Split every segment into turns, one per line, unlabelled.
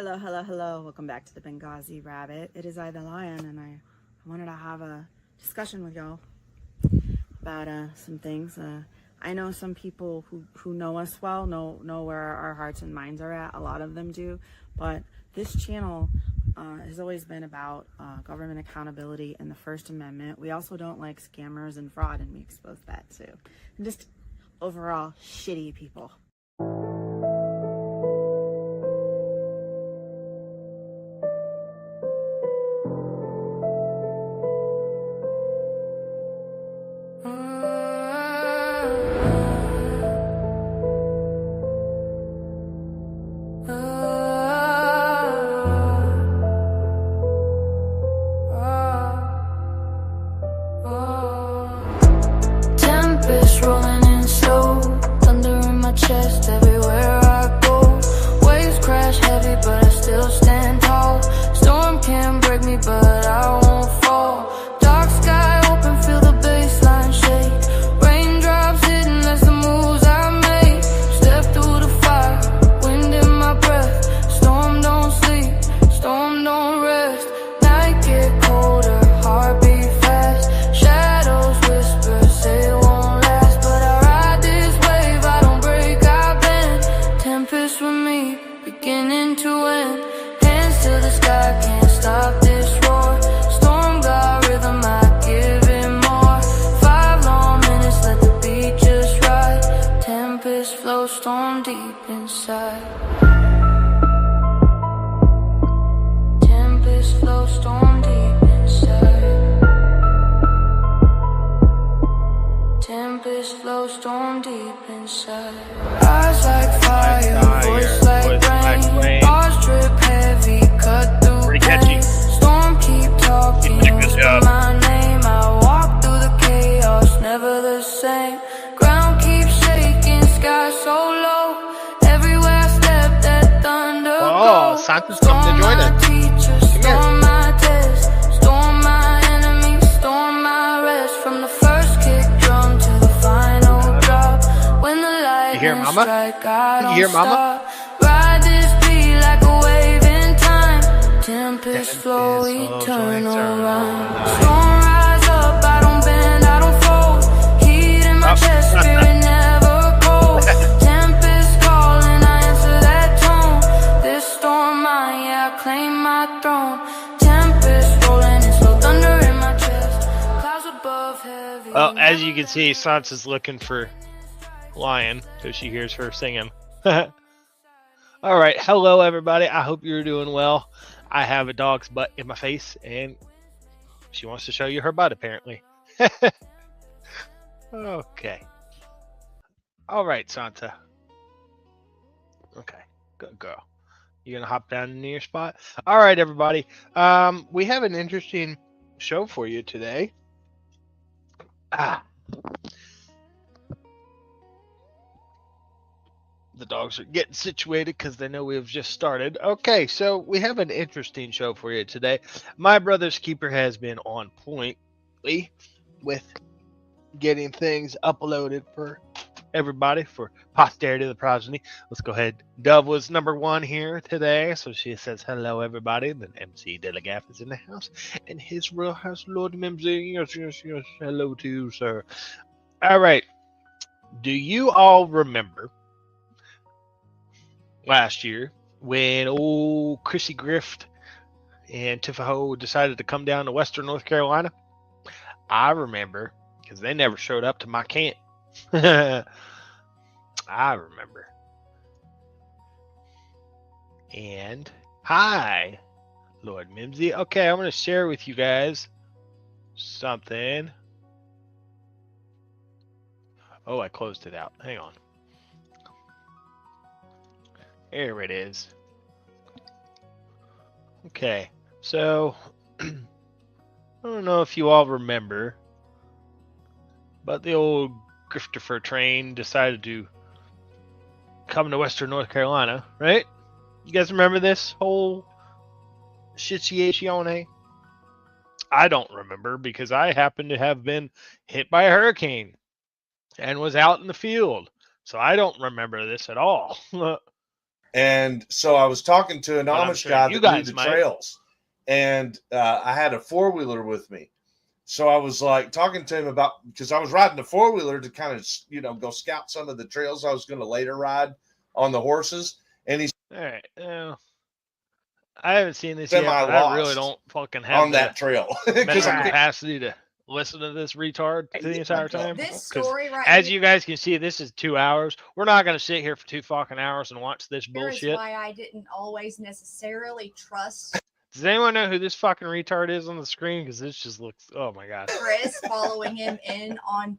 Hello, hello, hello. Welcome back to the Benghazi Rabbit. It is I, the Lion, and I wanted to have a discussion with y'all about some things. I know some people who know us well know where our hearts and minds are at. A lot of them do, but this channel has always been about government accountability and the First Amendment. We also don't like scammers and fraud, and we expose that too. And just overall shitty people.
Tempest rolling in slow, thunder in my chest everywhere I go. Waves crash heavy, but I still stand tall. Storm can't break me, but I won't fall. Dark sky open, feel the baseline shake. Raindrops hitting, that's the moves I make. Step through the fire, wind in my breath. Storm don't sleep, storm don't rest. Night get colder, heartbeat fast. Shadows whisper, say it won't last, but I ride this wave, I don't break, I bend. Tempest with me, beginning to end. Hands to the sky, can't stop this roar. Storm got rhythm, I give it more. 5 long minutes, let the beat just ride. Tempest flow, storm deep inside. Tempest flow, storm deep inside. Tempest flow, storm deep inside. Eyes like fire, voice like rain. Bars drip heavy, cut through
Pretty catchy.
pain. Storm keep talking,
Good
whisper
job.
my name. I walk through the chaos, never the same. Ground keeps shaking, sky so low. Everywhere I step, that thunder
Oh,
goes.
Santa's coming to join us.
Teacher, storm my test, storm my enemy, storm my rest. From the first kick drum to the final drop. When the lightning
hear Mama?
strike, I don't
You hear Mama?
stop. Ride this beat like a wave in time. Tempest flow,
Tempest flow,
eternal
eternal
rhyme.
rhyme.
Storm rise up, I don't bend, I don't fold. Heat in my chest, spirit never cold. Tempest calling, I answer that tone. This storm mine, yeah, I claim my throne. Tempest rolling and slow thunder in my chest. Clouds above heavy.
Well, as you can see, Sansa's looking for Lion, so she hears her singing. All right, hello everybody. I hope you're doing well. I have a dog's butt in my face, and she wants to show you her butt, apparently. Okay. All right, Santa. Okay, good girl. You gonna hop down into your spot? All right, everybody. We have an interesting show for you today. The dogs are getting situated because they know we've just started. Okay, so we have an interesting show for you today. My brother's keeper has been on point with getting things uploaded for everybody, for posterity of the progeny. Let's go ahead. Dove was number 1 here today, so she says hello everybody. Then MC Delegaff is in the house, and his real house Lord Mimsy. Yes, hello to you, sir. All right, do you all remember last year when old Chrissy Grift and Tiffaho decided to come down to Western North Carolina? I remember, because they never showed up to my camp. I remember. And hi, Lord Mimsy. Okay, I'm going to share with you guys something. Oh, I closed it out. Hang on. There it is. Okay, so I don't know if you all remember, but the old Griftopher train decided to come to Western North Carolina, right? You guys remember this whole situation? I don't remember because I happen to have been hit by a hurricane and was out in the field. So I don't remember this at all.
And so I was talking to an
But I'm
Amish
sure
guy
you
that knew
guys
the
might.
trails, and I had a 4-wheeler with me. So I was like talking to him about, because I was riding the 4-wheeler to kind of, go scout some of the trails I was going to later ride on the horses. And he's
All right. I haven't seen this yet,
semi
but I really
lost
don't fucking have
on that trail.
mental
Right.
capacity to listen to this retard the entire time.
This
'Cause
story right
as
here,
you guys can see, this is 2 hours. We're not going to sit here for 2 fucking hours and watch this
here is
bullshit.
why I didn't always necessarily trust
Does anyone know who this fucking retard is on the screen? Because this just looks, oh my god.
Chris following him in on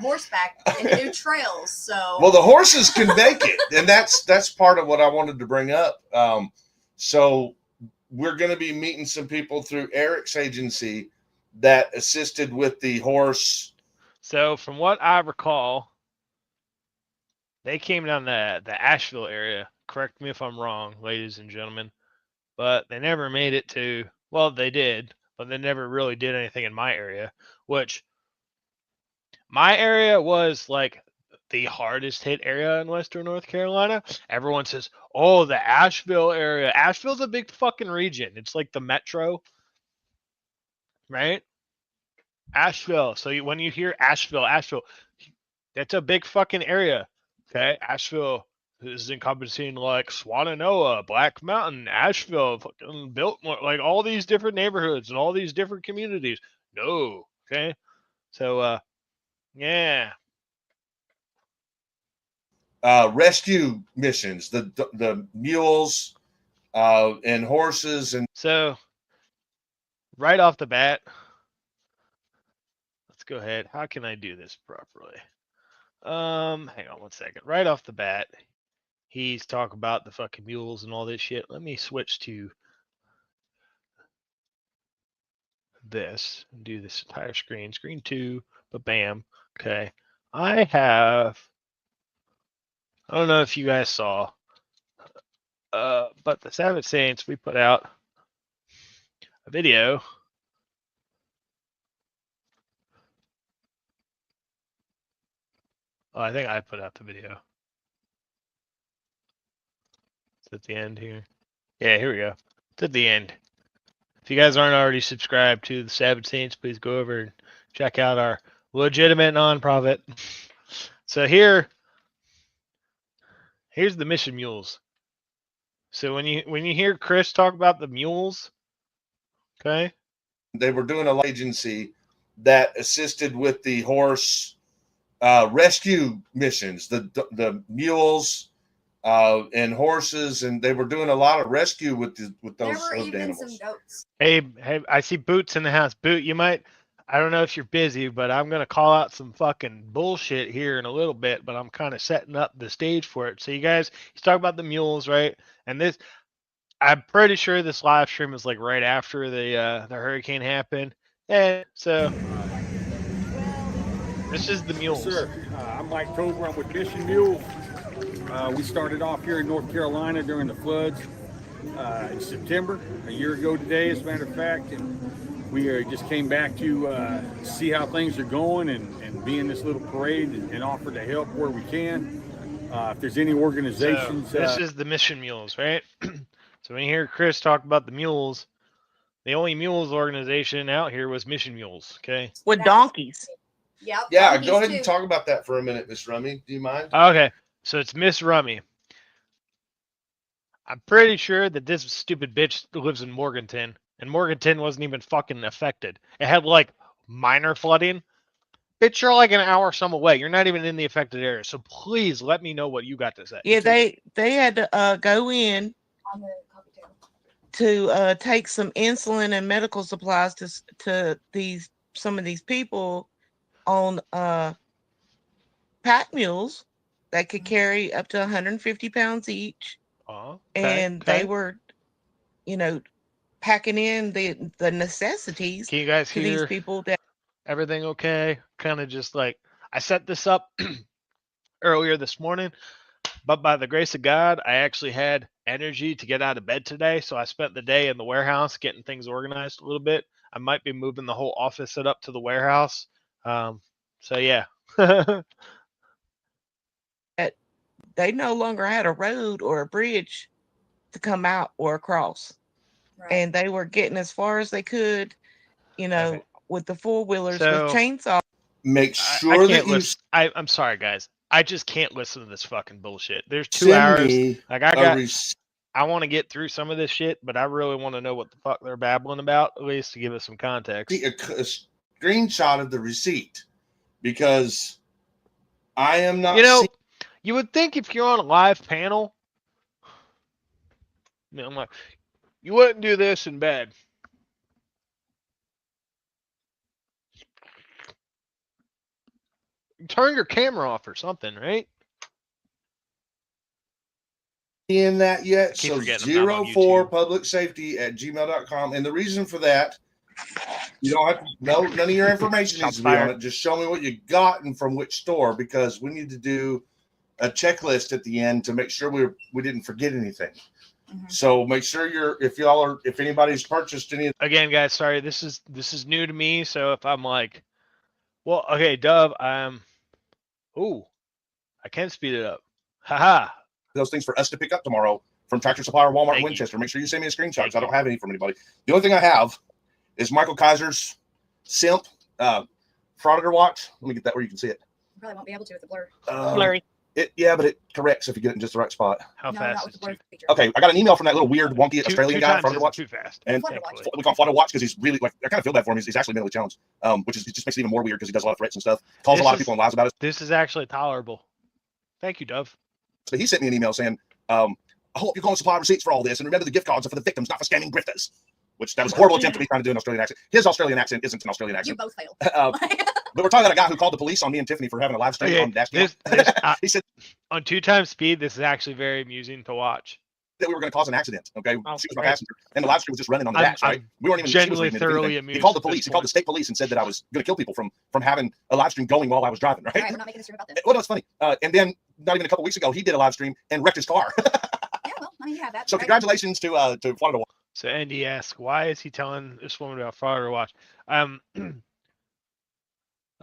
horseback and new trails. So
Well, the horses can make it, and that's part of what I wanted to bring up. So we're going to be meeting some people through Eric's agency that assisted with the horse.
So from what I recall, they came down the Asheville area. Correct me if I'm wrong, ladies and gentlemen. But they never made it to, well, they did, but they never really did anything in my area, which my area was like the hardest hit area in Western North Carolina. Everyone says, oh, the Asheville area. Asheville's a big fucking region. It's like the metro, right? Asheville. So when you hear Asheville, that's a big fucking area. Okay, Asheville is encompassing like Swannanoa, Black Mountain, Asheville, fucking Biltmore, like all these different neighborhoods and all these different communities. No, okay, so yeah,
Rescue missions, the mules and horses, and
so right off the bat, let's go ahead. How can I do this properly? Hang on one second. Right off the bat, he's talking about the fucking mules and all this shit. Let me switch to this and do this entire screen. Screen 2, but bam. Okay. I don't know if you guys saw, but the Sabbath Saints, we put out a video. Oh, I think I put out the video. It's at the end here. Yeah, here we go. It's at the end. If you guys aren't already subscribed to the Sabbath Saints, please go over and check out our legitimate nonprofit. So here's the mission mules. So when you hear Chris talk about the mules, okay,
they were doing an agency that assisted with the horse rescue missions, the mules and horses, and they were doing a lot of rescue with those
there were
hoofed
even
animals.
some goats.
Hey, I see Boots in the house. Boot, you might, I don't know if you're busy, but I'm going to call out some fucking bullshit here in a little bit, but I'm kind of setting up the stage for it. So you guys, he's talking about the mules, right? And this, I'm pretty sure this live stream is like right after the hurricane happened. And so this is the mules.
Yes, sir. I'm Mike Tover. I'm with Mission Mules. We started off here in North Carolina during the floods in September, a year ago today, as a matter of fact. And we just came back to see how things are going and be in this little parade and offer to help where we can. If there's any organizations.
So this is the Mission Mules, right? So when you hear Chris talk about the mules, the only mules organization out here was Mission Mules, okay?
With donkeys.
Yep.
Yeah,
donkeys
go ahead
too.
and talk about that for a minute, Miss Rummy. Do you mind?
Okay, so it's Miss Rummy. I'm pretty sure that this stupid bitch lives in Morganton, and Morganton wasn't even fucking affected. It had like minor flooding. Bitch, you're like an hour some away. You're not even in the affected area. So please let me know what you got to say.
Yeah, they had to go in
On the coffee table.
to take some insulin and medical supplies to some of these people on pack mules that could carry up to 150 pounds each.
Oh,
And they were, packing in the necessities
Can you guys
to these
hear
people that
everything okay? Kind of just like I set this up earlier this morning, but by the grace of God, I actually had energy to get out of bed today. So I spent the day in the warehouse getting things organized a little bit. I might be moving the whole office set up to the warehouse. So yeah.
they no longer had a road or a bridge to come out or across.
Right.
And they were getting as far as they could, you know,
Okay.
with the 4-wheelers,
So-
with chainsaws.
Make
I
sure
can't
that you
listen. I'm sorry, guys. I just can't listen to this fucking bullshit. There's 2
send
hours.
me
Like
a
I want to get through some of this shit, but I really want to know what the fuck they're babbling about, at least to give us some context.
a screenshot of the receipt, because I am not.
You know, you would think if you're on a live panel, I'm like, you wouldn't do this in bed. Turn your camera off or something, right?
seeing that yet.
keep
So
forgetting I'm not on
04publicsafety@gmail.com. And the reason for that, you don't have to know, none of your information needs to be on it. Just show me what you got and from which store, because we need to do a checklist at the end to make sure we didn't forget anything. So make sure if anybody's purchased any.
Again, guys, sorry, this is new to me. So if I'm like, well, okay, Dove, ooh, I can speed it up. Haha.
Those things for us to pick up tomorrow from Tractor Supply or Walmart
Thank
Winchester. Make sure you send me a screenshot,
Thank
because I don't
you.
have any from anybody. The only thing I have is Michael Kaiser's Simp Frauditor watch. Let me get that where you can see it.
You probably won't be able to with the blur.
Blurry.
Yeah, but it corrects if you get it in just the right spot.
How
No,
fast
not with
is
the blur
too,
feature.
Okay, I got an email from that little weird, wonky Australian
two
guy,
times
Frauditor watch.
too fast.
And
Flutter Watch.
we call him Flutter Watch because he's really, like, I kind of feel bad for him. He's actually mentally challenged, which is, it just makes it even more weird because he does a lot of threats and stuff. Calls a lot of people and lies about us.
This is actually tolerable. Thank you, Dove.
So he sent me an email saying, I hope you're going to supply receipts for all this, and remember the gift cards are for the victims, not for scamming grifters. Which that was a horrible attempt to be trying to do an Australian accent. His Australian accent isn't an Australian
You
accent.
both failed.
But we're talking about a guy who called the police on me and Tiffany for having a live stream
Okay,
on Dash
this,
He said
on 2 times speed, this is actually very amusing to watch.
that we were going to cause an accident. Okay,
Oh,
she was my
great.
passenger, and the live stream was just running on the
I'm-
dash. Right,
I'm
we weren't even she wasn't
genuinely
even doing
thoroughly
anything.
amused
He called the
at this
police. He called
point.
the state police and said that I was going to kill people from having a live stream going while I was driving. Right.
All right, we're not making a stream about this.
Well, no, it's funny. And then not even a couple weeks ago, he did a live stream and wrecked his car.
Yeah, well, I mean, you have that.
So
right?
congratulations to Florida.
So Andy asks, why is he telling this woman about Frauditor watch?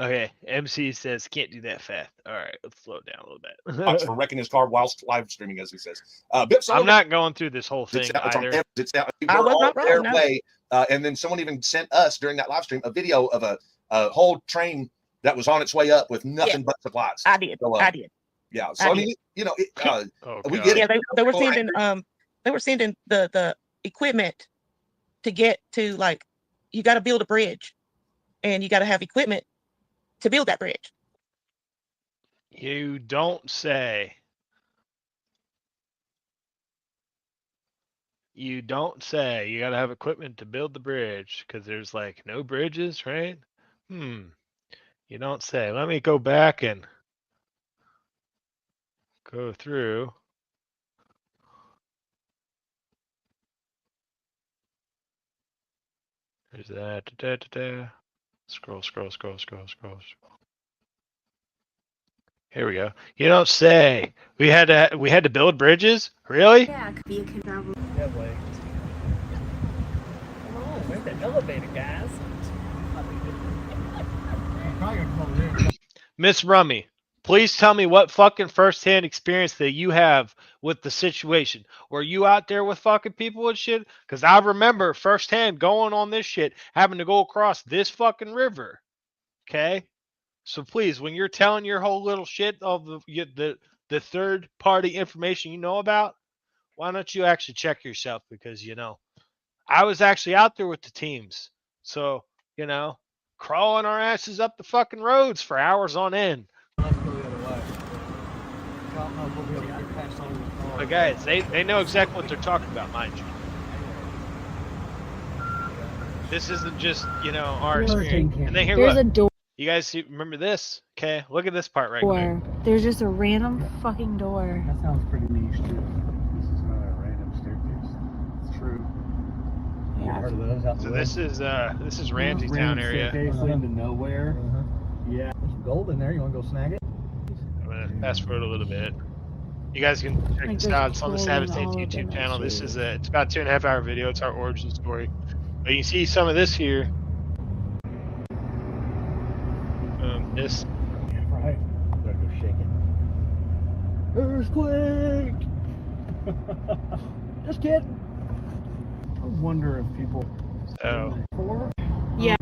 Okay, MC says can't do that fast. All right, let's slow it down a little
Watch
bit.
for wrecking his car whilst live streaming, as he says. Bip
I'm not going through this whole thing
It's on
either.
I
we're
was
on
not wrong,
their
no.
way. And then someone even sent us during that live stream a video of a whole train that was on its way up with nothing but supplies.
I did.
So,
I did.
Yeah. So I mean,
Oh,
we
God.
get
Yeah,
it.
they were
Oh,
sending the equipment to get to, like, you got to build a bridge, and you got to have equipment to build that bridge.
You don't say. You don't say. You got to have equipment to build the bridge because there's like no bridges, right? You don't say. Let me go back and go through. There's that. Scroll. Here we go. You don't say. We had to build bridges? Really?
Yeah, you can travel.
That way. Come on, where's the elevator, guys?
Miss Rummy, please tell me what fucking firsthand experience that you have with the situation. Were you out there with fucking people and shit? Because I remember firsthand going on this shit, having to go across this fucking river. Okay? So please, when you're telling your whole little shit of the third party information you know about, why don't you actually check yourself? Because, I was actually out there with the teams. So, crawling our asses up the fucking roads for hours on end.
Let's go the other way. Cop knows we'll be able to get past all the cars.
But guys, they know exactly what they're talking about, mind you. This isn't just, our experience. And then here,
There's
look.
a door.
You guys remember this? Okay, look at this part right here.
There's just a random fucking door.
That sounds pretty niche, too. This is not a random staircase. It's true. You ever heard of those out
So
the
this is Ramsey Town area.
Staircase into nowhere. Yeah. There's some gold in there. You want to go snag it?
I'm gonna fast forward a little bit. You guys can check
Like
this
there's
out. It's on the
gold
Savage
in
Saints
all of
YouTube
them,
channel. This
actually.
is it's about 2.5 hour video. It's our origin story. But you can see some of this here. This
Yeah, right. Gotta go shake it. Earthquake! Just kidding. I wonder if people.
So
Yeah.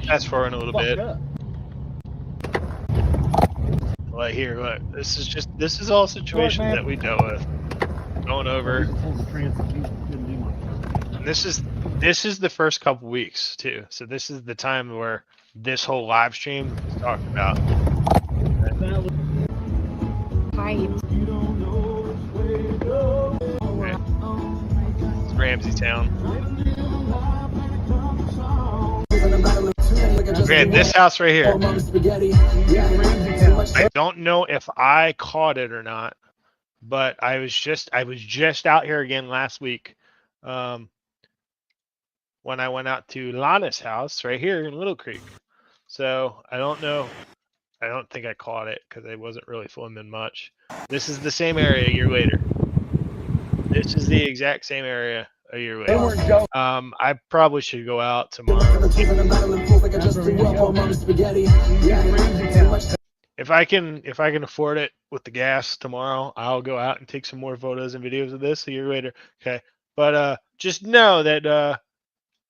fast forward a little
Fuck
bit.
up.
Like here, look. This is all situations
man.
that we dealt with. Going over. And this is the first couple weeks too. So this is the time where this whole live stream is talked about.
Pipes.
It's Ramsey Town. Okay, this house right here. I don't know if I caught it or not, but I was just out here again last week. When I went out to Lana's house right here in Little Creek. So I don't know. I don't think I caught it because I wasn't really filming much. This is the same area a year later. This is the exact same area a year later. I probably should go out tomorrow. If I can afford it with the gas tomorrow, I'll go out and take some more photos and videos of this a year later. Okay. But just know that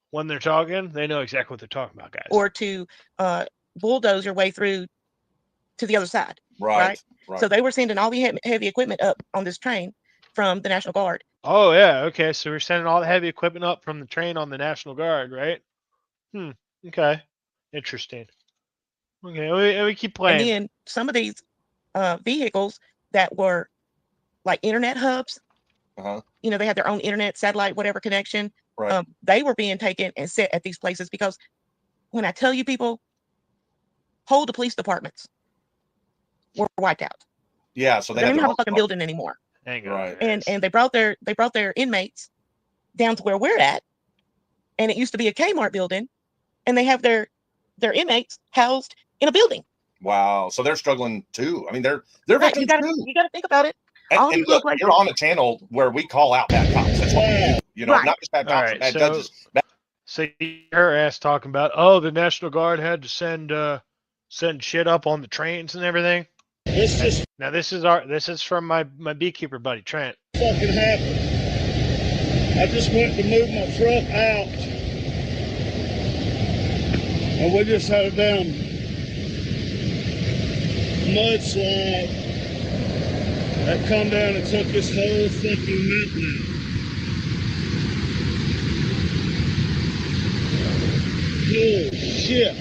when they're talking, they know exactly what they're talking about, guys.
Or to bulldoze your way through to the other side.
Right.
So they were sending all the heavy equipment up on this train from the National Guard.
Oh yeah, okay. So we're sending all the heavy equipment up from the train on the National Guard, right? Okay. Interesting. Okay, we keep playing.
And then some of these vehicles that were like internet hubs, you know, they had their own internet, satellite, whatever connection.
Right.
They were being taken and set at these places because when I tell you people, whole the police departments were wiped out.
Yeah, so
They didn't have a fucking building anymore.
Hang on,
Right.
guys.
And they brought their inmates down to where we're at, and it used to be a Kmart building, and they have their inmates housed in a building.
Wow. So they're struggling too. I mean, they're
Right,
victims too.
you gotta think about it. All
And
these little
look,
places.
you're on a channel where we call out bad cops. That's what we do. You know,
Right.
not just bad
All
cops,
right,
bad
so-
judges.
So her ass talking about, oh, the National Guard had to send shit up on the trains and everything. Now this is from my beekeeper buddy Trent.
Fucking happened. I just went to move my truck out, and we just had a damn mudslide that come down and took this whole fucking mountain out. Holy shit.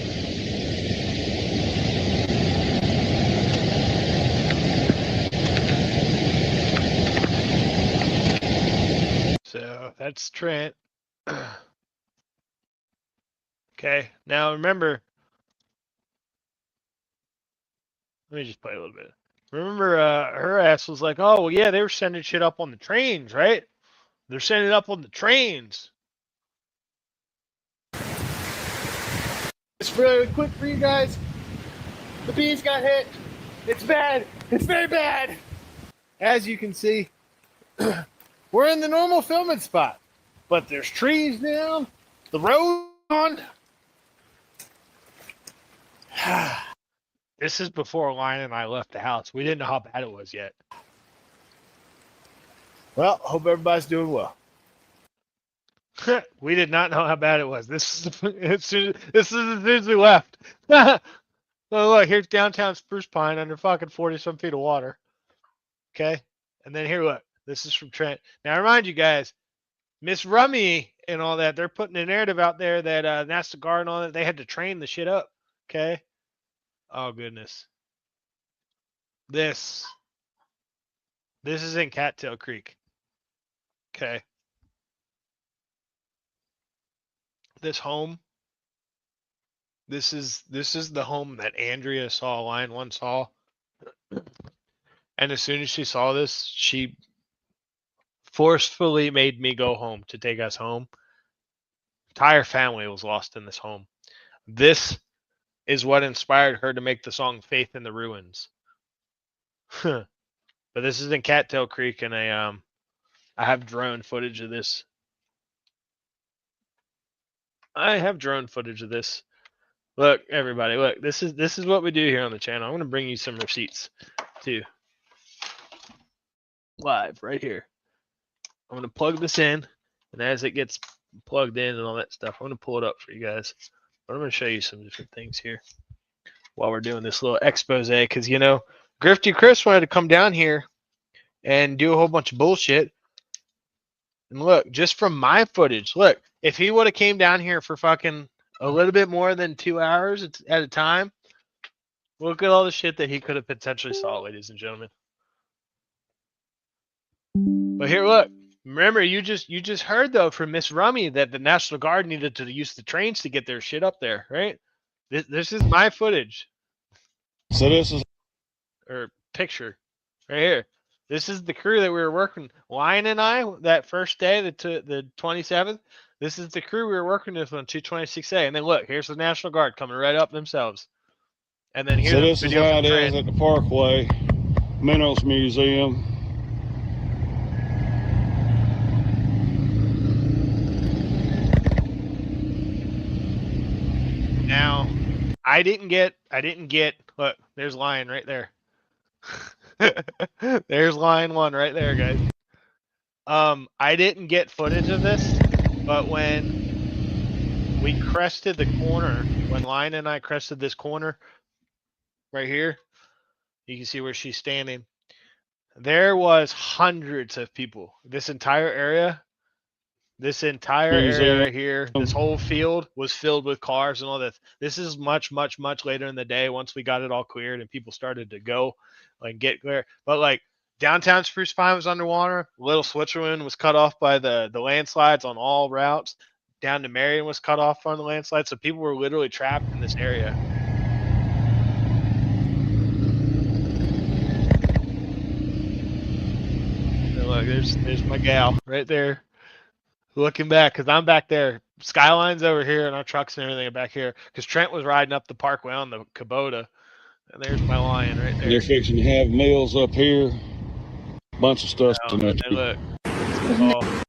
So that's Trent. Okay, now remember. Let me just play a little bit. Remember, her ass was like, "Oh, well, yeah, they were sending shit up on the trains, right? They're sending it up on the trains."
It's really quick for you guys. The bees got hit. It's bad. It's very bad. As you can see, we're in the normal filming spot, but there's trees down, the road on.
This is before Lion and I left the house. We didn't know how bad it was yet.
Well, hope everybody's doing well.
We did not know how bad it was. This is as soon as we left. Oh, look, here's downtown Spruce Pine under fucking 40-some feet of water. Okay? And then here, look. This is from Trent. Now, I remind you guys, Miss Rummy and all that, they're putting a narrative out there that National Guard and all that, they had to train the shit up. Okay? Oh, goodness. This is in Cattail Creek. Okay? This home, this is the home that Andrea saw, Line 1 saw. And as soon as she saw this, she forcefully made me go home to take us home. Entire family was lost in this home. This is what inspired her to make the song Faith in the Ruins. But this is in Cattail Creek, and I have drone footage of this. Look, everybody, look. This is what we do here on the channel. I'm gonna bring you some receipts too. Live right here. I'm gonna plug this in, and as it gets plugged in and all that stuff, I'm gonna pull it up for you guys. But I'm gonna show you some different things here while we're doing this little expose, because you know, Grifty Chris wanted to come down here and do a whole bunch of bullshit. And look, just from my footage, look, if he would have came down here for fucking a little bit more than 2 hours at a time, look at all the shit that he could have potentially saw, ladies and gentlemen. But here, look. Remember, you just heard though from Miss Rummy that the National Guard needed to use the trains to get their shit up there, right? This is my footage.
So this is
Or picture right here. This is the crew that we were working. Lion and I, that first day, the 27th. This is the crew we were working with on 226A. And then look, here's the National Guard coming right up themselves. And then here's
so
the
this is
video
how
from
it is
Trent.
at the Parkway Minerals Museum.
Now, I didn't get. Look, there's Lion right there. There's Lion 1 right there, guys. I didn't get footage of this, but when we crested the corner, when Lion and I crested this corner right here, you can see where she's standing. There was hundreds of people. This entire area right here, this whole field was filled with cars and all that. This is much, much, much later in the day once we got it all cleared and people started to go and get clear. But like downtown Spruce Pine was underwater. Little Switzerland was cut off by the landslides on all routes. Down to Marion was cut off on the landslide. So people were literally trapped in this area. And look, there's my gal right there. Looking back, because I'm back there. Skyline's over here, and our trucks and everything are back here. Because Trent was riding up the parkway on the Kubota. And there's my Lion right there.
They're fixing to have meals up here. Bunch of stuff.
And look.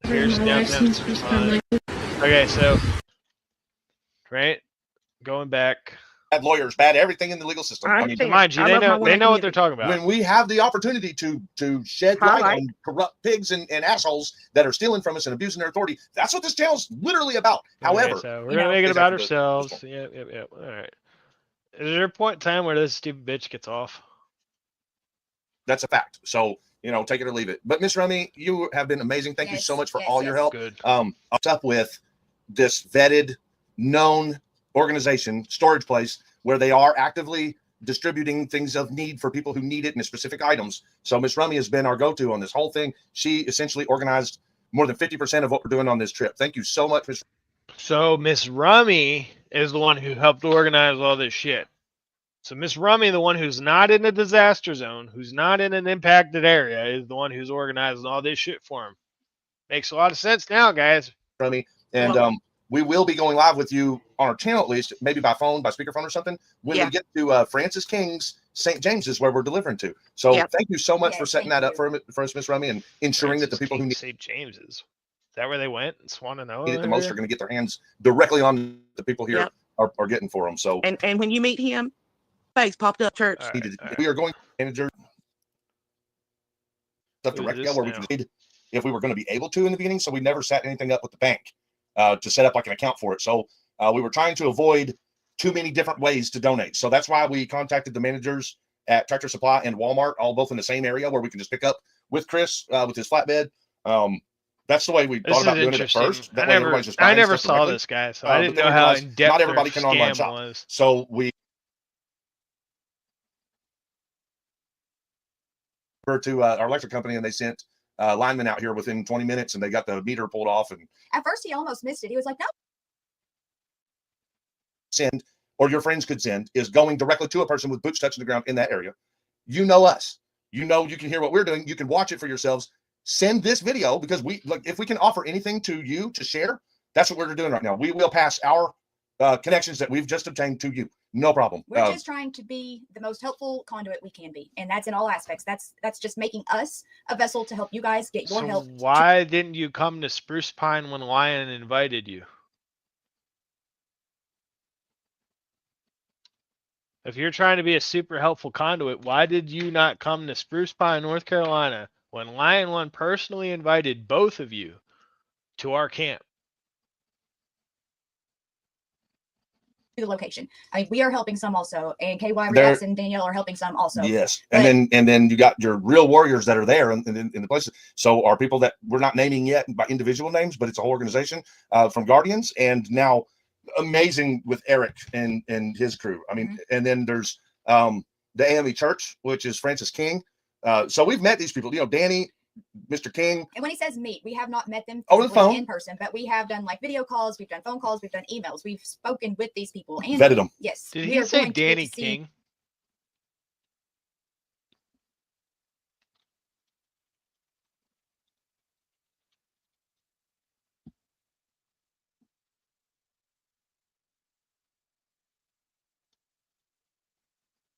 Here's downtown Spruce Pine. Okay, so, right? Going back.
Bad lawyers, bad everything in the legal system.
I
I mean,
understand.
Mind you,
I
they
love my
know
women
what they're
community.
talking about.
when we have the opportunity to shed light
Highlight.
on corrupt pigs and assholes that are stealing from us and abusing their authority, that's what this channel's literally about. However,
Okay, so
you
we're gonna
know,
make it
is
about
after the-
ourselves. Yep. All right. Is there a point in time where this stupid bitch gets off?
that's a fact. So, you know, take it or leave it. But Miss Rummy, you have been amazing. Thank you so
Yes,
much for
yes,
all your
yes.
help.
Good.
What's up with this vetted, known organization, storage place, where they are actively distributing things of need for people who need it in specific items. So Miss Rummy has been our go-to on this whole thing. She essentially organized more than 50% of what we're doing on this trip. Thank you so much, Miss.
So Miss Rummy is the one who helped organize all this shit. So Miss Rummy, the one who's not in a disaster zone, who's not in an impacted area, is the one who's organizing all this shit for him. Makes a lot of sense now, guys.
Rummy. And we will be going live with you on our channel, at least, maybe by phone, by speakerphone or something, when
Yeah.
we get to Francis King's St. James's, where we're delivering to. So
Yeah.
thank you so much for
Yes,
setting
thank
that up
you.
for us, Miss Rummy, and ensuring that the people who need
St. James's. Is that where they went? Swannanoa?
it the most are going to get their hands directly on the people here
Yep.
are getting for them. So
And when you meet him, face popped up church.
All right,
needed-
all right.
we are going to manager stuff
Who is
directly
this
where we
now?
can read if we were going to be able to in the beginning. So we never set anything up with the bank to set up like an account for it. So we were trying to avoid too many different ways to donate. So that's why we contacted the managers at Tractor Supply and Walmart, all both in the same area where we can just pick up with Chris with his flatbed. That's the way we
This
thought
is
about doing it at
interesting.
first. That
I
way
never,
everybody's just
I
buying
never
stuff
saw
directly.
this guy, so
But
I didn't
then
know
we
how
realized
in depth
not everybody
their
can online
scam
shop.
was.
So we to our electric company, and they sent linemen out here within 20 minutes, and they got the meter pulled off and
At first, he almost missed it. He was like, "No,
send, or your friends could send, is going directly to a person with boots touching the ground in that area. You know us. You know you can hear what we're doing. You can watch it for yourselves. Send this video, because we like, if we can offer anything to you to share, that's what we're doing right now. We will pass our connections that we've just obtained to you. No problem.
we're just trying to be the most helpful conduit we can be, and that's in all aspects. That's just making us a vessel to help you guys get your
So
help.
why didn't you come to Spruce Pine when Lion invited you? If you're trying to be a super helpful conduit, why did you not come to Spruce Pine, North Carolina, when Lion One personally invited both of you to our camp?
The location. I mean, we are helping some also, and KY
There-
Reacts and Danielle are helping some also.
Yes,
But-
and then you got your real warriors that are there in the places. So are people that we're not naming yet by individual names, but it's a whole organization from Guardians, and now amazing with Eric and his crew. I mean, and then there's the AME Church, which is Francis King. So we've met these people. You know, Danny, Mr. King.
And when he says meet, we have not met them
Over the
physically
phone.
in person, but we have done like video calls, we've done phone calls, we've done emails, we've spoken with these people and
Vetted them.
Yes.
Did
we
he
are
say
going to get to
Danny
see-
King?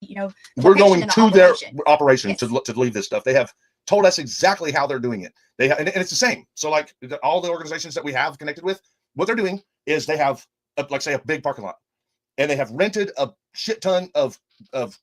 You know,
We're
location
going
and the
to their
operation.
operation
Yes.
to leave this stuff. They have told us exactly how they're doing it. They and it's the same. So like all the organizations that we have connected with, what they're doing is they have like say a big parking lot, and they have rented a shit ton of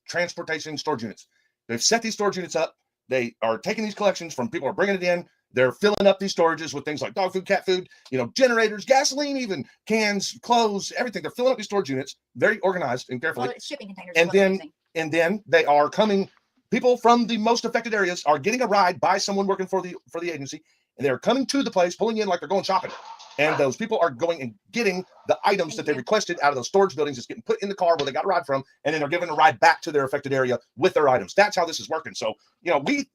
transportation storage units. They've set these storage units up. They are taking these collections from people, are bringing it in. They're filling up these storages with things like dog food, cat food, you know, generators, gasoline, even cans, clothes, everything. They're filling up these storage units, very organized and carefully.
Well, it's shipping containers.
And
is what they're
then-
using.
And then they are coming. People from the most affected areas are getting a ride by someone working for the agency, and they're coming to the place, pulling in like they're going shopping. And those people are going and getting the items that they requested out of those storage buildings. It's getting put in the car where they got a ride from, and then they're given a ride back to their affected area with their items. That's how this is working. So, you know, we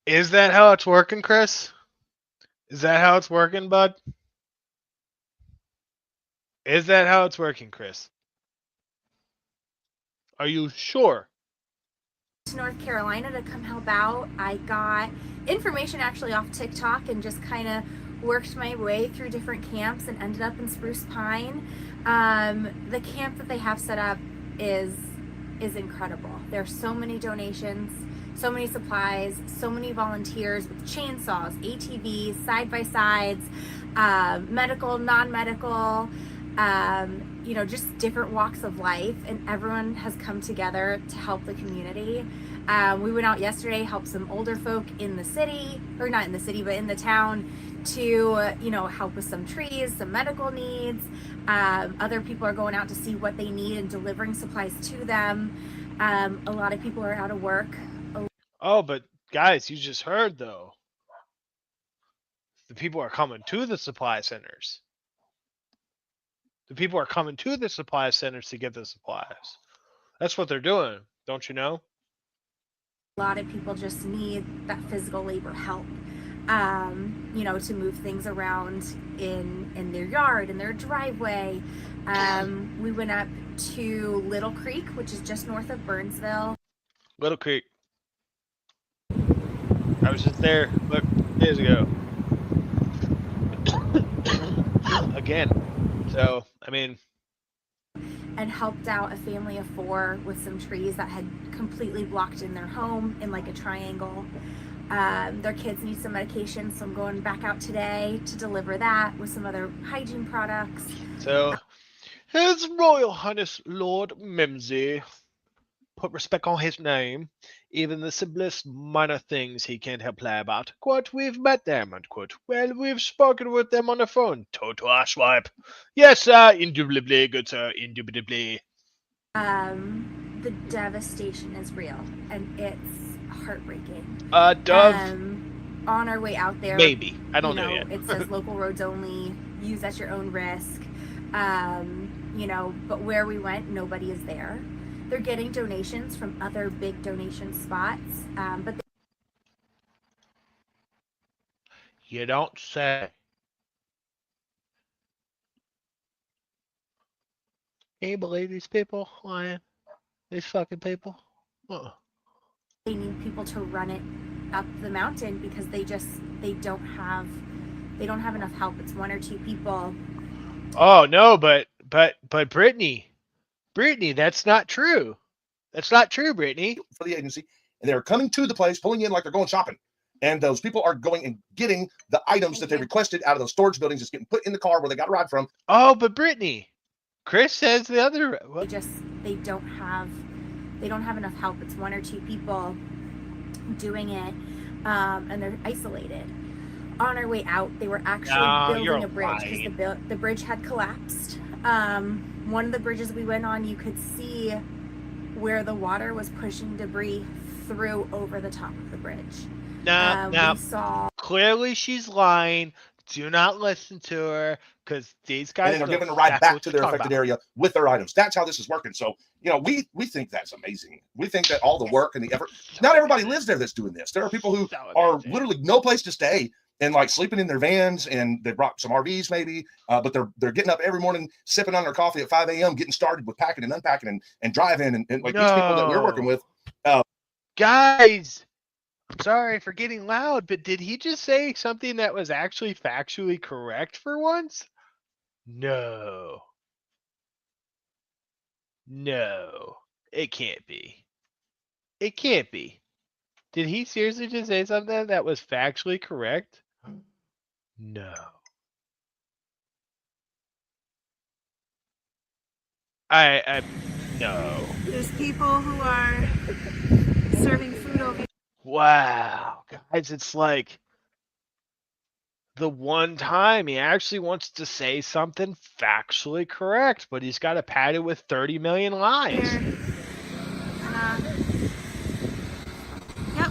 Is that how it's working, Chris? Is that how it's working, bud? Is that how it's working, Chris? Are you sure?
to North Carolina to come help out. I got information actually off TikTok and just kind of worked my way through different camps and ended up in Spruce Pine. The camp that they have set up is incredible. There's so many donations, so many supplies, so many volunteers with chainsaws, ATVs, side-by-sides, medical, non-medical, you know, just different walks of life, and everyone has come together to help the community. We went out yesterday, helped some older folk in the city, or not in the city, but in the town, to, you know, help with some trees, some medical needs. Other people are going out to see what they need and delivering supplies to them. A lot of people are out of work.
Oh, but guys, you just heard though. The people are coming to the supply centers. The people are coming to the supply centers to get the supplies. That's what they're doing, don't you know?
A lot of people just need that physical labor help, you know, to move things around in their yard, in their driveway. We went up to Little Creek, which is just north of Burnsville.
Little Creek. I was just there, look, days ago. Again. So, I mean,
And helped out a family of 4 with some trees that had completely blocked in their home in like a triangle. Their kids need some medication, so I'm going back out today to deliver that with some other hygiene products.
so His Royal Highness Lord Mimsy, put respect on his name, even the simplest minor things he can't help play about. Quote, we've met them, unquote. Well, we've spoken with them on the phone. Total ashwipe. Yes, sir, indubitably, good sir, indubitably.
The devastation is real, and it's heartbreaking.
Dove,
On our way out there,
maybe. I don't
you
know yet.
It says local roads only, use at your own risk. You know, but where we went, nobody is there. They're getting donations from other big donation spots, but
You don't say. Can you believe these people, Lion? These fucking people?
they need people to run it up the mountain because they don't have enough help. It's 1 or 2 people.
Oh no, but Brittany, that's not true. That's not true, Brittany.
for the agency, and they're coming to the place, pulling in like they're going shopping. And those people are going and getting the items that they requested out of those storage buildings. It's getting put in the car where they got a ride from.
Oh, but Brittany, Chris says the other. What?
They don't have They don't have enough help. It's 1 or 2 people doing it, and they're isolated. On our way out, they were actually building a bridge because the bridge had collapsed. One of the bridges we went on, you could see where the water was pushing debris through over the top of the bridge.
Now,
we saw
clearly she's lying. Do not listen to her, because these guys.
And then they're given a ride back to their affected area with their items. That's how this is working. So, you know, we think that's amazing. We think that all the work and the effort. Not everybody lives there that's doing this. There are people who are literally no place to stay and like sleeping in their vans, and they brought some RVs maybe, but they're getting up every morning, sipping on their coffee at 5 a.m., getting started with packing and unpacking and driving, and like these people that we're working with.
Guys, sorry for getting loud, but did he just say something that was actually factually correct for once? No. No, it can't be. It can't be. Did he seriously just say something that was factually correct? No. No.
There's people who are serving food over.
Wow, guys, it's like the one time he actually wants to say something factually correct, but he's got to pad it with 30 million lies.
Yep.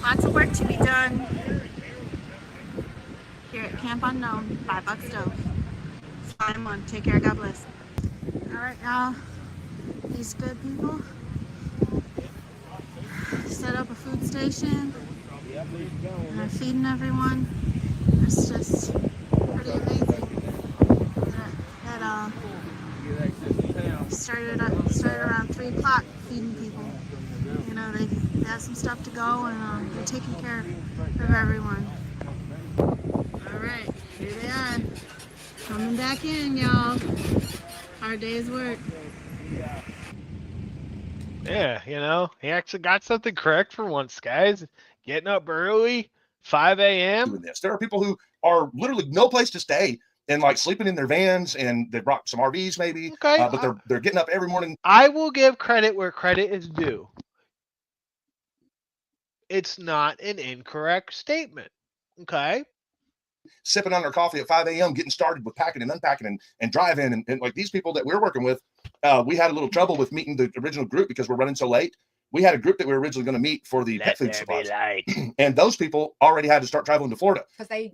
Lots of work to be done here at Camp Unknown, $5 stove. Fine one. Take care. God bless. All right, y'all. These good people set up a food station and are feeding everyone. It's just pretty amazing. That started around 3 o'clock feeding people. You know, they have some stuff to go, and they're taking care of everyone. All right, here they are, coming back in, y'all. Hard day's work.
Yeah, you know, he actually got something correct for once, guys. Getting up early, 5 a.m.
Doing this. There are people who are literally no place to stay and like sleeping in their vans, and they brought some RVs maybe, but they're getting up every morning.
I will give credit where credit is due. It's not an incorrect statement. Okay.
Sipping on their coffee at 5 a.m., getting started with packing and unpacking and driving. And like these people that we're working with, we had a little trouble with meeting the original group because we're running so late. We had a group that we were originally going to meet for the pet food supplies. And those people already had to start traveling to Florida.
Because they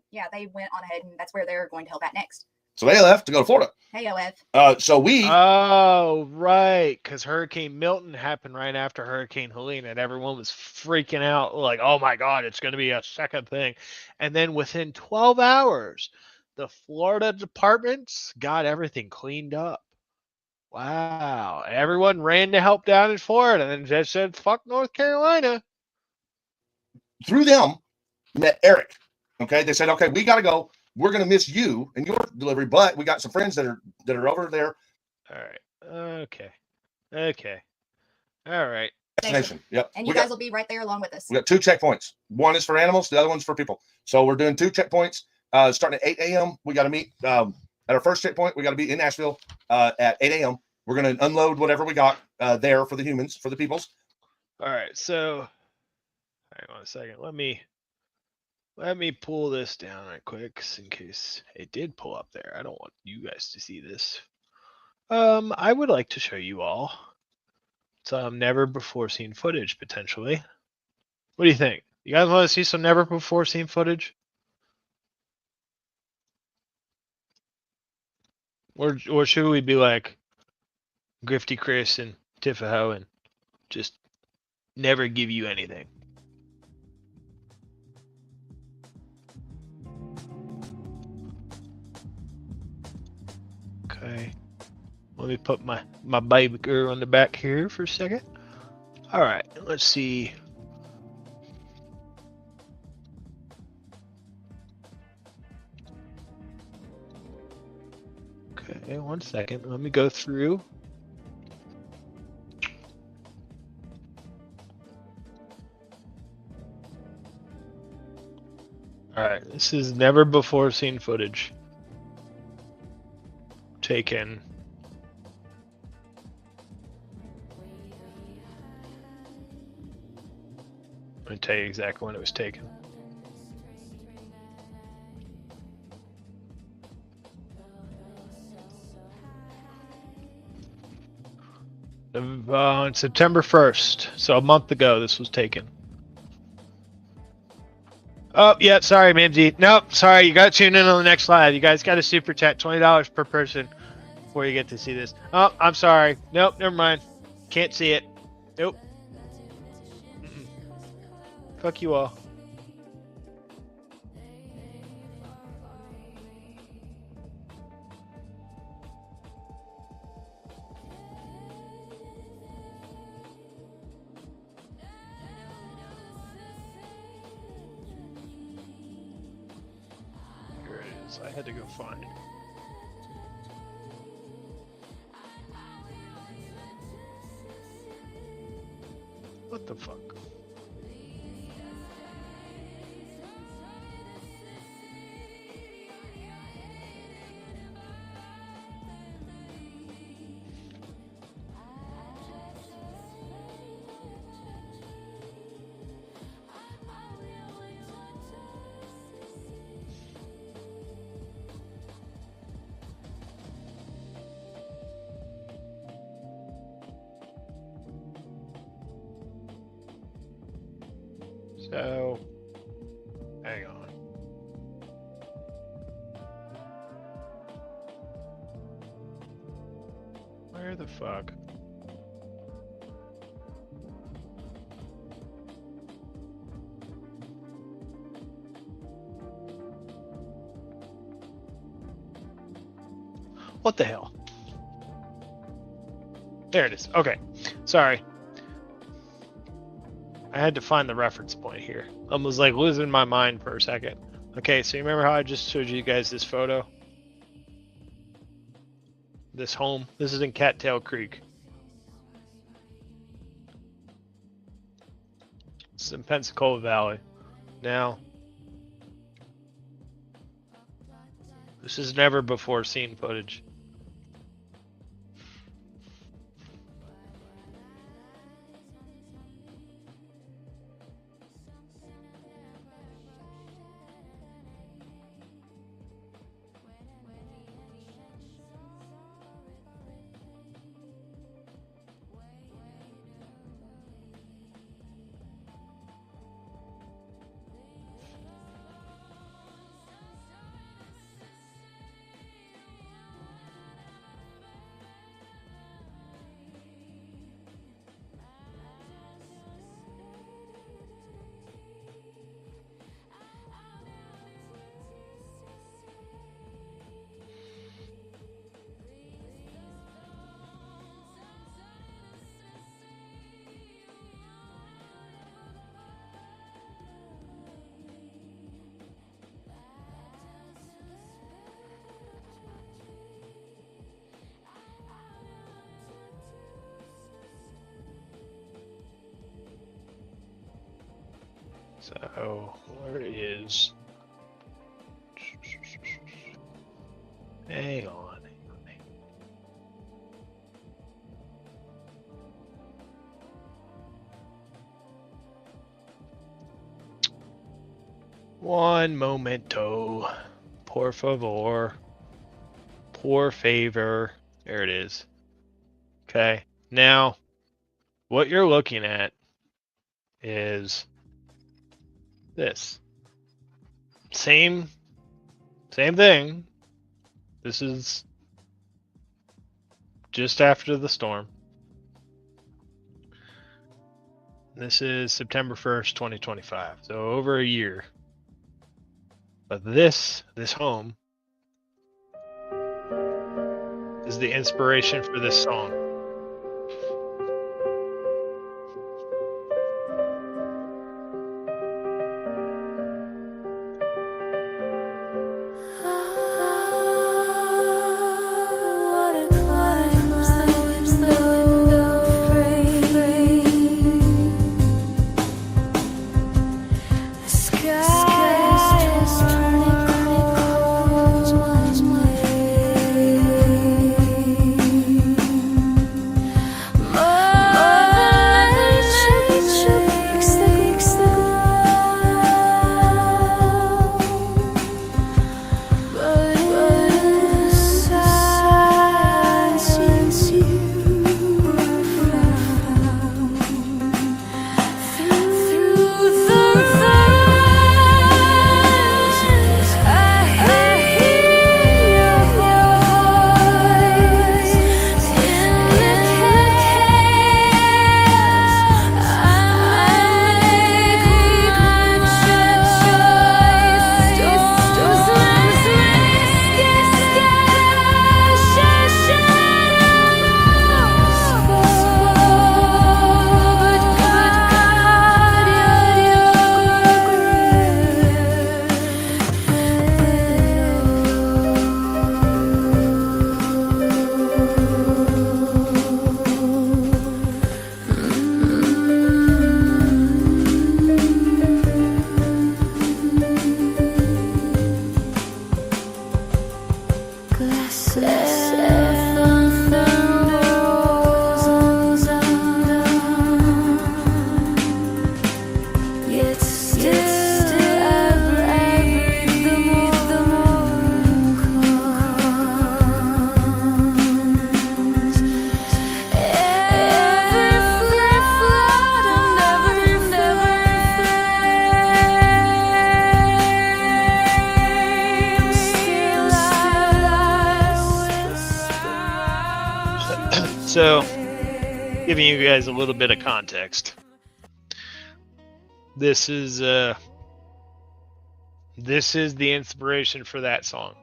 went on ahead, and that's where they're going to help at next.
So they left to go to Florida.
Hey, OF.
So we.
Oh, right. Because Hurricane Milton happened right after Hurricane Helene, and everyone was freaking out like, oh my God, it's going to be a second thing. And then within 12 hours, the Florida departments got everything cleaned up. Wow. Everyone ran to help down in Florida and just said, fuck North Carolina.
Through them, met Eric. Okay. They said, okay, we got to go. We're going to miss you and your delivery, but we got some friends that are over there.
All right. Okay. All right.
Destination. Yep.
And you guys will be right there along with us.
We got 2 checkpoints. One is for animals. The other one's for people. So we're doing 2 checkpoints. Starting at 8 a.m. We got to meet at our first checkpoint. We got to be in Nashville at 8 a.m. We're going to unload whatever we got there for the humans, for the peoples.
All right. So hang on a second. Let me pull this down right quick, in case it did pull up there. I don't want you guys to see this. I would like to show you all some never before seen footage, potentially. What do you think? You guys want to see some never before seen footage? Or should we be like Grifty Chris and Tiffaho and just never give you anything? Okay, let me put my baby girl on the back here for a second. All right, let's see. Okay, 1 second. Let me go through. All right, this is never before seen footage. Taken Let me tell you exactly when it was taken. On September 1st, so a month ago, this was taken. Oh, yeah, sorry, Mimsy. Nope, sorry, you got to tune in on the next live. You guys got to super chat $20 per person before you get to see this. Oh, I'm sorry. Nope, never mind. Can't see it. Nope. Mm-mm. Fuck you all. Here it is. I had to go find it. What the fuck? So, hang on. Where the fuck? What the hell? There it is. Okay. Sorry. I had to find the reference point here. I was like losing my mind for a second. Okay, so you remember how I just showed you guys this photo? This home. This is in Cattail Creek. It's in Pensacola Valley. Now, this is never before seen footage. So, where is... Hang on. One momento. Por favor. Por favor. There it is. Okay. Now, what you're looking at is this. Same thing. This is just after the storm. This is September 1st, 2025. So over a year. But this home is the inspiration for this song. So, giving you guys a little bit of context. This is the inspiration for that song.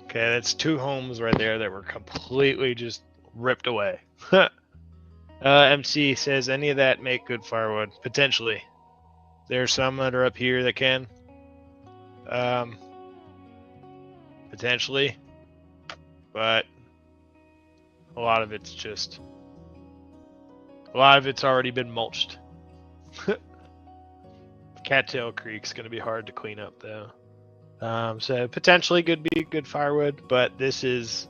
Okay, that's 2 homes right there that were completely just ripped away. MC says, any of that make good firewood? Potentially. There's some that are up here that can. Potentially. But a lot of it's already been mulched. Cattail Creek's going to be hard to clean up, though. So potentially could be good firewood, but this is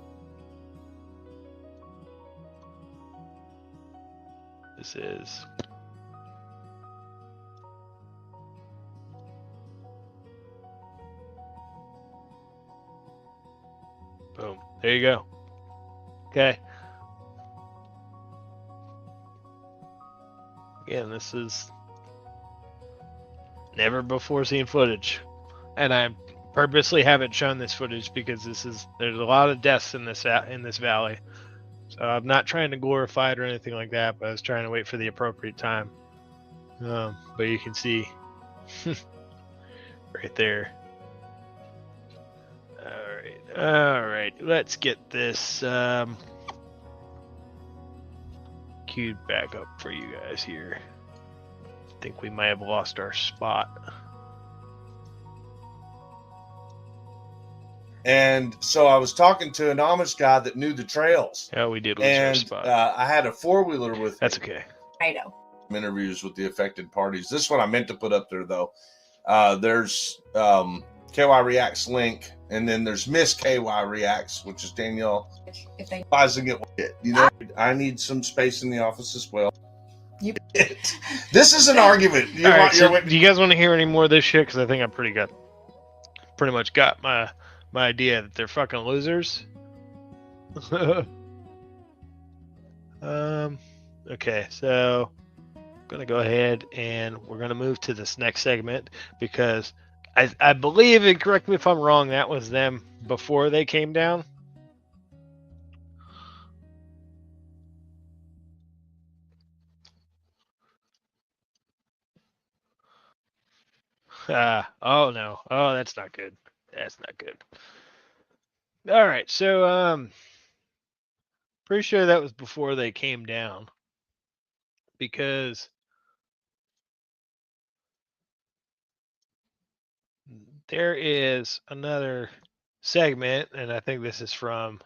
boom. There you go. Okay. Again, this is never before seen footage, and I purposely haven't shown this footage because there's a lot of deaths in this valley. So I'm not trying to glorify it or anything like that, but I was trying to wait for the appropriate time. But you can see right there. All right. Let's get this queued back up for you guys here. I think we might have lost our spot.
And so I was talking to an Amish guy that knew the trails.
Yeah, we did lose our spot.
I had a 4-wheeler with
That's
me.
okay.
I know.
Interviews with the affected parties. This one I meant to put up there, though. There's KY Reacts link, and then there's Miss KY Reacts, which is Danielle.
If they
Advising it, you know, I need some space in the office as well. This is an argument.
All right, so do you guys want to hear any more of this shit? Because I think I pretty much got my idea that they're fucking losers. Okay, so I'm gonna go ahead and we're gonna move to this next segment because I believe, and correct me if I'm wrong, that was them before they came down. Oh no. Oh, that's not good. That's not good. All right, so pretty sure that was before they came down because there is another segment, and I think this is from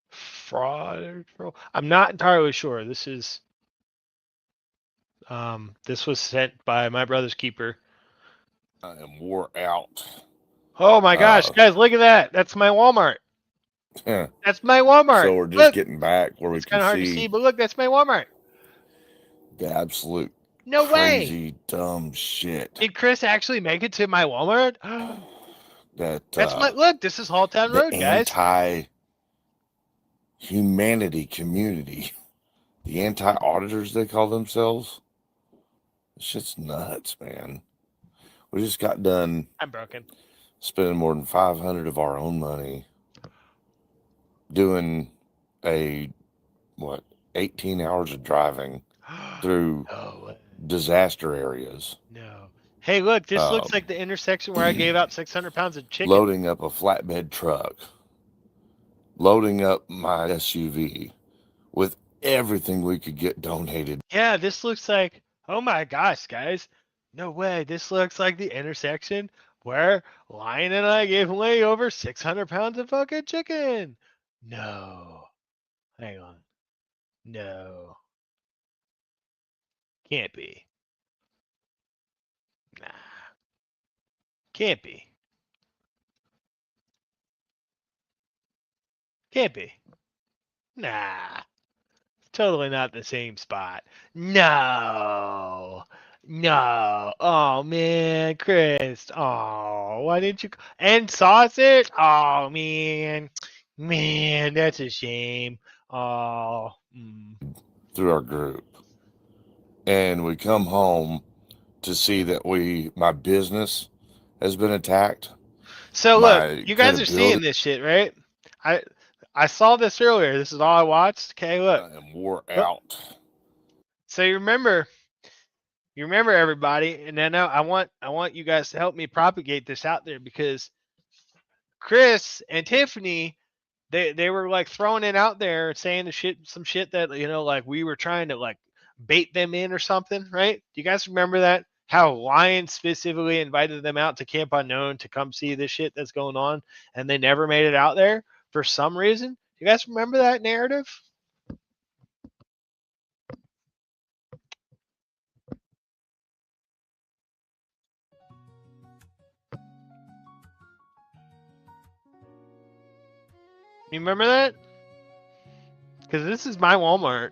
Fraud. I'm not entirely sure. This was sent by my brother's keeper.
I am wore out.
Oh my gosh, guys, look at that. That's my Walmart. That's my Walmart.
So we're just
look.
getting back where we
It's
can
kind of hard to see, but look, that's my Walmart.
The absolute
No
crazy
way.
dumb shit.
Did Chris actually make it to my Walmart?
That's
my look. This is Halltown Road, guys.
Anti-humanity community, the anti-auditors they call themselves. This shit's nuts, man. We just got done.
I'm broken.
Spending more than $500 of our own money doing 18 hours of driving through disaster areas.
No. Hey, look, this looks like the intersection where I gave out 600 pounds of chicken.
Loading up a flatbed truck, loading up my SUV with everything we could get donated.
Yeah, this looks like, oh my gosh, guys. No way. This looks like the intersection where Lion and I gave away over 600 pounds of fucking chicken. No. Hang on. No. Can't be. Nah. Can't be. Can't be. Nah. Totally not the same spot. No. No. Oh, man. Chris. Oh, why didn't you? And sausage? Oh, man. Man, that's a shame. Oh.
Through our group. And we come home to see that my business has been attacked.
So
My
look, you guys are seeing
credibility
this shit, right? I saw this earlier. This is all I watched. Okay, look.
and wore
Look.
out.
So you remember everybody, and then I want you guys to help me propagate this out there, because Chris and Tiffany, they were like throwing it out there, saying some shit that, you know, like we were trying to like bait them in or something, right? Do you guys remember that? How Lion specifically invited them out to Camp Unknown to come see this shit that's going on, and they never made it out there for some reason. Do you guys remember that narrative? You remember that? Because this is my Walmart.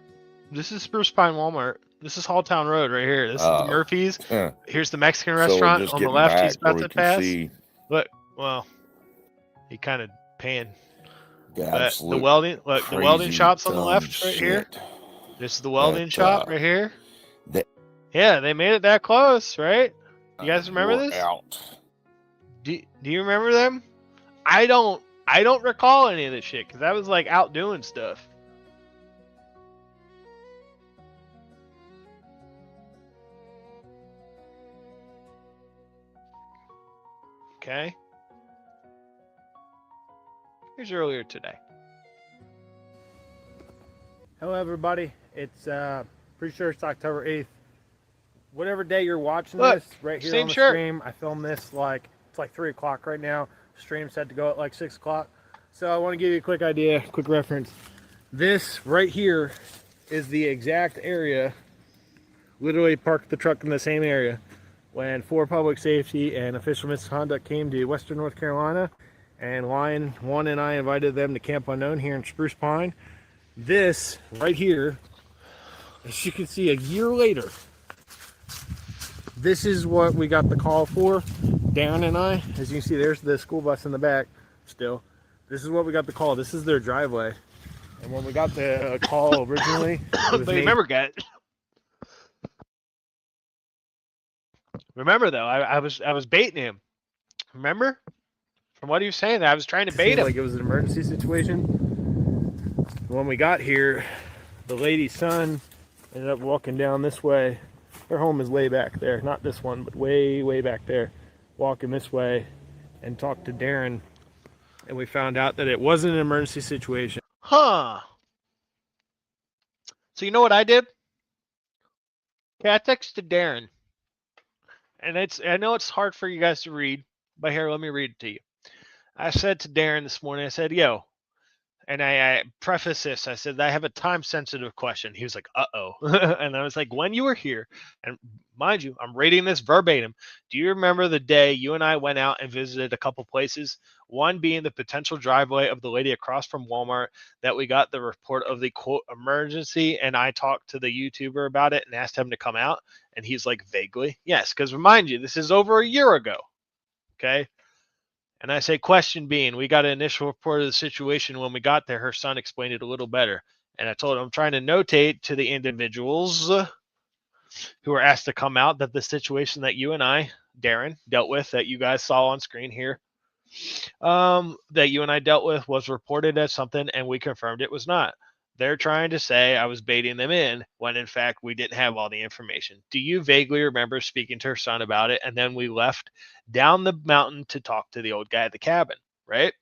This is Spruce Pine Walmart. This is Halltown Road right here. This is the Murphy's. Here's the Mexican
So we're
restaurant
just
on the
getting
left. He's
back where
about
we
to
can
pass.
see
Look, well, he kind of panned.
the
But the
absolute
welding, look, the welding
crazy,
shop's on the
dumb
left right here.
shit
This is the welding
that,
shop right here.
that
Yeah, they made it that close, right? You guys remember
wore
this?
out.
Do you remember them? I don't recall any of this shit, because I was like out doing stuff. Okay. Here's earlier today.
Hello, everybody. It's pretty sure it's October 8th. Whatever day you're watching
Look,
this, right here
same
on the
shirt.
stream. I filmed this it's like 3 o'clock right now. Stream set to go at like 6 o'clock. So I want to give you a quick idea, quick reference. This right here is the exact area. Literally parked the truck in the same area when for public safety and official misconduct came to Western North Carolina, and Lion One and I invited them to Camp Unknown here in Spruce Pine. This right here, as you can see, a year later, this is what we got the call for. Darren and I, as you can see, there's the school bus in the back still. This is what we got the call. This is their driveway. And when we got the call originally, it was
But you remember, guys. Remember though, I was baiting him. Remember? From what he was saying, I was trying to bait him.
like it was an emergency situation. When we got here, the lady's son ended up walking down this way. Her home is way back there, not this one, but way back there. Walking this way, and talked to Darren, and we found out that it wasn't an emergency situation.
Huh. So you know what I did? Okay, I texted Darren. And I know it's hard for you guys to read, but here, let me read it to you. I said to Darren this morning, I said, yo, and I preface this, I said, I have a time-sensitive question. He was like, uh-oh. And I was like, when you were here, and mind you, I'm reading this verbatim. Do you remember the day you and I went out and visited a couple places? One being the potential driveway of the lady across from Walmart that we got the report of the, quote, emergency, and I talked to the YouTuber about it and asked him to come out, and he's like, vaguely. Yes, because remind you, this is over a year ago, okay? And I say, question being, we got an initial report of the situation. When we got there, her son explained it a little better. And I told him I'm trying to notate to the individuals who were asked to come out that the situation that you and I, Darren, dealt with, that you guys saw on screen here, that you and I dealt with was reported as something, and we confirmed it was not. They're trying to say I was baiting them in when, in fact, we didn't have all the information. Do you vaguely remember speaking to her son about it? And then we left down the mountain to talk to the old guy at the cabin, right?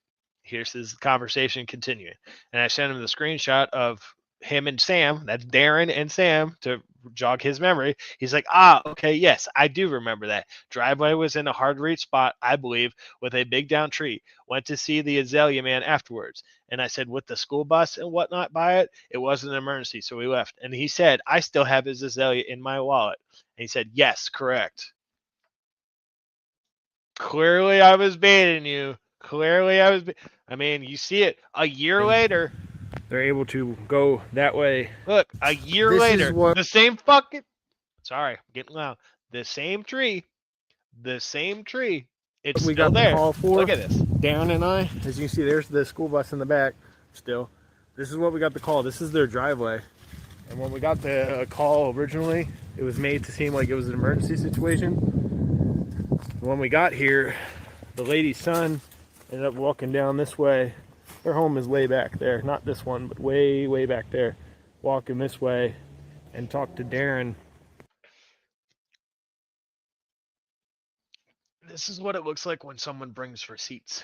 Here's this conversation continuing. And I sent him the screenshot of him and Sam. That's Darren and Sam, to jog his memory. He's like, okay, yes, I do remember that. Driveway was in a hard to reach spot, I believe, with a big down tree. Went to see the azalea man afterwards. And I said, with the school bus and whatnot by it, it wasn't an emergency, so we left. And he said, I still have his azalea in my wallet. And he said, yes, correct. Clearly I was baiting you. I mean, you see it a year later.
They're able to go that way.
Look, a year
This is
later,
what-
the same fucking, sorry, I'm getting loud. The same tree. It's
we
still
got
there.
the call for.
Look at this.
Darren and I, as you can see, there's the school bus in the back still. This is what we got the call. This is their driveway. And when we got the call originally, it was made to seem like it was an emergency situation. When we got here,
the lady's son ended up walking down this way. Their home is way back there, not this one, but way, way back there. Walking this way and talked to Darren.
This is what it looks like when someone brings receipts.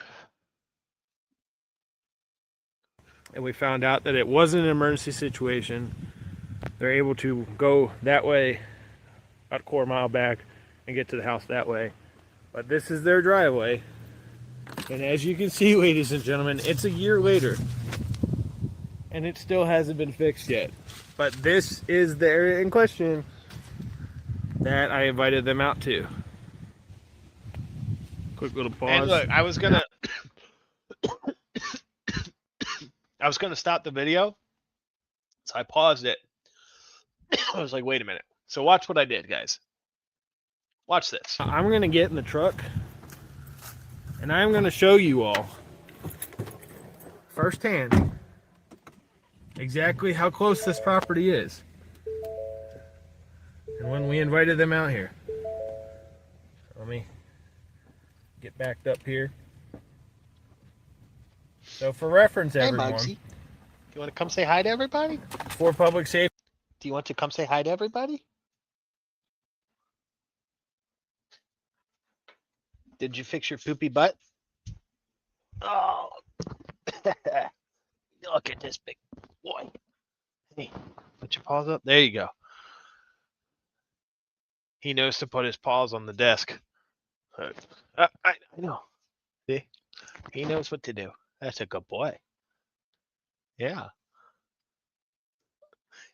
And we found out that it wasn't an emergency situation. They're able to go that way, about a quarter mile back, and get to the house that way. But this is their driveway. And as you can see, ladies and gentlemen, it's a year later. And it still hasn't been fixed yet. But this is the area in question that I invited them out to. Quick little pause.
And look, I was gonna stop the video, so I paused it. I was like, wait a minute. So watch what I did, guys. Watch this.
I'm gonna get in the truck and I'm gonna show you all firsthand exactly how close this property is. And when we invited them out here. Let me get backed up here. So for reference, everyone.
Hey, Muggsy. Do you want to come say hi to everybody?
For public safety.
Do you want to come say hi to everybody? Did you fix your poopy butt? Oh. Look at this big boy. Hey, put your paws up. There you go. He knows to put his paws on the desk. I know. See? He knows what to do. That's a good boy. Yeah.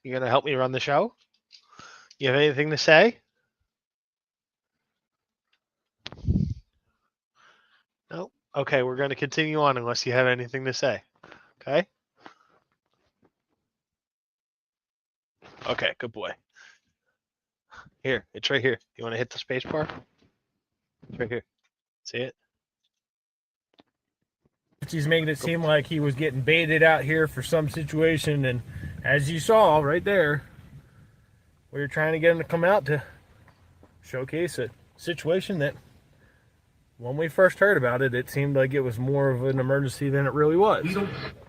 You gonna help me run the show? You have anything to say? No? Okay, we're gonna continue on unless you have anything to say. Okay? Okay, good boy. Here, it's right here. You wanna hit the space bar? It's right here. See it?
He's making it seem like he was getting baited out here for some situation, and as you saw right there, we were trying to get him to come out to showcase a situation that when we first heard about it, it seemed like it was more of an emergency than it really was. All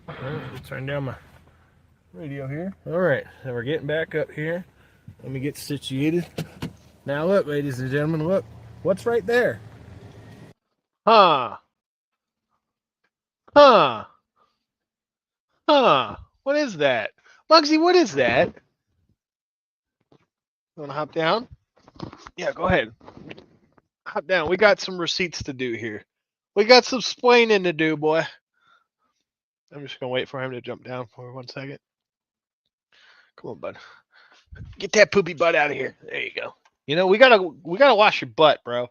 right, let's turn down my radio here. All right, so we're getting back up here. Let me get situated. Now look, ladies and gentlemen, look. What's right there?
Huh. Huh. Huh. What is that? Muggsy, what is that? You want to hop down? Yeah, go ahead. Hop down. We got some receipts to do here. We got some splaining to do, boy. I'm just going to wait for him to jump down for 1 second. Come on, bud. Get that poopy butt out of here. There you go. You know, we gotta wash your butt, bro.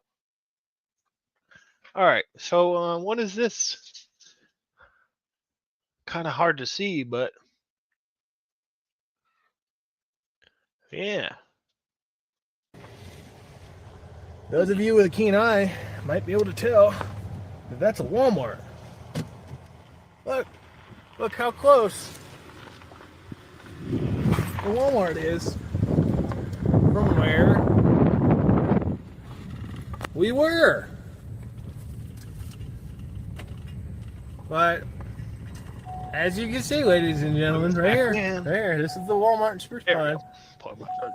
All right. So what is this? Kind of hard to see, but yeah.
Those of you with a keen eye might be able to tell that that's a Walmart. Look how close the Walmart is from where we were. But as you can see, ladies and gentlemen, right here, this is the Walmart in Spruce Pine.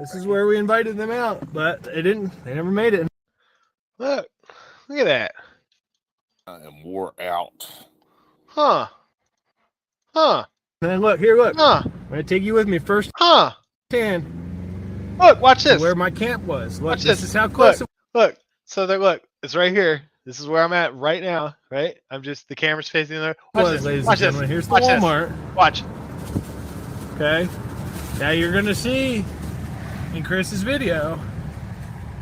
This is where we invited them out, but they never made it.
Look at that.
I am wore out.
Huh. Huh.
And then look.
Huh.
I'm going to take you with me first.
Huh. Look, watch this.
Where my camp was. Look,
Watch
this is how close.
Look. So look, it's right here. This is where I'm at right now, right? The camera's facing there. Watch this. Watch this.
Here's the
Watch
Walmart.
This. Watch.
Okay. Now you're going to see in Chris's video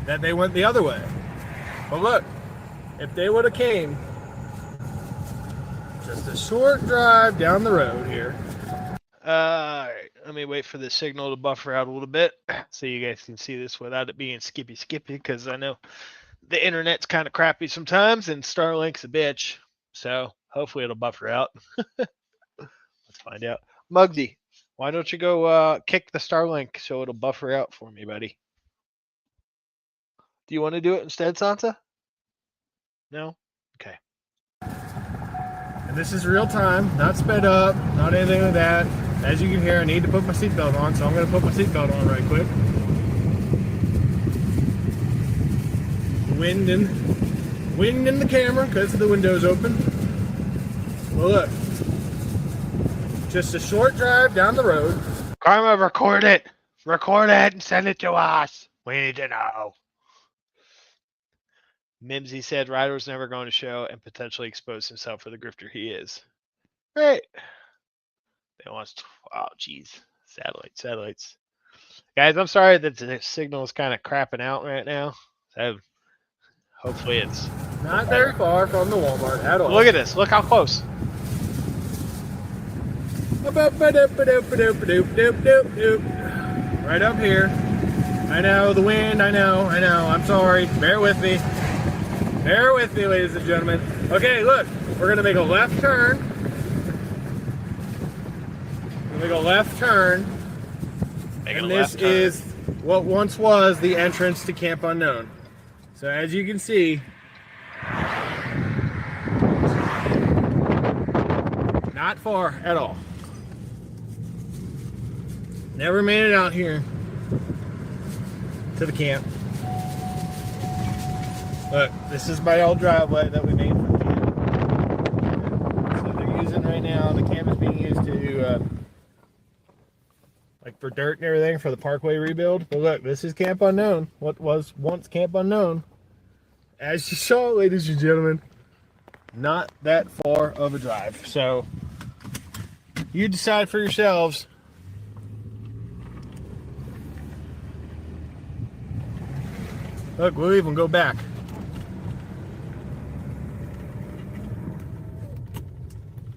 that they went the other way. But look, if they would have came just a short drive down the road here.
All right, let me wait for the signal to buffer out a little bit so you guys can see this without it being skippy, because I know the internet's kind of crappy sometimes and Starlink's a bitch. So hopefully it'll buffer out. Let's find out. Muggsy, why don't you go kick the Starlink so it'll buffer out for me, buddy? Do you want to do it instead, Sansa? No? Okay.
And this is real time, not sped up, not anything like that. As you can hear, I need to put my seatbelt on, so I'm going to put my seatbelt on right quick. Wind in the camera because the window's open. Well, look, just a short drive down the road.
Karma, record it and send it to us. We need to know. Mimsy said Ryder was never going to show and potentially expose himself for the grifter he is. Right. They want to, oh geez. Satellites. Guys, I'm sorry that the signal is kind of crapping out right now. So hopefully it's
not very far from the Walmart at all.
Look at this. Look how close.
Right up here. I know the wind. I know. I'm sorry. Bear with me, ladies and gentlemen. Okay, look. We're gonna make a left turn. And this is what once was the entrance to Camp Unknown. So as you can see, not far at all. Never made it out here to the camp. Look, this is my old driveway that we made for the camp. So they're using right now, the camp is being used to like for dirt and everything for the parkway rebuild. But look, this is Camp Unknown. What was once Camp Unknown. As you saw, ladies and gentlemen, not that far of a drive. So you decide for yourselves. Look, we'll even go back.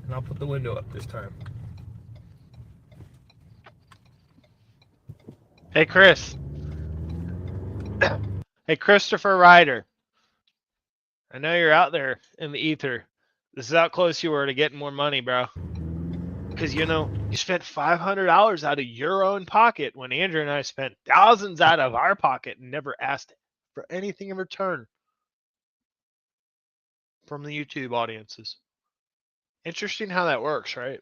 And I'll put the window up this time.
Hey, Chris. Hey, Christopher Ryder. I know you're out there in the ether. This is how close you were to getting more money, bro. Because, you know, you spent $500 out of your own pocket when Andrew and I spent thousands out of our pocket and never asked for anything in return from the YouTube audiences. Interesting how that works, right?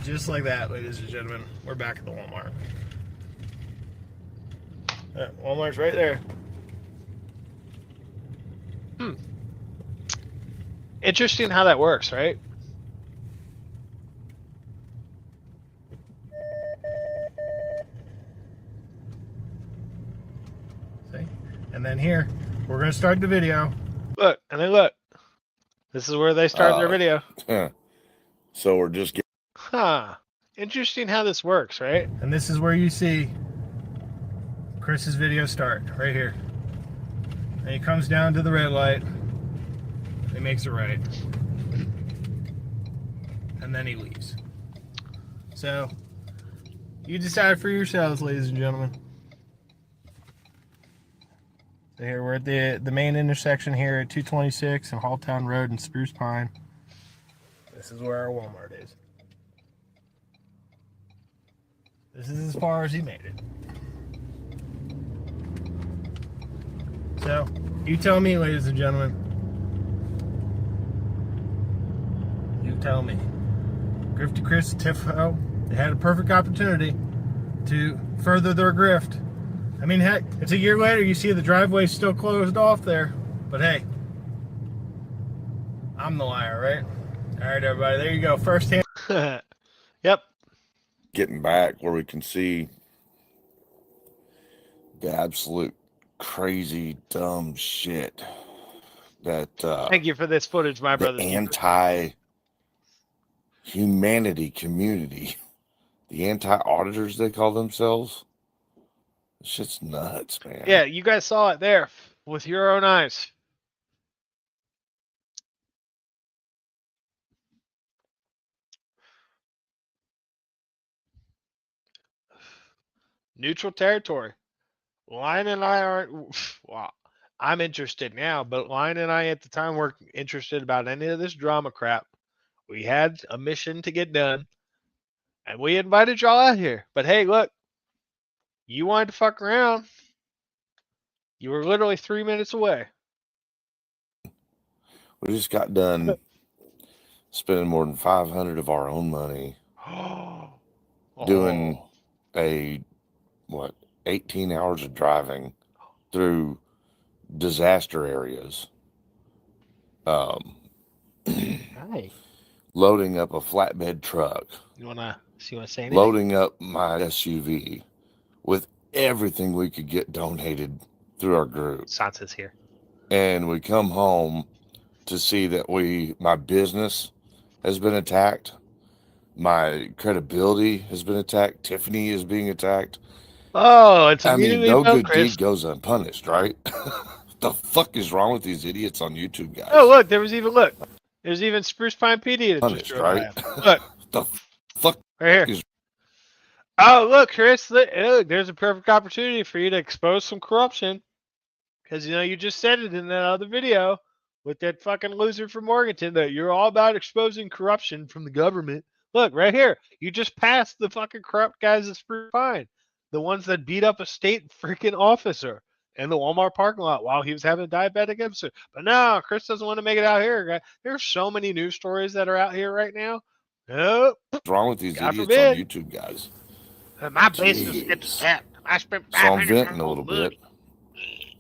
Just like that, ladies and gentlemen, we're back at the Walmart. Walmart's right there.
Interesting how that works, right?
See? And then here, we're going to start the video.
Look, and then look. This is where they start their video.
So we're just getting...
Huh. Interesting how this works, right?
And this is where you see Chris's video start, right here. And he comes down to the red light. He makes a right. And then he leaves. So, you decide for yourselves, ladies and gentlemen. So here, we're at the main intersection here at 226 and Halltown Road and Spruce Pine. This is where our Walmart is. This is as far as he made it. So, you tell me, ladies and gentlemen. You tell me. Grifty Chris and Tiffaho, they had a perfect opportunity to further their grift. I mean, heck, it's a year later, you see the driveway still closed off there. But hey, I'm the liar, right? All right, everybody, there you go. First hand.
Yep.
Getting back where we can see the absolute crazy, dumb shit that
Thank you for this footage, my
the
brother's keeper.
anti-humanity community, the anti-auditors they call themselves, this shit's nuts, man.
Yeah, you guys saw it there with your own eyes. Neutral territory. Lion and I aren't. Well, I'm interested now, but Lion and I at the time weren't interested about any of this drama crap. We had a mission to get done, and we invited y'all out here. But hey, look, you wanted to fuck around. You were literally 3 minutes away.
We just got done spending more than 500 of our own money doing a 18 hours of driving through disaster areas,
Hey,
loading up a flatbed truck,
you wanna say anything?
loading up my SUV with everything we could get donated through our group.
Sansa's here.
And we come home to see that my business has been attacked. My credibility has been attacked. Tiffany is being attacked.
Oh, it's
I mean,
immediately
no
known,
good
Chris.
deed goes unpunished, right? The fuck is wrong with these idiots on YouTube, guys?
Oh, look, there's even Spruce Pine PD that
Punished,
just drove
right?
by. Look,
The fuck
right here.
is
Oh, look, Chris, look, there's a perfect opportunity for you to expose some corruption. Because, you just said it in that other video with that fucking loser from Morganton that you're all about exposing corruption from the government. Look, right here. You just passed the fucking corrupt guys at Spruce Pine. The ones that beat up a state freaking officer in the Walmart parking lot while he was having a diabetic episode. But no, Chris doesn't want to make it out here, guys. There's so many news stories that are out here right now. Nope.
what's wrong with these
God
idiots
forbid.
on YouTube, guys?
My business
Jeez.
gets set. I spent
So I'm
500
venting a
on
little
money.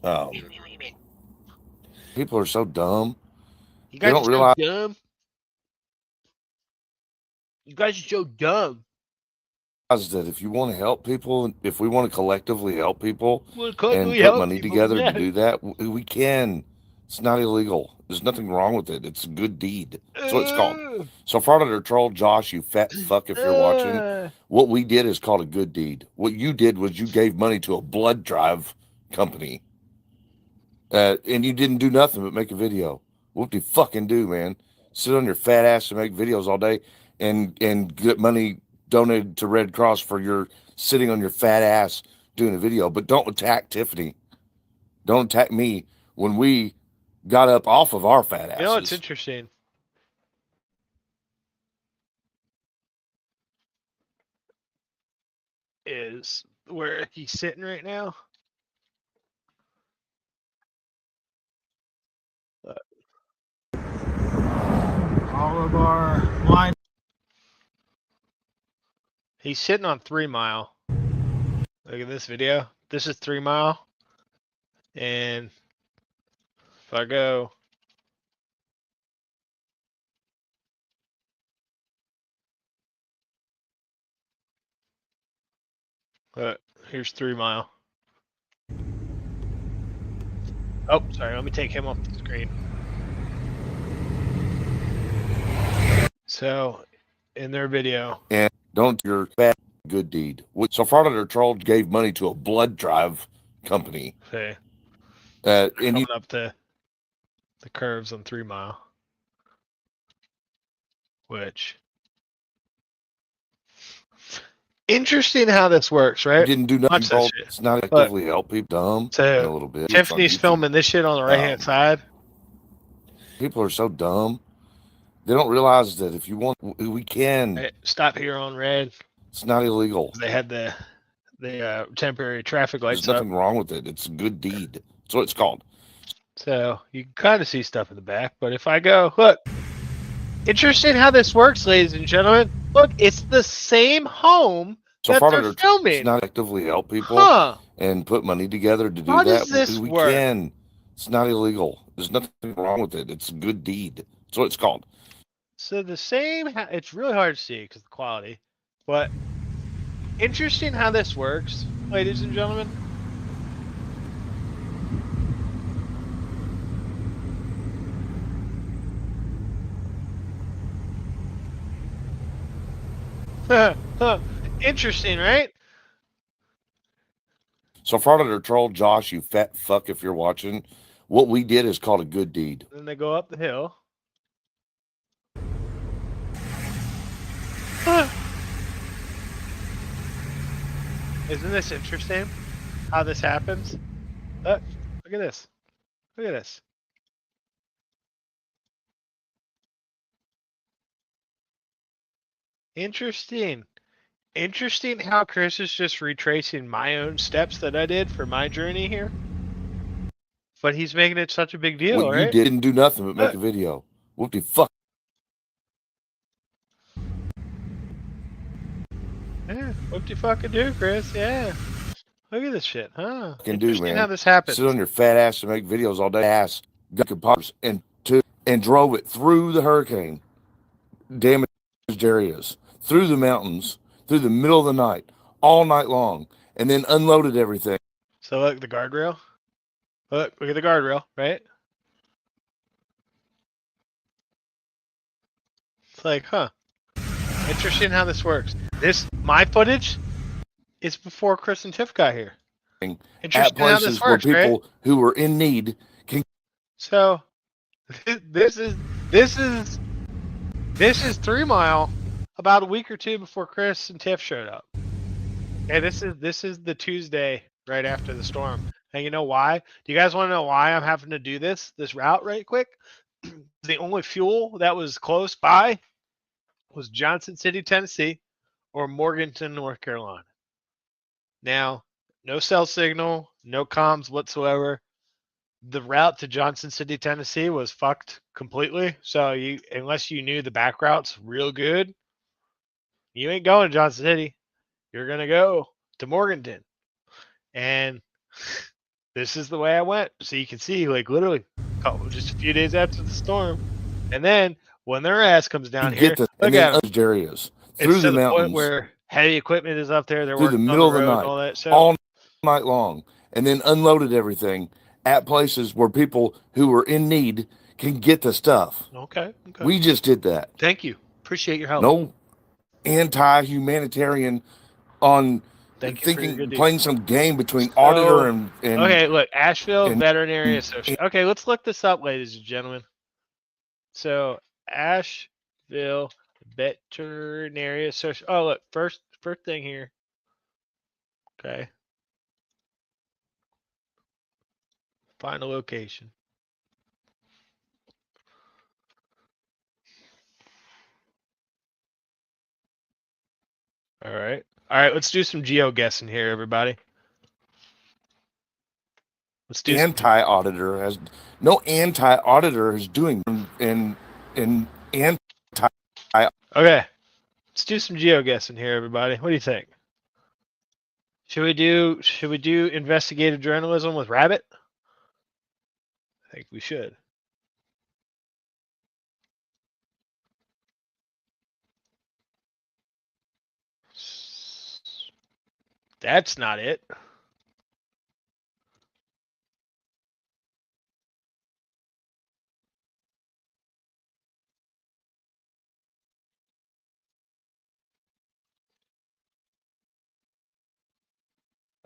bit. People are so dumb.
You
They
guys
don't
are so
realize
dumb. You guys are so dumb.
that if you want to help people, if we want to collectively help people
Well,
and
collectively
put
help
money
people,
together
yeah.
to do that, we can. It's not illegal. There's nothing wrong with it. It's a good deed. That's what it's called. So Frauditer Troll, Josh, you fat fuck, if you're watching, what we did is called a good deed. What you did was you gave money to a blood drive company. And you didn't do nothing but make a video. What do you fucking do, man? Sit on your fat ass to make videos all day and get money donated to Red Cross for your sitting on your fat ass doing a video. But don't attack Tiffany. Don't attack me when we got up off of our fat asses.
You know what's interesting? Is where he's sitting right now. All of our line. He's sitting on 3 Mile. Look at this video. This is 3 Mile. And if I go. Here's 3 Mile. Oh, sorry. Let me take him off the screen. So, in their video.
And don't your fat good deed. So Frauditer Troll gave money to a blood drive company.
Okay.
And
Coming up the curves on 3 Mile. Which. Interesting how this works, right?
didn't do nothing.
Watch that shit.
It's not actively help people. Dumb.
So,
a little bit.
Tiffany's filming this shit on the right-hand side.
People are so dumb. They don't realize that if you want, we can.
Right, stop here on red.
It's not illegal.
They had the temporary traffic lights
There's
up.
nothing wrong with it. It's a good deed. That's what it's called.
So you can kind of see stuff in the back. But if I go, look, interesting how this works, ladies and gentlemen. Look, it's the same home
So
that they're
Frauditer
filming.
It's not actively help people
Huh.
and put money together to do
How
that.
does this
we
work?
can. It's not illegal. There's nothing wrong with it. It's a good deed. That's what it's called.
So the same, it's really hard to see because of the quality, but interesting how this works, ladies and gentlemen. Interesting, right?
So Florida Troll Josh, you fat fuck, if you're watching, what we did is called a good deed.
Then they go up the hill. Isn't this interesting? How this happens? Look at this. Look at this. Interesting. Interesting how Chris is just retracing my own steps that I did for my journey here. But he's making it such a big deal,
What you
right?
didn't do nothing but make a video. What the fuck?
Yeah, what do you fucking do, Chris? Yeah. Look at this shit, huh?
Can do,
Interesting
man.
how this happens.
Sit on your fat ass and make videos all day, ass, got poppers, and drove it through the hurricane damaged areas, through the mountains, through the middle of the night, all night long, and then unloaded everything.
So look, the guardrail. Look at the guardrail, right? It's like, huh. Interesting how this works. My footage is before Chris and Tiff got here.
At
Interesting how
places
this works,
where people
right?
who were in need can.
So this is 3 Mile about a week or two before Chris and Tiff showed up. And this is the Tuesday right after the storm. And you know why? Do you guys want to know why I'm having to do this route right quick? The only fuel that was close by was Johnson City, Tennessee, or Morganton, North Carolina. Now, no cell signal, no comms whatsoever. The route to Johnson City, Tennessee was fucked completely. So unless you knew the back routes real good, you ain't going to Johnson City. You're gonna go to Morganton. And this is the way I went. So you can see, like, literally just a few days after the storm. And then when their ass comes down here, look at them.
Areas
It's
through
to
the
the point
mountains,
where heavy equipment is up there. They're
through the
working on
middle
the
of the
road and
night,
all that. So
all night long, and then unloaded everything at places where people who were in need can get the stuff.
Okay.
We just did that.
Thank you. Appreciate your help.
No anti-humanitarian on
Thank you for your good
thinking,
deed.
playing some game between auditor and
okay, look, Asheville
and-
Veterinary Association. Okay, let's look this up, ladies and gentlemen. So Asheville Veterinary Association. Oh, look, first thing here. Okay. Find a location. All right. Let's do some geo guessing here, everybody. Let's do
anti-auditor has no anti-auditor is doing in anti.
Okay. Let's do some geo guessing here, everybody. What do you think? Should we do investigative journalism with Rabbit? I think we should. That's not it.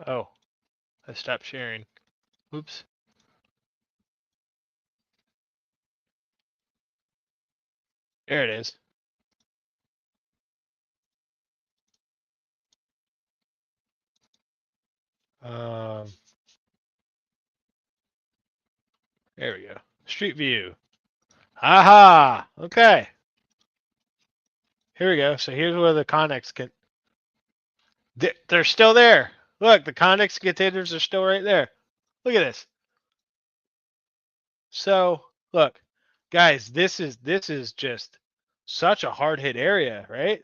Oh, I stopped sharing. Oops. There it is. There we go. Street view. Aha! Okay. Here we go. So here's where the Connex can. They're still there. Look, the Connex containers are still right there. Look at this. So look, guys, this is just such a hard hit area, right?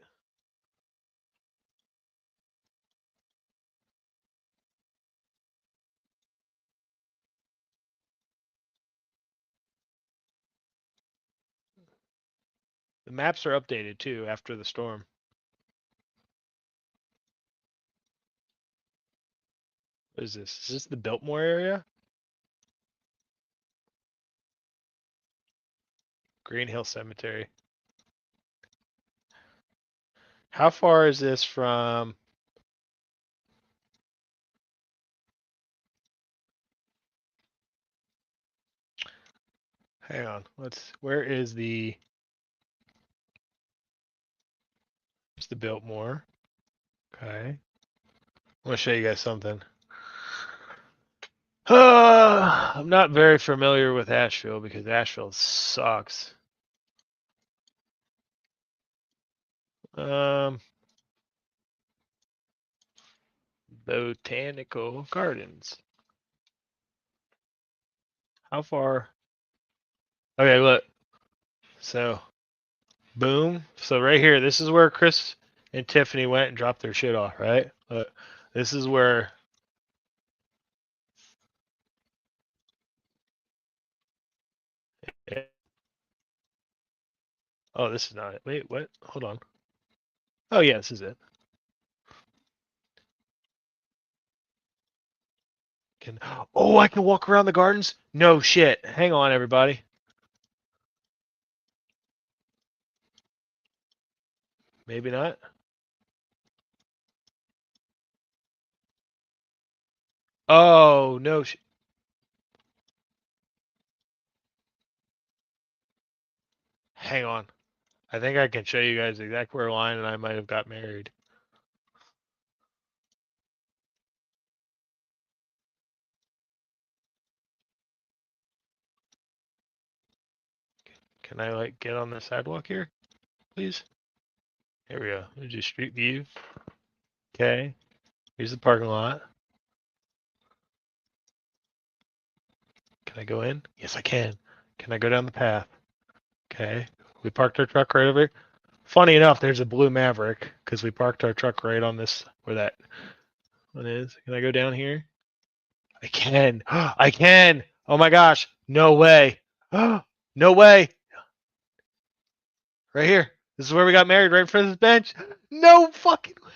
The maps are updated too after the storm. What is this? Is this the Biltmore area? Green Hill Cemetery. How far is this from? Hang on. Where is the? It's the Biltmore. Okay. I'm gonna show you guys something. I'm not very familiar with Asheville because Asheville sucks. Botanical Gardens. How far? Okay, look. So, boom. So right here, this is where Chris and Tiffany went and dropped their shit off, right? Look, this is where. Oh, this is not it. Wait, what? Hold on. Oh yeah, this is it. Oh, I can walk around the gardens? No shit. Hang on, everybody. Maybe not. Oh, no. Hang on. I think I can show you guys exactly where Lion and I might have got married. Can I, like, get on the sidewalk here, please? Here we go. Let me do street view. Okay. Here's the parking lot. Can I go in? Yes, I can. Can I go down the path? Okay. We parked our truck right over here. Funny enough, there's a blue Maverick because we parked our truck right on this, where that one is. Can I go down here? I can. I can. Oh my gosh. No way. No way. Right here. This is where we got married, right in front of this bench. No fucking way.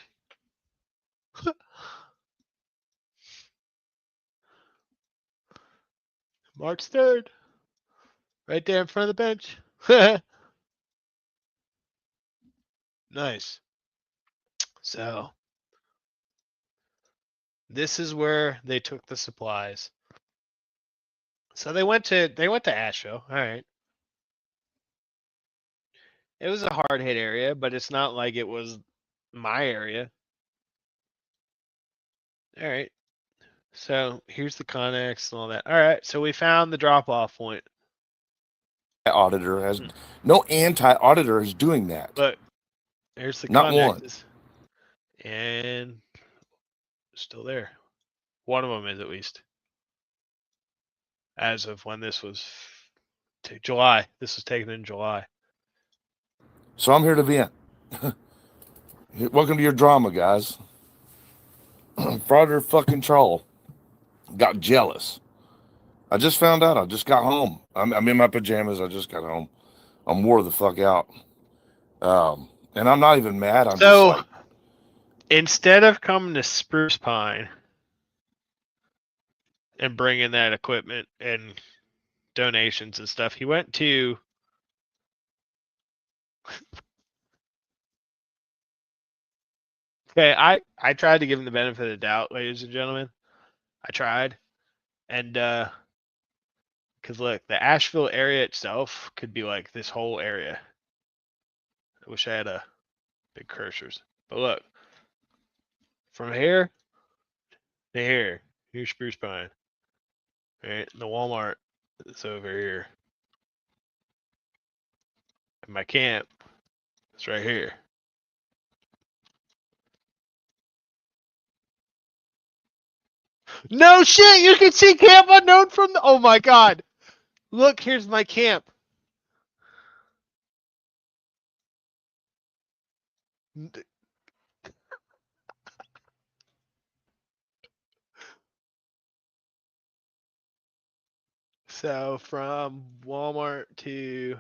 March 3rd. Right there in front of the bench. Nice. So, this is where they took the supplies. So they went to Asheville. All right. It was a hard hit area, but it's not like it was my area. All right. So here's the Connex and all that. All right. So we found the drop off point.
Auditor has no anti-auditor is doing that.
But there's the
Not one.
Connexes. And still there. One of them is, at least. As of when this was July. This was taken in July.
So I'm here to vent. Welcome to your drama, guys. Frauder fucking troll got jealous. I just found out. I just got home. I'm in my pajamas. I just got home. I'm wore the fuck out. And I'm not even mad. I'm
So,
just like,
instead of coming to Spruce Pine and bringing that equipment and donations and stuff, he went to Okay, I tried to give him the benefit of the doubt, ladies and gentlemen. I tried. And because look, the Asheville area itself could be like this whole area. I wish I had a big cursors. But look, from here to here, here's Spruce Pine. Right? The Walmart is over here. And my camp is right here. No shit, you can see Camp Unknown from the, oh my god. Look, here's my camp. So from Walmart to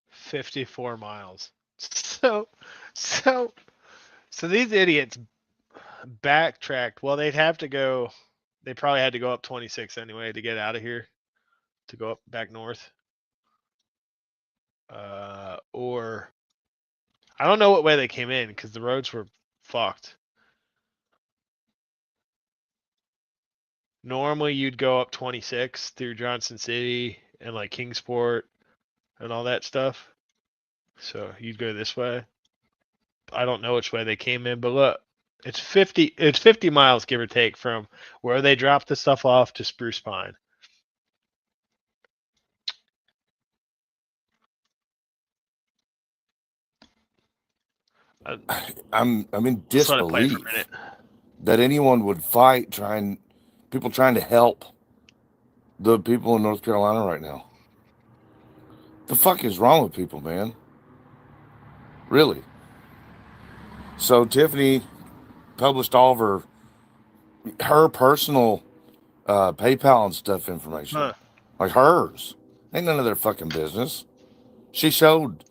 54 miles. So these idiots backtracked. Well, they'd have to go. They probably had to go up 26 anyway to get out of here. to go up back north. Or I don't know what way they came in because the roads were fucked. Normally you'd go up 26 through Johnson City and like Kingsport and all that stuff. So you'd go this way. I don't know which way they came in, but look, it's 50 miles give or take from where they dropped the stuff off to Spruce Pine.
I'm in
Let's let it play for
disbelief
a minute.
that anyone would fight people trying to help the people in North Carolina right now. The fuck is wrong with people, man? Really? So Tiffany published all of her personal PayPal and stuff information.
Huh.
Like hers. Ain't none of their fucking business. She showed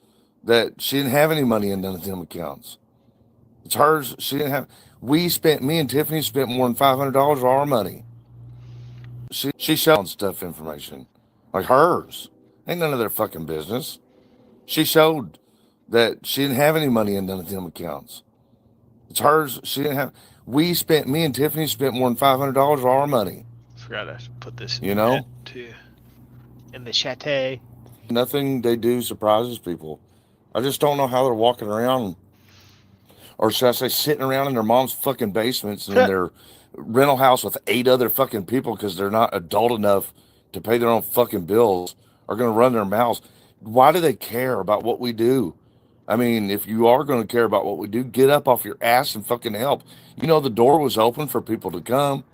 that she didn't have any money in none of them accounts. It's hers. She didn't have. Me and Tiffany spent more than $500 of our money. She showed stuff information. Like hers. Ain't none of their fucking business. She showed that she didn't have any money in none of them accounts. It's hers. She didn't have. Me and Tiffany spent more than $500 of our money.
Forgot I should put this in
You know?
chat, too. In the chat.
Nothing they do surprises people. I just don't know how they're walking around, or should I say sitting around in their mom's fucking basements and in their rental house with 8 other fucking people because they're not adult enough to pay their own fucking bills, are going to run their mouths. Why do they care about what we do? I mean, if you are going to care about what we do, get up off your ass and fucking help. You know, the door was open for people to come.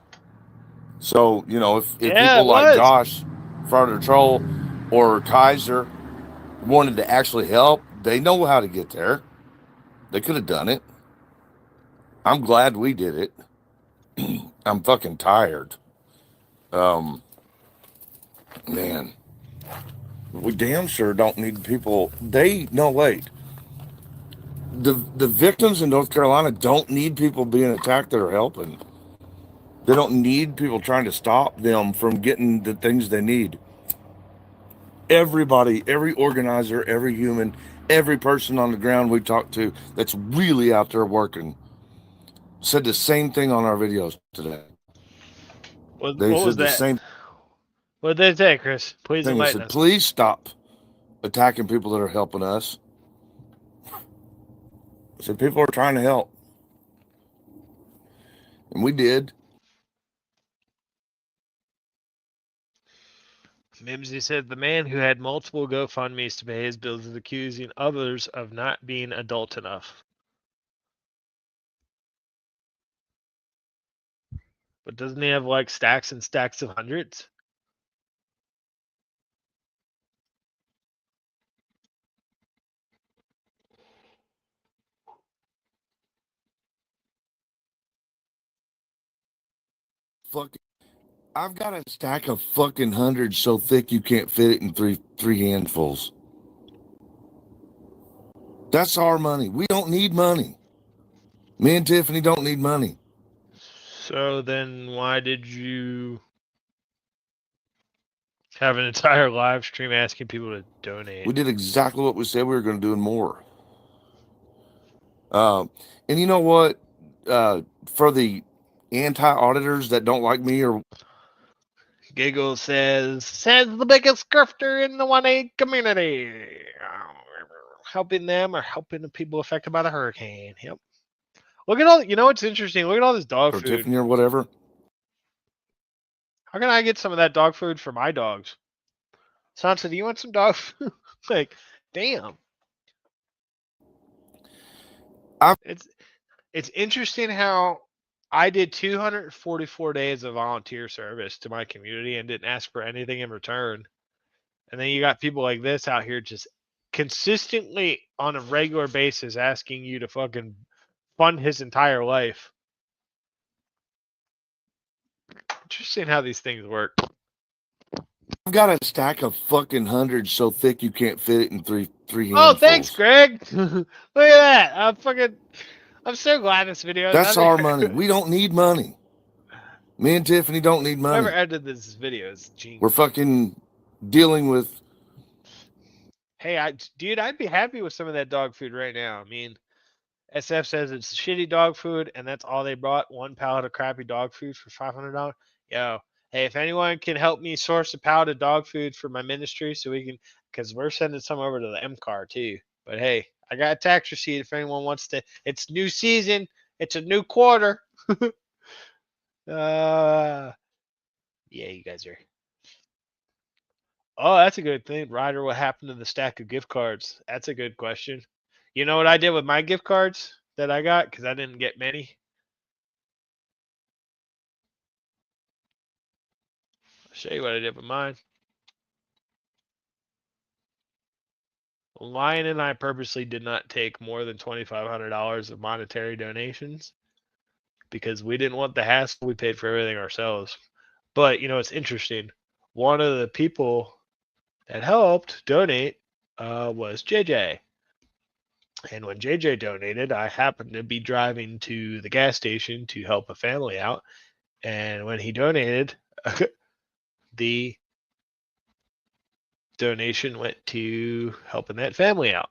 So, you know, if people like Josh, Florida Troll, or Kaiser wanted to actually help, they know how to get there. They could have done it. I'm glad we did it. I'm fucking tired. Man, we damn sure don't need people. Wait. The victims in North Carolina don't need people being attacked that are helping. They don't need people trying to stop them from getting the things they need. Everybody, every organizer, every human, every person on the ground we talked to that's really out there working said the same thing on our videos today.
What
They
was
said the
that?
same
What did they say, Chris? Please
thing. They
enlighten
said,
us.
please stop attacking people that are helping us. I said, people are trying to help. And we did.
Mimsy said the man who had multiple GoFundMes to pay his bills is accusing others of not being adult enough. But doesn't he have like stacks and stacks of hundreds?
Fucking, I've got a stack of fucking hundreds so thick you can't fit it in three handfuls. That's our money. We don't need money. Me and Tiffany don't need money.
So then why did you have an entire live stream asking people to donate?
We did exactly what we said we were going to do and more. And you know what? For the anti-auditors that don't like me, or
Giggle says the biggest grifter in the 1A community. Helping them or helping the people affected by the hurricane. Yep. Look at all, you know what's interesting? Look at all this dog
or
food.
Tiffany or whatever.
How can I get some of that dog food for my dogs? Sansa, do you want some dog food? Like, damn. It's interesting how I did 244 days of volunteer service to my community and didn't ask for anything in return. And then you got people like this out here just consistently on a regular basis asking you to fucking fund his entire life. Interesting how these things work.
I've got a stack of fucking hundreds so thick you can't fit it in three handfuls.
Oh, thanks, Greg. Look at that. I'm so glad this video is
That's
out
our
there.
money. We don't need money. Me and Tiffany don't need money.
Whoever edited this video is genius.
We're fucking dealing with.
Hey, dude, I'd be happy with some of that dog food right now. I mean, SF says it's shitty dog food, and that's all they brought. One pallet of crappy dog food for $500. Yo, hey, if anyone can help me source a pallet of dog food for my ministry, so we can, because we're sending some over to the MCAR too. But hey, I got a tax receipt if anyone wants to. It's new season. It's a new quarter. Yeah, you guys are. Oh, that's a good thing. Ryder, what happened to the stack of gift cards? That's a good question. You know what I did with my gift cards that I got? Because I didn't get many. I'll show you what I did with mine. Lion and I purposely did not take more than $2,500 of monetary donations because we didn't want the hassle. We paid for everything ourselves. But, you know, it's interesting. One of the people that helped donate was JJ. And when JJ donated, I happened to be driving to the gas station to help a family out. And when he donated, the donation went to helping that family out,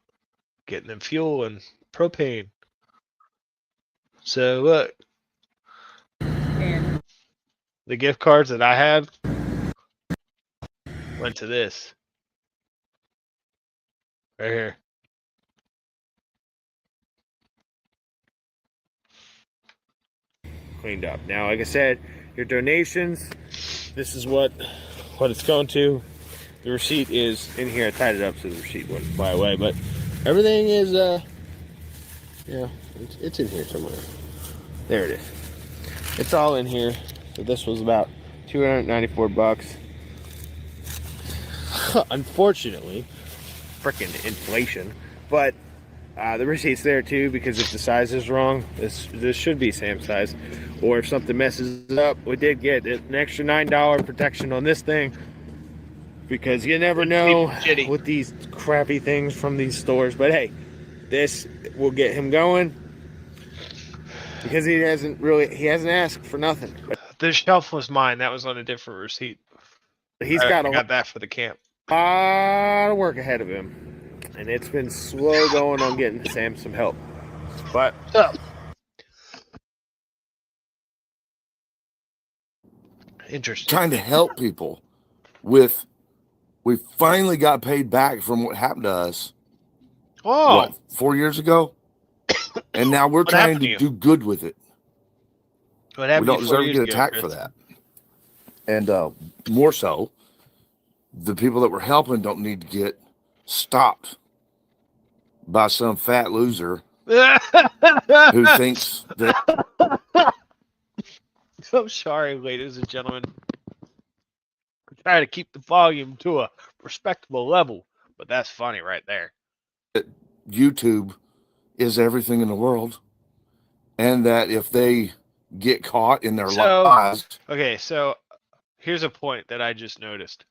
getting them fuel and propane. So look, the gift cards that I had went to this right here. Cleaned up. Now, like I said, your donations, this is what it's going to. The receipt is in here. I tied it up so the receipt wouldn't fly away, but everything is, yeah, it's in here somewhere. There it is. It's all in here. So this was about $294. Unfortunately, frickin' inflation. But the receipt's there too, because if the size is wrong, this should be same size. Or if something messes up, we did get an extra $9 protection on this thing. Because you never know with these crappy things from these stores. But hey, this will get him going. Because he hasn't asked for nothing. The shelf was mine. That was on a different receipt. I got that for the camp. A lot of work ahead of him. And it's been slow going on getting Sam some help. But interesting.
Trying to help people with. We finally got paid back from what happened to us.
Oh,
what, 4 years ago? And now we're trying to do good with it.
What happened?
We don't deserve to get attacked for that. And more so, the people that we're helping don't need to get stopped by some fat loser who thinks that.
I'm sorry, ladies and gentlemen. I'm trying to keep the volume to a respectable level, but that's funny right there.
YouTube is everything in the world, and that if they get caught in their lies.
Okay, so here's a point that I just noticed.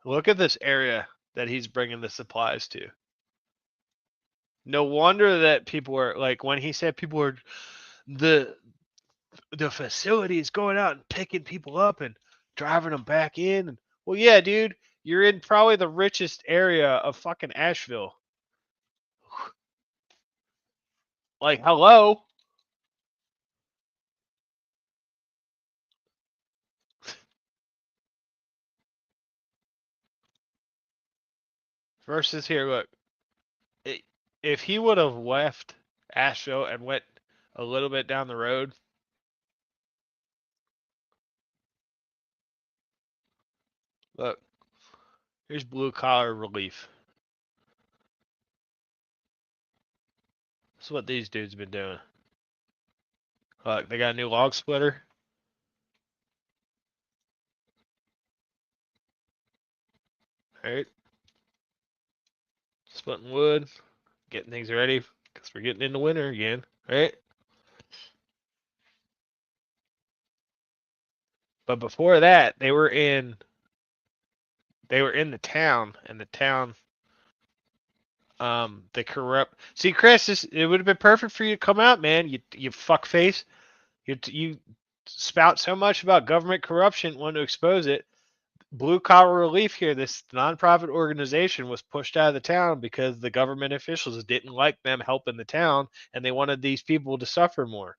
Look at this area that he's bringing the supplies to. No wonder that people are like, when he said people were the facilities going out and picking people up and driving them back in. And, well, yeah, dude, you're in probably the richest area of fucking Asheville. Like, hello? Versus here, look. If he would have left Asheville and went a little bit down the road, look, here's blue collar relief. That's what these dudes been doing. Look, they got a new log splitter. Alright. Splitting wood. Getting things ready because we're getting into winter again, right? But before that, they were in the town, and the town, the corrupt. See, Chris, it would have been perfect for you to come out, man. You fuckface. You spout so much about government corruption, want to expose it. Blue Collar Relief here, this nonprofit organization, was pushed out of the town because the government officials didn't like them helping the town, and they wanted these people to suffer more.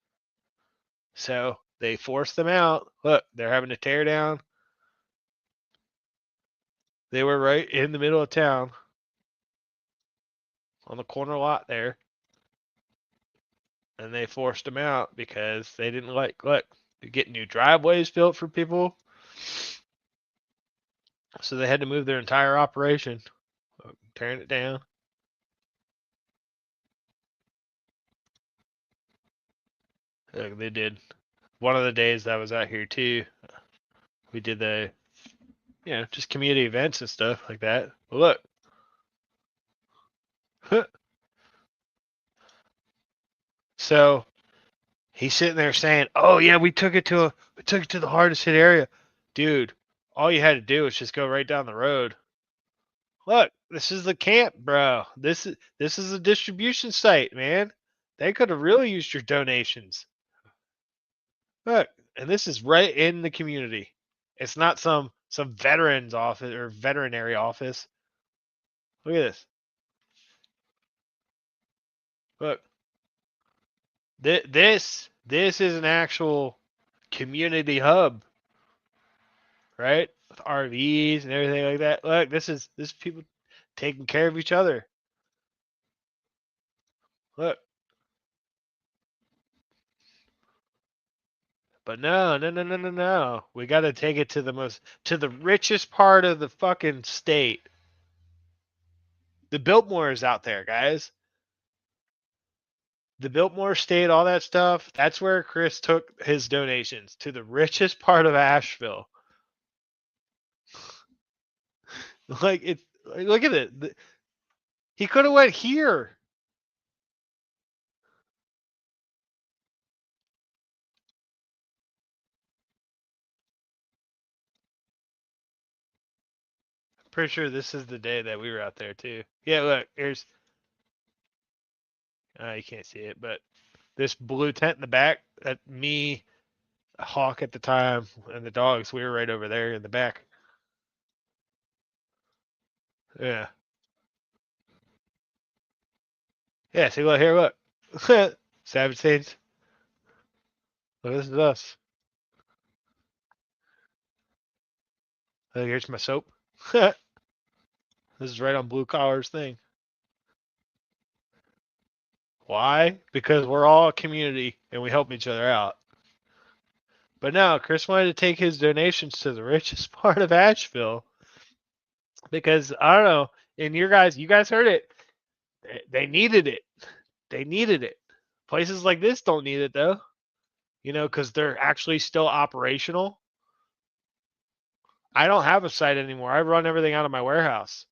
So they forced them out. Look, they're having to tear down. They were right in the middle of town on the corner lot there. And they forced them out because they didn't like, look, they're getting new driveways built for people. So they had to move their entire operation, tearing it down. Look, they did. One of the days I was out here too, we did the, just community events and stuff like that. Well, look. So he's sitting there saying, "Oh yeah, we took it to the hardest hit area." Dude, all you had to do was just go right down the road. Look, this is the camp, bro. This is a distribution site, man. They could have really used your donations. Look, and this is right in the community. It's not some veterans office or veterinary office. Look at this. Look. This is an actual community hub, right? With RVs and everything like that. Look, this is people taking care of each other. Look. But no. We got to take it to the richest part of the fucking state. The Biltmore is out there, guys. The Biltmore state, all that stuff. That's where Chris took his donations, to the richest part of Asheville. Like it. Look at it. He could have went here. Pretty sure this is the day that we were out there too. Yeah, look, here's. You can't see it, but this blue tent in the back. That me, Hawk at the time, and the dogs. We were right over there in the back. Yeah. Yeah. See, look here. Look, Savage Saints. Look, this is us. Look, here's my soap. This is right on Blue Collar's thing. Why? Because we're all a community and we help each other out. But no, Chris wanted to take his donations to the richest part of Asheville because I don't know. And you guys heard it. They needed it. They needed it. Places like this don't need it though. Because they're actually still operational. I don't have a site anymore. I run everything out of my warehouse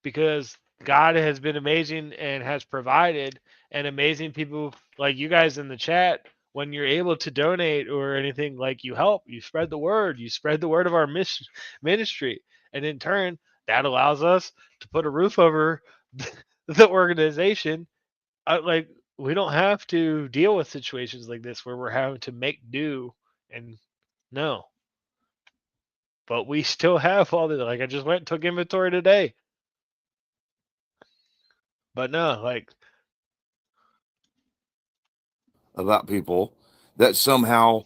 because God has been amazing and has provided, and amazing people like you guys in the chat. When you're able to donate or anything, like, you help, you spread the word, of our ministry, and in turn that allows us to put a roof over the organization. Like, we don't have to deal with situations like this where we're having to make do, and no, but we still have all the, like, I just went and took inventory today. But no, like,
about people that somehow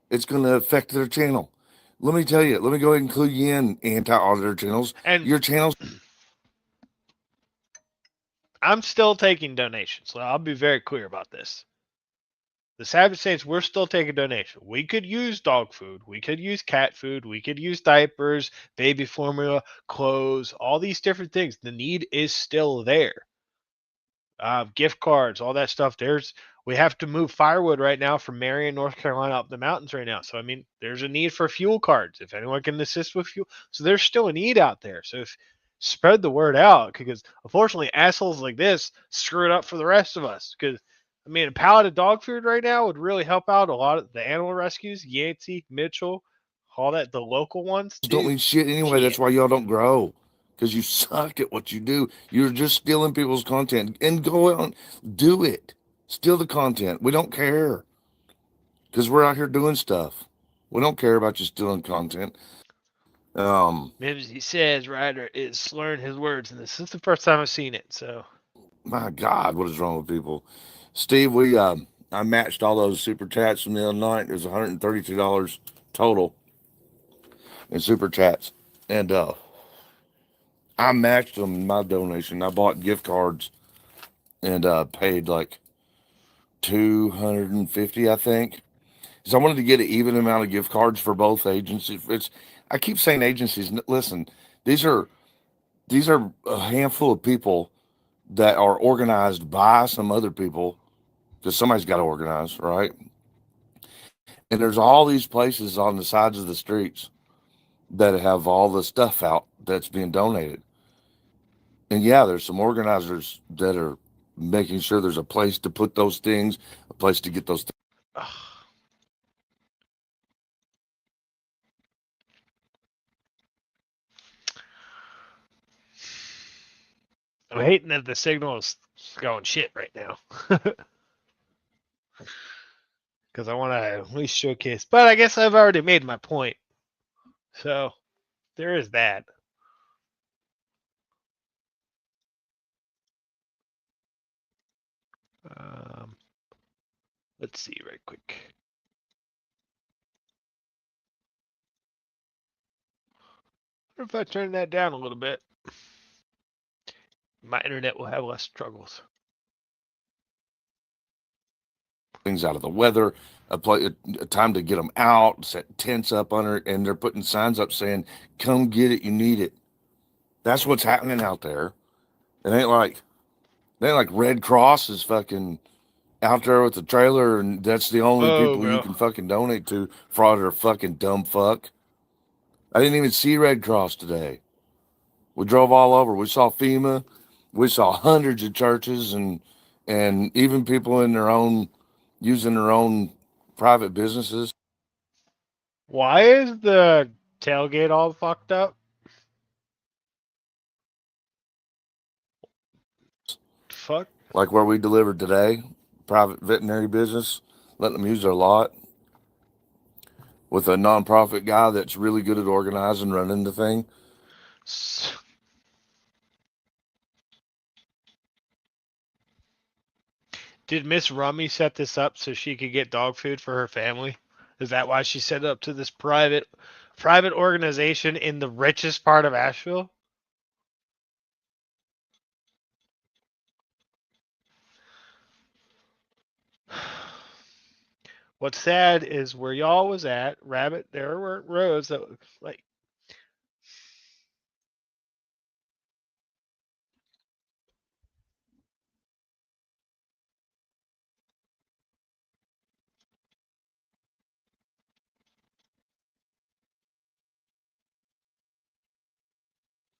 it's going to affect their channel. Let me tell you, let me go ahead and clue you in, anti-auditor channels.
and
Your channel's
I'm still taking donations. So I'll be very clear about this. The Savage Saints, we're still taking donations. We could use dog food. We could use cat food. We could use diapers, baby formula, clothes, all these different things. The need is still there. Gift cards, all that stuff. We have to move firewood right now from Marion, North Carolina up the mountains right now. So, I mean, there's a need for fuel cards if anyone can assist with fuel. So there's still a need out there. So spread the word out, because unfortunately assholes like this screw it up for the rest of us. Because, I mean, a pallet of dog food right now would really help out a lot of the animal rescues, Yancey, Mitchell, all that, the local ones.
don't mean shit anyway. That's why y'all don't grow, because you suck at what you do. You're just stealing people's content. And go out and do it. Steal the content. We don't care, because we're out here doing stuff. We don't care about you stealing content.
Mimsy says Ryder is slurring his words, and this is the first time I've seen it. So,
My God, what is wrong with people? Steve, I matched all those super chats from the other night. It was $132 total in super chats, and I matched them in my donation. I bought gift cards and paid like 250, I think. So I wanted to get an even amount of gift cards for both agencies. I keep saying agencies. Listen, these are a handful of people that are organized by some other people because somebody's got to organize, right? And there's all these places on the sides of the streets that have all the stuff out that's being donated. And yeah, there's some organizers that are making sure there's a place to put those things, a place to get those things.
I'm hating that the signal is going shit right now. Because I want to at least showcase. But I guess I've already made my point. So, there is that. Let's see right quick. What if I turn that down a little bit? My internet will have less struggles.
Things out of the weather, a time to get them out, set tents up under it, and they're putting signs up saying, "Come get it, you need it." That's what's happening out there. It ain't like Red Cross is fucking out there with the trailer, and that's the only
Oh,
people you
bro.
can fucking donate to. Fraud or fucking dumb fuck. I didn't even see Red Cross today. We drove all over. We saw FEMA. We saw hundreds of churches and even people in their own using their own private businesses.
Why is the tailgate all fucked up? Fuck.
Like where we delivered today, private veterinary business, letting them use their lot with a nonprofit guy that's really good at organizing, running the thing.
Did Miss Rummy set this up so she could get dog food for her family? Is that why she set it up to this private organization in the richest part of Asheville? What's sad is where y'all was at, Rabbit, there were roads that like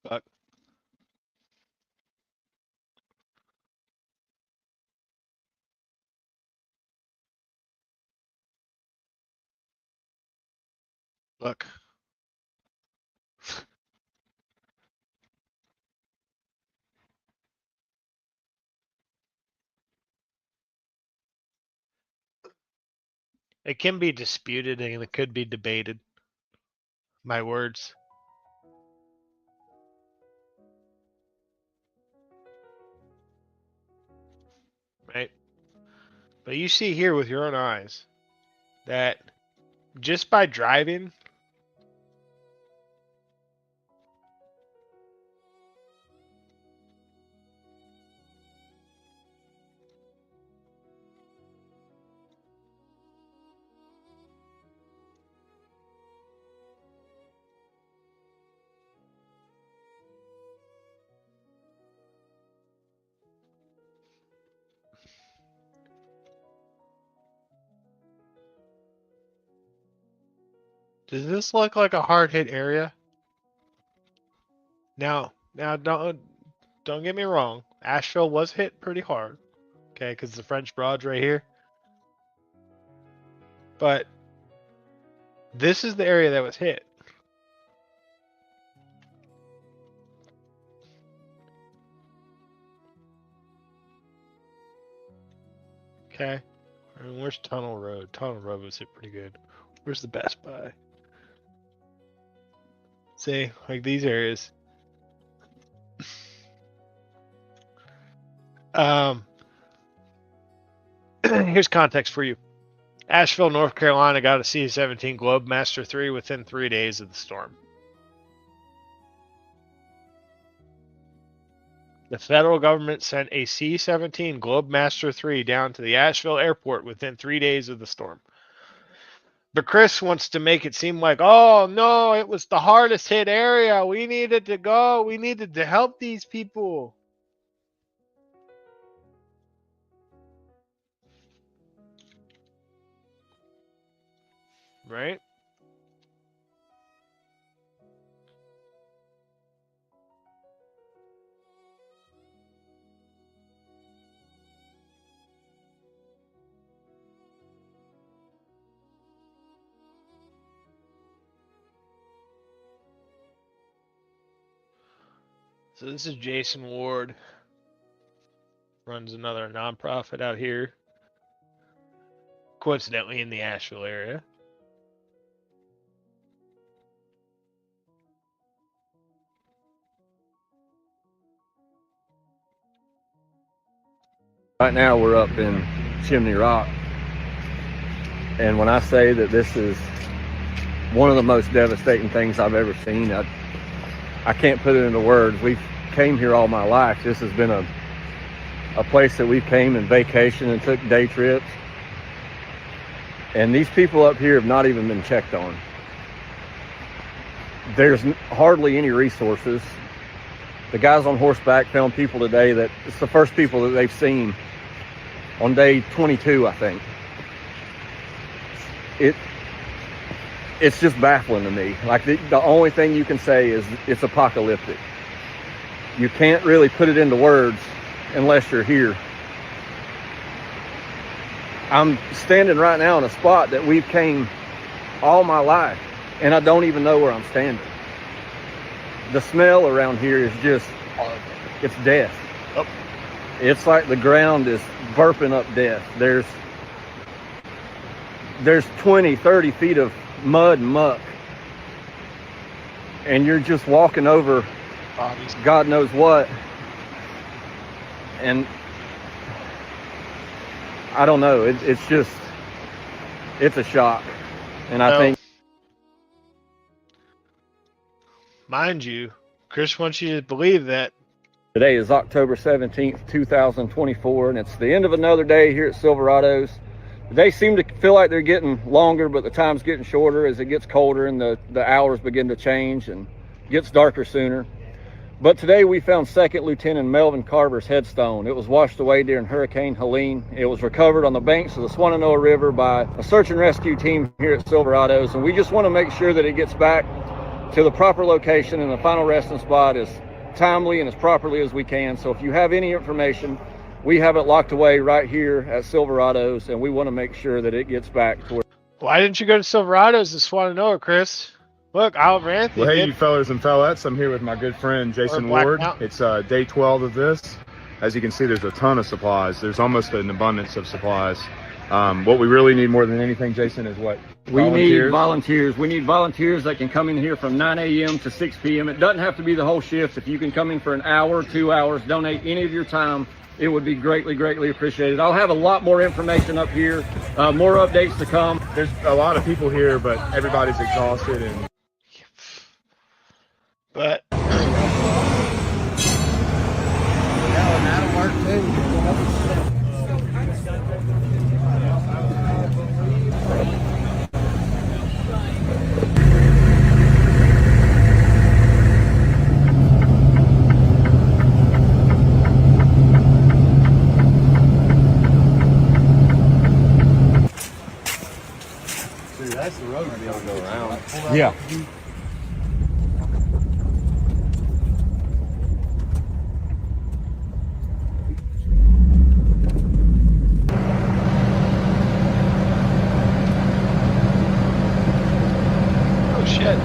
fuck. Look. It can be disputed and it could be debated. My words. Right? But you see here with your own eyes that just by driving, does this look like a hard hit area? Now don't get me wrong. Asheville was hit pretty hard. Okay, because the French Broad's right here. But this is the area that was hit. Okay. And where's Tunnel Road? Tunnel Road was hit pretty good. Where's the Best Buy? See, like these areas. Here's context for you. Asheville, North Carolina got a C-17 Globemaster 3 within 3 days of the storm. The federal government sent a C-17 Globemaster 3 down to the Asheville airport within 3 days of the storm. But Chris wants to make it seem like, oh, no, it was the hardest hit area. We needed to go. We needed to help these people. Right? So this is Jason Ward. Runs another nonprofit out here. Coincidentally in the Asheville area.
Right now we're up in Chimney Rock, and when I say that this is one of the most devastating things I've ever seen, I can't put it into words. We've came here all my life. This has been a place that we came and vacation and took day trips, and these people up here have not even been checked on. There's hardly any resources. The guys on horseback found people today that it's the first people that they've seen on day 22, I think. It's just baffling to me. Like the only thing you can say is it's apocalyptic. You can't really put it into words unless you're here. I'm standing right now in a spot that we've came all my life, and I don't even know where I'm standing. The smell around here is just, it's death.
Oh.
It's like the ground is burping up death. There's 20, 30 feet of mud and muck, and you're just walking over God knows what, and I don't know, it's just, it's a shock. And I think,
mind you, Chris wants you to believe that
today is October 17th, 2024, and it's the end of another day here at Silverados. The days seem to feel like they're getting longer, but the time's getting shorter as it gets colder and the hours begin to change and gets darker sooner. But today we found 2nd Lieutenant Melvin Carver's headstone. It was washed away during Hurricane Helene. It was recovered on the banks of the Shenandoah River by a search and rescue team here at Silverados, and we just want to make sure that it gets back to the proper location and the final resting spot as timely and as properly as we can. So if you have any information, we have it locked away right here at Silverados, and we want to make sure that it gets back to where.
Why didn't you go to Silverados this Shenandoah, Chris? Look, Oliver Anthony.
Well, hey,
did.
you fellas and fellettes. I'm here with my good friend Jason Ward. It's day 12 of this. As you can see, there's a ton of supplies. There's almost an abundance of supplies. What we really need more than anything, Jason, is what?
We need volunteers. We need volunteers that can come in here from 9 a.m. to 6 p.m. It doesn't have to be the whole shift. If you can come in for an hour, 2 hours, donate any of your time, it would be greatly, greatly appreciated. I'll have a lot more information up here, more updates to come.
There's a lot of people here, but everybody's exhausted and.
But
that'll work too. See, that's the road to be able to go around.
Yeah.
oh shit.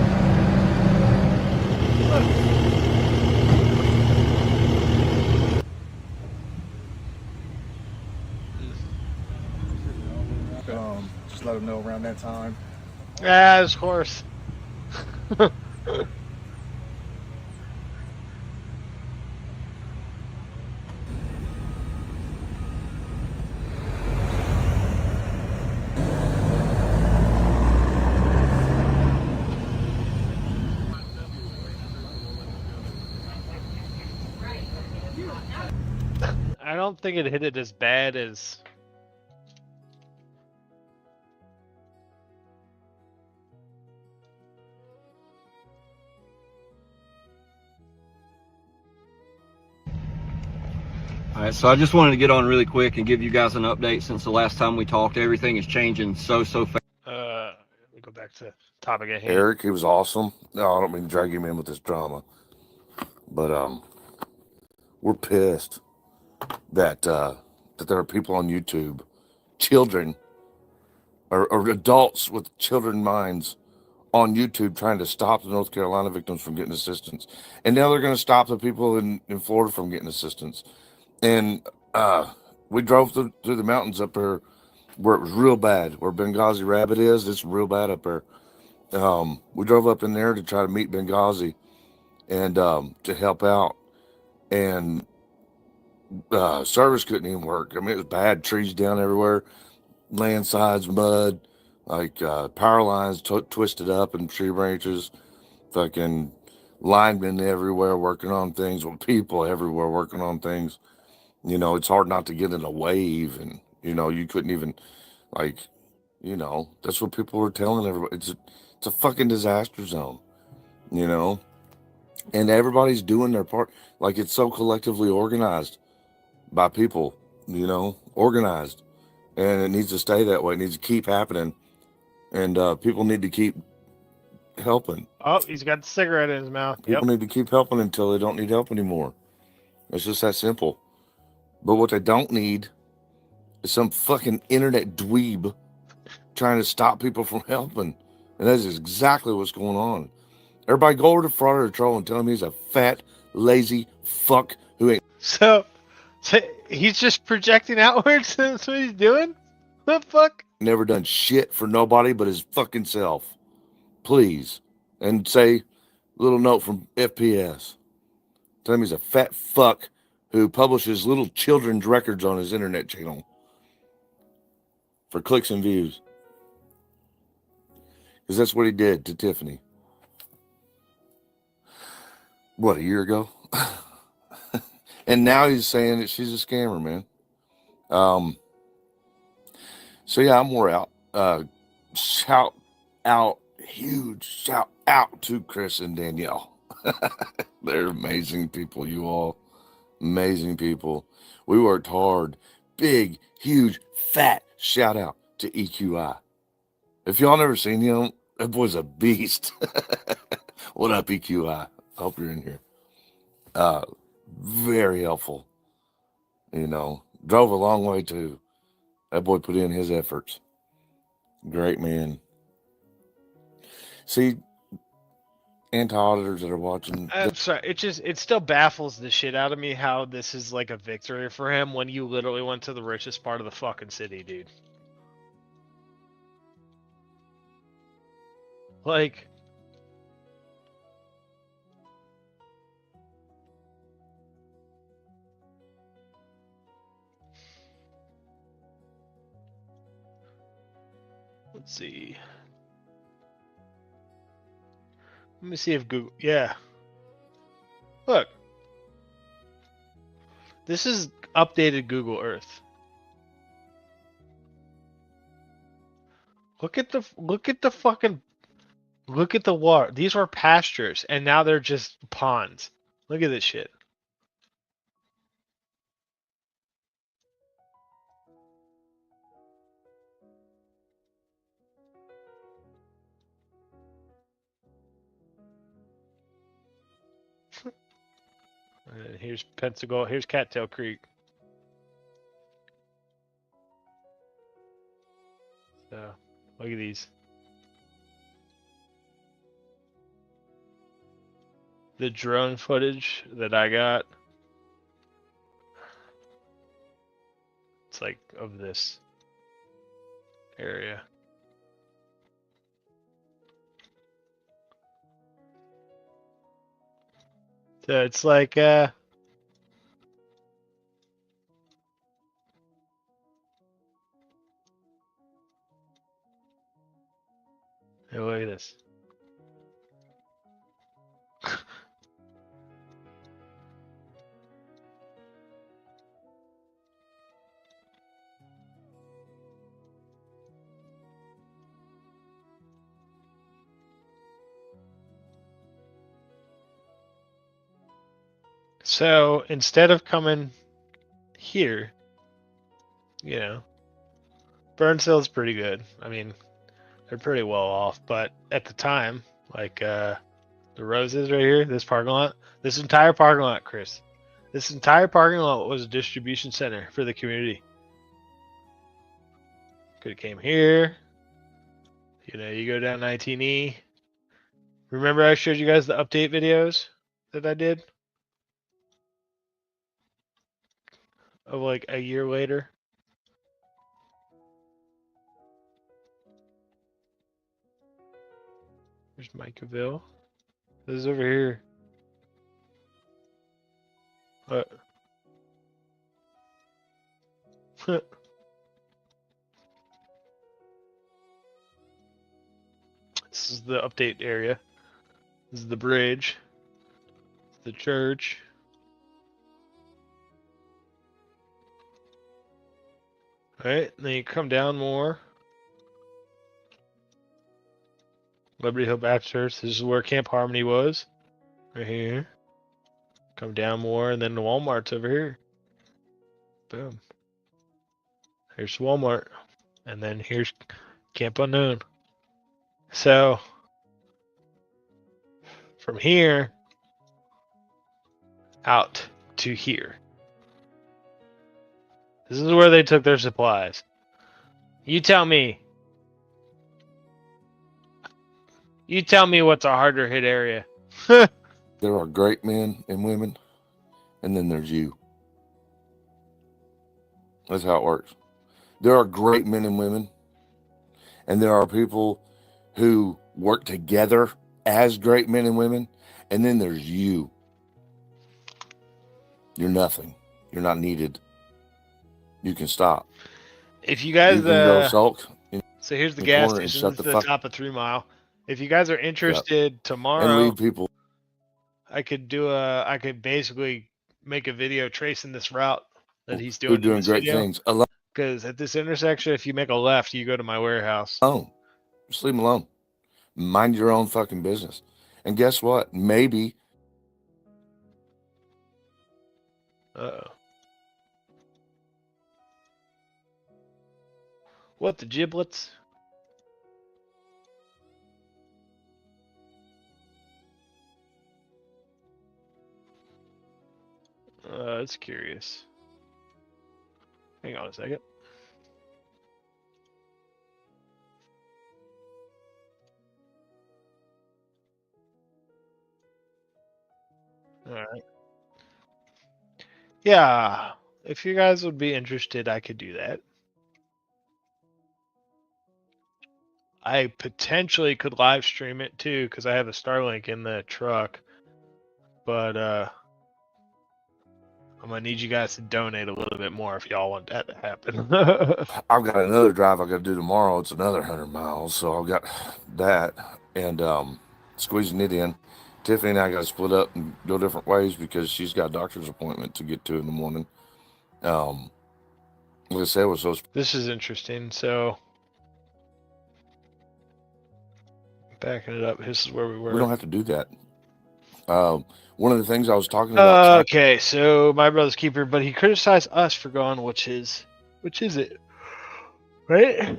Just let them know around that time.
Yeah, of course. don't think it hit it as bad as.
All right, so I just wanted to get on really quick and give you guys an update since the last time we talked. Everything is changing so fast.
Let me go back to topic at hand.
Eric, he was awesome. No, I don't mean to drag him in with this drama, but we're pissed that that there are people on YouTube, children or adults with children minds on YouTube trying to stop the North Carolina victims from getting assistance, and now they're going to stop the people in Florida from getting assistance. And we drove through the mountains up there where it was real bad, where Benghazi Rabbit is. It's real bad up there. We drove up in there to try to meet Benghazi and to help out, and service couldn't even work. I mean, it was bad. Trees down everywhere, landslides, mud, like power lines twisted up and tree branches, fucking linemen everywhere working on things, with people everywhere working on things. You know, it's hard not to get in a wave, and you know, you couldn't even, like, you know, that's what people were telling everybody. It's a fucking disaster zone, you know, and everybody's doing their part. Like, it's so collectively organized by people, you know, organized, and it needs to stay that way. It needs to keep happening, and people need to keep helping.
Oh, he's got the cigarette in his mouth.
People need to keep helping until they don't need help anymore. It's just that simple. But what they don't need is some fucking internet dweeb trying to stop people from helping. And that is exactly what's going on. Everybody go over to Fraud Troll and tell him he's a fat, lazy fuck who ain't.
So he's just projecting outwards. That's what he's doing? What the fuck?
Never done shit for nobody but his fucking self. Please. And say, little note from FPS. Tell him he's a fat fuck who publishes little children's records on his internet channel for clicks and views. Because that's what he did to Tiffany. What, a year ago? And now he's saying that she's a scammer, man. So yeah, I'm more out. Shout out, huge shout out to Chris and Danielle. They're amazing people, you all. Amazing people. We worked hard. Big, huge, fat shout out to EQI. If y'all never seen him, that boy's a beast. What up, EQI? I hope you're in here. Very helpful. You know, drove a long way too. That boy put in his efforts. Great man. See, anti-auditors that are watching.
I'm sorry. It still baffles the shit out of me how this is like a victory for him when you literally went to the richest part of the fucking city, dude. Like, let's see. Let me see if Google. Yeah. Look. This is updated Google Earth. Look at the water. These were pastures and now they're just ponds. Look at this shit. And here's Pensacola. Here's Cattail Creek. So, look at these. The drone footage that I got. It's like of this area. So it's like hey, look at this. So instead of coming here, Burnsville's pretty good. I mean, they're pretty well off, but at the time, like the Roses right here, this parking lot, this entire parking lot, Chris, this entire parking lot was a distribution center for the community. Could have came here. You go down 19E. Remember I showed you guys the update videos that I did? Of like a year later. There's Micaville. This is over here. What? This is the update area. This is the bridge. The church. Alright, then you come down more. Liberty Hill Baptist Church. This is where Camp Harmony was. Right here. Come down more, and then the Walmart's over here. Boom. Here's Walmart. And then here's Camp Unknown. So, from here out to here. This is where they took their supplies. You tell me. You tell me what's a harder hit area.
There are great men and women, and then there's you. That's how it works. There are great men and women, and there are people who work together as great men and women, and then there's you. You're nothing. You're not needed. You can stop.
If you guys,
you can go sulk
so here's the
in
gas
corner and
station.
shut
This
the
is the
fuck
top of 3 Mile. If you guys are interested
and
tomorrow,
leave people.
I could basically make a video tracing this route that he's
Who are
doing in
doing
this
great
video.
things alone.
Because at this intersection, if you make a left, you go to my warehouse.
Just leave them alone. Mind your own fucking business. And guess what? Maybe.
Uh-oh. What, the giblets? It's curious. Hang on a second. Alright. Yeah, if you guys would be interested, I could do that. I potentially could live stream it too, because I have a Starlink in the truck. But I'm gonna need you guys to donate a little bit more if y'all want that to happen.
I've got another drive I got to do tomorrow. It's another 100 miles, so I've got that and squeezing it in. Tiffany and I got to split up and go different ways because she's got a doctor's appointment to get to in the morning. Like I said, was so.
This is interesting. So, backing it up, this is where we were.
We don't have to do that. One of the things I was talking about.
Okay, so my brother's keeper, but he criticized us for going, which is it? Right?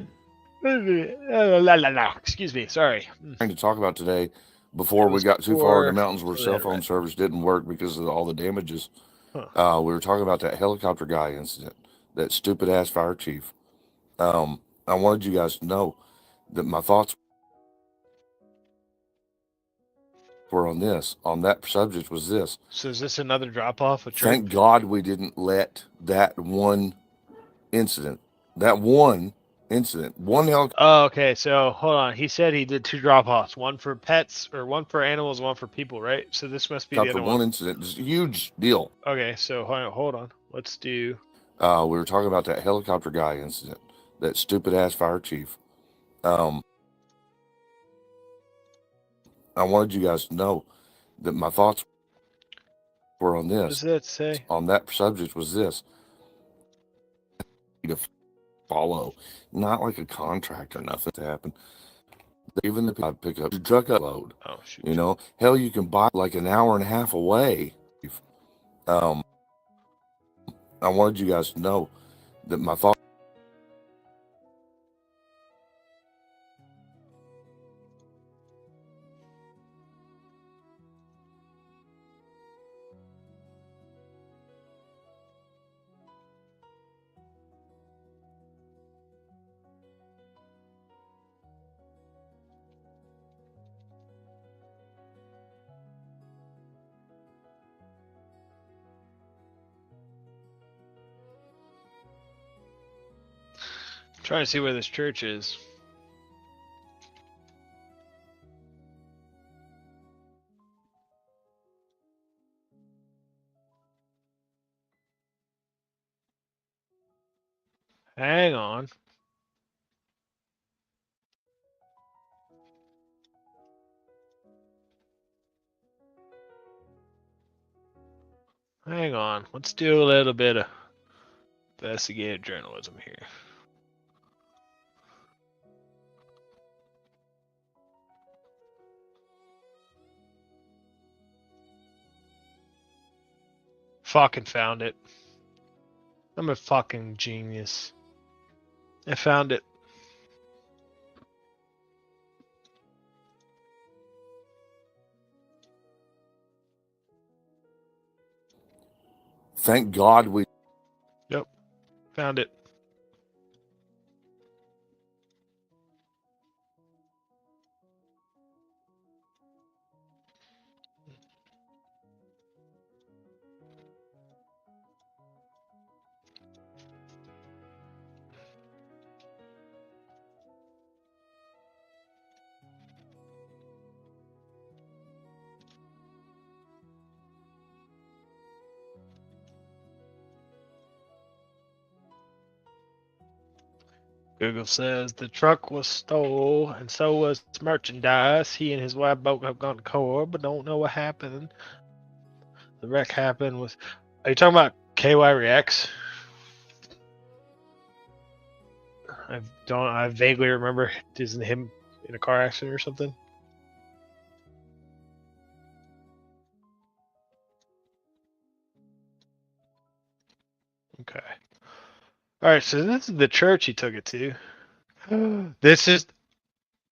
Excuse me, sorry.
Trying to talk about today before we got too far in the mountains where cell phone service didn't work because of all the damages. We were talking about that helicopter guy incident, that stupid ass fire chief. I wanted you guys to know that my thoughts were on that subject was this.
So is this another drop off of
Thank God we didn't let that one incident, one helicopter.
Oh, okay. So hold on. He said he did 2 drop offs, one for pets or one for animals, one for people, right? So this must be the other
one incident. It's a huge deal.
Okay, so hold on. Let's do.
We were talking about that helicopter guy incident, that stupid ass fire chief. I wanted you guys to know that my thoughts were on this.
What does that say?
On that subject was this. To follow, not like a contract or nothing to happen. Even the I'd pick up the truck load.
Oh shoot.
You know, hell, you can buy like an hour and a half away, I wanted you guys to know that my thought.
Trying to see where this church is. Hang on. Hang on. Let's do a little bit of investigative journalism here. Fucking found it. I'm a fucking genius. I found it.
Thank God we.
Yep. Found it. Google says the truck was stole and so was merchandise. He and his wife both have gone to court, but don't know what happened. The wreck happened with. Are you talking about KY Reacts? I vaguely remember isn't him in a car accident or something. Okay. All right, so this is the church he took it to. This is.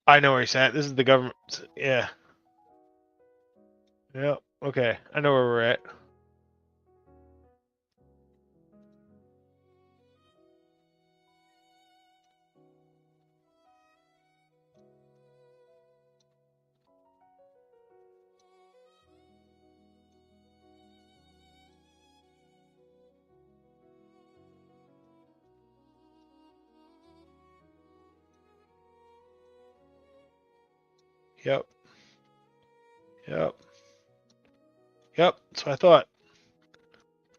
I know where he's at. This is the government. Yeah. Yep. Okay. I know where we're at. Yep. Yep. Yep. That's what I thought.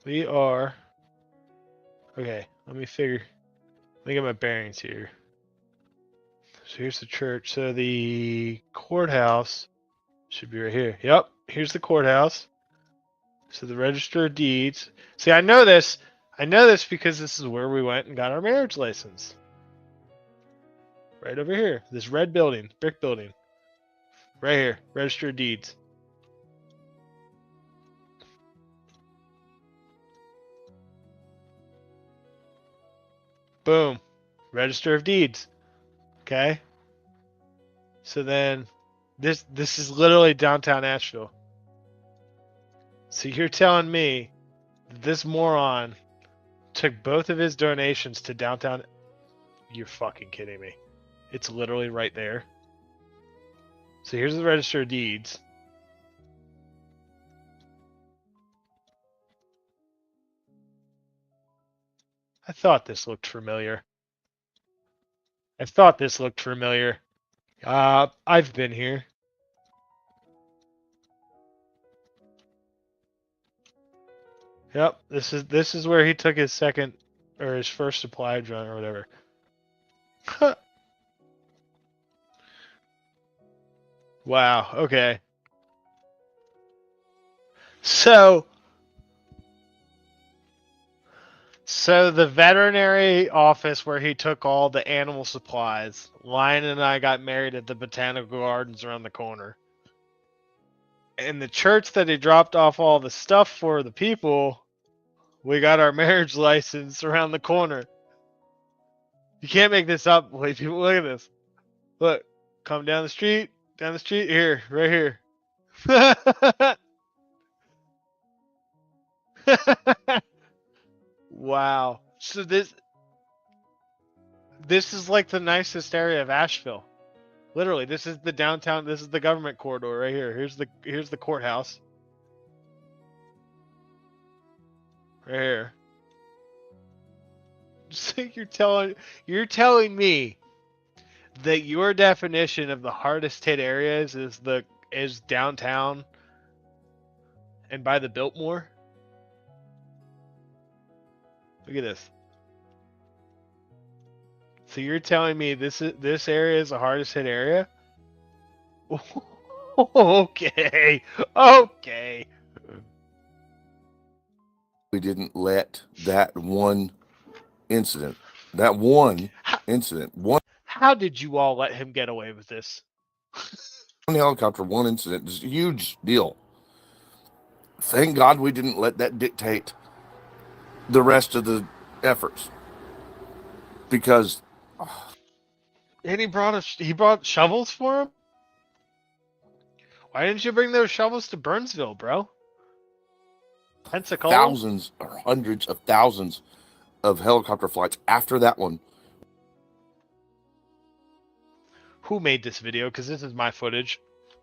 We are. Okay. Let me figure. Let me get my bearings here. So here's the church. So the courthouse should be right here. Yep. Here's the courthouse. So the register of deeds. See, I know this. I know this because this is where we went and got our marriage license. Right over here. This red building. Brick building. Right here. Register of deeds. Boom. Register of deeds. Okay. So then this is literally downtown Asheville. So you're telling me that this moron took both of his donations to downtown? You're fucking kidding me. It's literally right there. So here's the register of deeds. I thought this looked familiar. I've been here. Yep, this is where he took his second or his first supply run or whatever. Wow, okay. So the veterinary office where he took all the animal supplies, Lion and I got married at the botanical gardens around the corner. And the church that he dropped off all the stuff for the people, we got our marriage license around the corner. You can't make this up. Wait, people, look at this. Look, come down the street, here, right here. Wow. So this is like the nicest area of Asheville. Literally, this is the downtown. This is the government corridor right here. Here's the courthouse. Right here. So you're telling me that your definition of the hardest hit areas is downtown and by the Biltmore? Look at this. So you're telling me this area is the hardest hit area? Okay. Okay.
We didn't let that one incident,
How did you all let him get away with this?
one helicopter, one incident is a huge deal. Thank God we didn't let that dictate the rest of the efforts. Because
And he brought shovels for him? Why didn't you bring those shovels to Burnsville, bro? Pensacola?
thousands or hundreds of thousands of helicopter flights after that one.
Who made this video? Because this is my footage.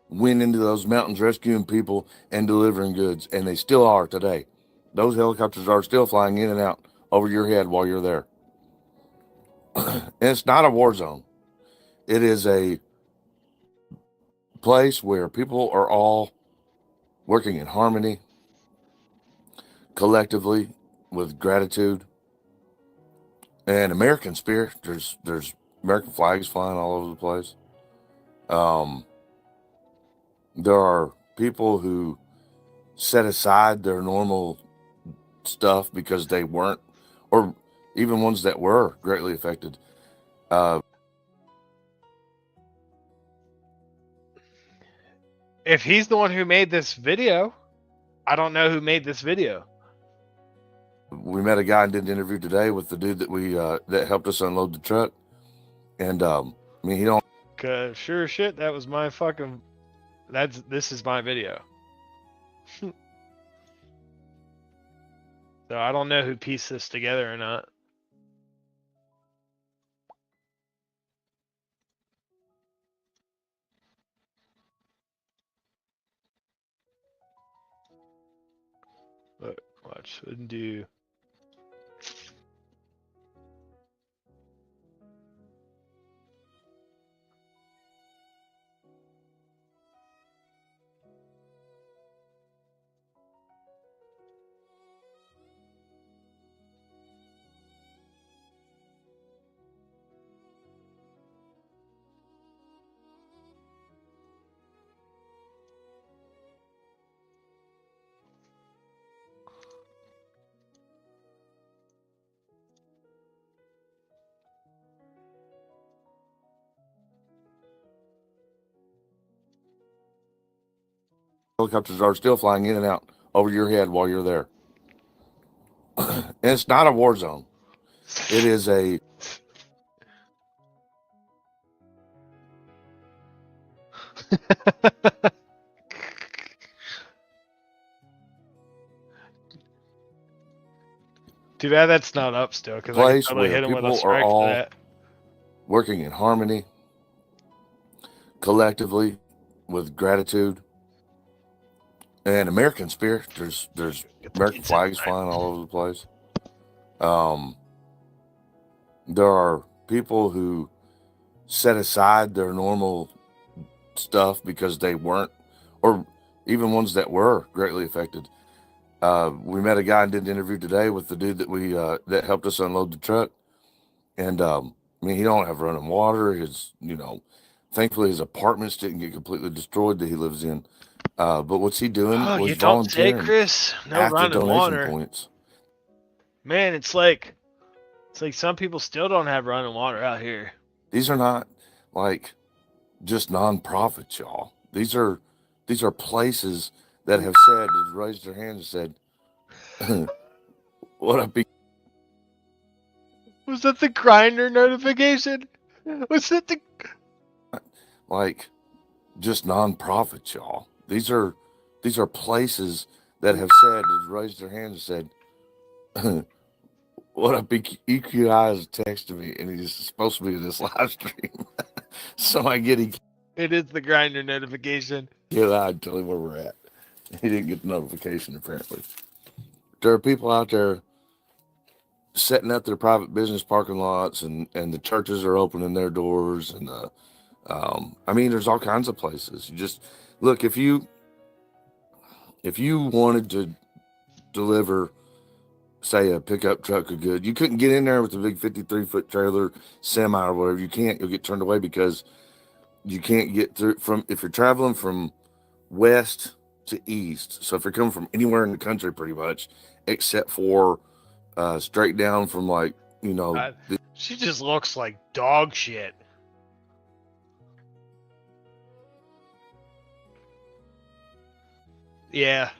Went into those mountains rescuing people and delivering goods, and they still are today. Those helicopters are still flying in and out over your head while you're there. And it's not a war zone. It is a place where people are all working in harmony, collectively, with gratitude and American spirit. There's American flags flying all over the place. There are people who set aside their normal stuff because they weren't, or even ones that were greatly affected.
If he's the one who made this video, I don't know who made this video.
We met a guy and did an interview today with the dude that that helped us unload the truck. And he don't.
Cause sure as shit, that was my fucking. This is my video. So I don't know who pieced this together or not. Look, watch, undo.
Helicopters are still flying in and out over your head while you're there. And it's not a war zone. It is a.
Too bad that's not up still, because I can
Place
totally
where
hit him with a
people are
strike
all
for that.
working in harmony, collectively, with gratitude and American spirit. There's American flags flying all over the place. There are people who set aside their normal stuff because they weren't, or even ones that were greatly affected. We met a guy and did an interview today with the dude that that helped us unload the truck. And he don't have running water. Thankfully his apartments didn't get completely destroyed that he lives in. But what's he doing?
Oh,
was
you don't say,
volunteering
Chris. No
at the
running
donation
water.
points.
Man, it's like some people still don't have running water out here.
These are not like just nonprofits, y'all. These are These are places that have said, raised their hands and said, what up,
Was that the grinder notification? Was that the
like just nonprofits, y'all? These are places that have said, raised their hands and said, what up, EQI is texting me, and he's supposed to be in this live stream. So I get
It is the grinder notification.
Yeah, I'd tell him where we're at. He didn't get the notification, apparently. There are people out there setting up their private business parking lots, and the churches are opening their doors, and I mean, there's all kinds of places. You just look, if you wanted to deliver, say, a pickup truck of goods, you couldn't get in there with a big 53-foot trailer, semi, or whatever. You can't. You'll get turned away because you can't get through if you're traveling from west to east. So if you're coming from anywhere in the country, pretty much, except for straight down from, like, you know,
she just looks like dog shit. Yeah.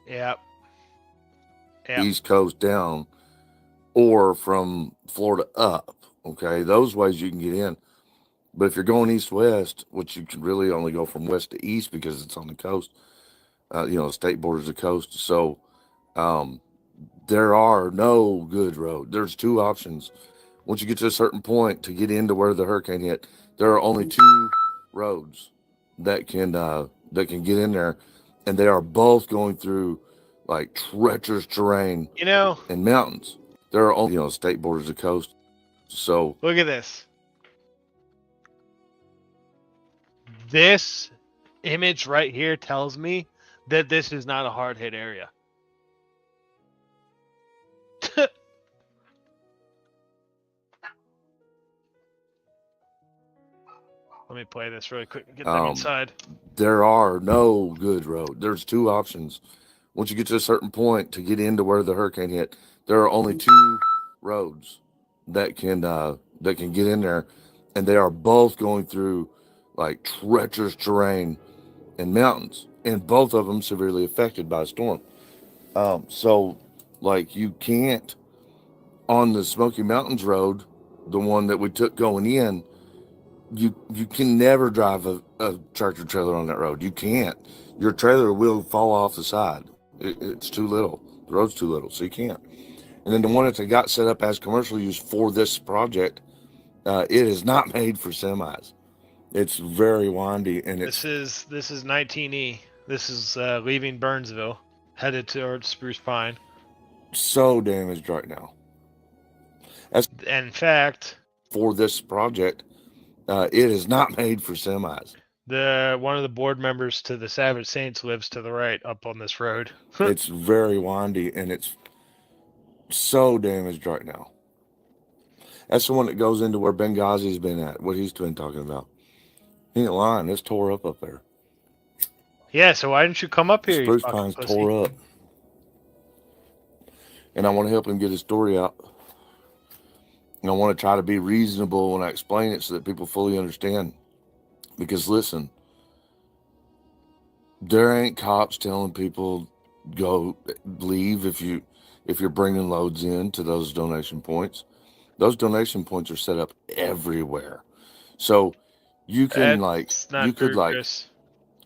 Yeah.
East Coast down, or from Florida up. Okay, those ways you can get in. But if you're going east-west, which you can really only go from west to east because it's on the coast, you know, the state borders the coast. So there are no good roads. There's two options. Once you get to a certain point to get into where the hurricane hit, there are only two roads that can get in there, and they are both going through, like, treacherous terrain,
you know,
and mountains. There are only, you know, state borders the coast. So
look at this. This image right here tells me that this is not a hard hit area. Let me play this really quick and get them inside.
There are no good roads. There's two options. Once you get to a certain point to get into where the hurricane hit, there are only two roads that can get in there, and they are both going through, like, treacherous terrain and mountains, and both of them severely affected by a storm. So, like, you can't, on the Smoky Mountains Road, the one that we took going in, you can never drive a tractor trailer on that road. You can't. Your trailer will fall off the side. It's too little. The road's too little, so you can't. And then the one that got set up as commercial use for this project, it is not made for semis. It's very windy, and
this is 19E. This is leaving Burnsville, headed towards Spruce Pine.
So damaged right now.
In fact,
for this project, it is not made for semis.
One of the board members to the Savage Saints lives to the right up on this road.
It's very windy, and it's so damaged right now. That's the one that goes into where Benghazi's been at, what he's been talking about. He ain't lying. It's tore up there.
Yeah, so why didn't you come up here?
Spruce Pine's tore up. And I want to help him get his story out. And I want to try to be reasonable when I explain it so that people fully understand. Because listen, there ain't cops telling people go leave if you're bringing loads in to those donation points. Those donation points are set up everywhere. So you can
Chris.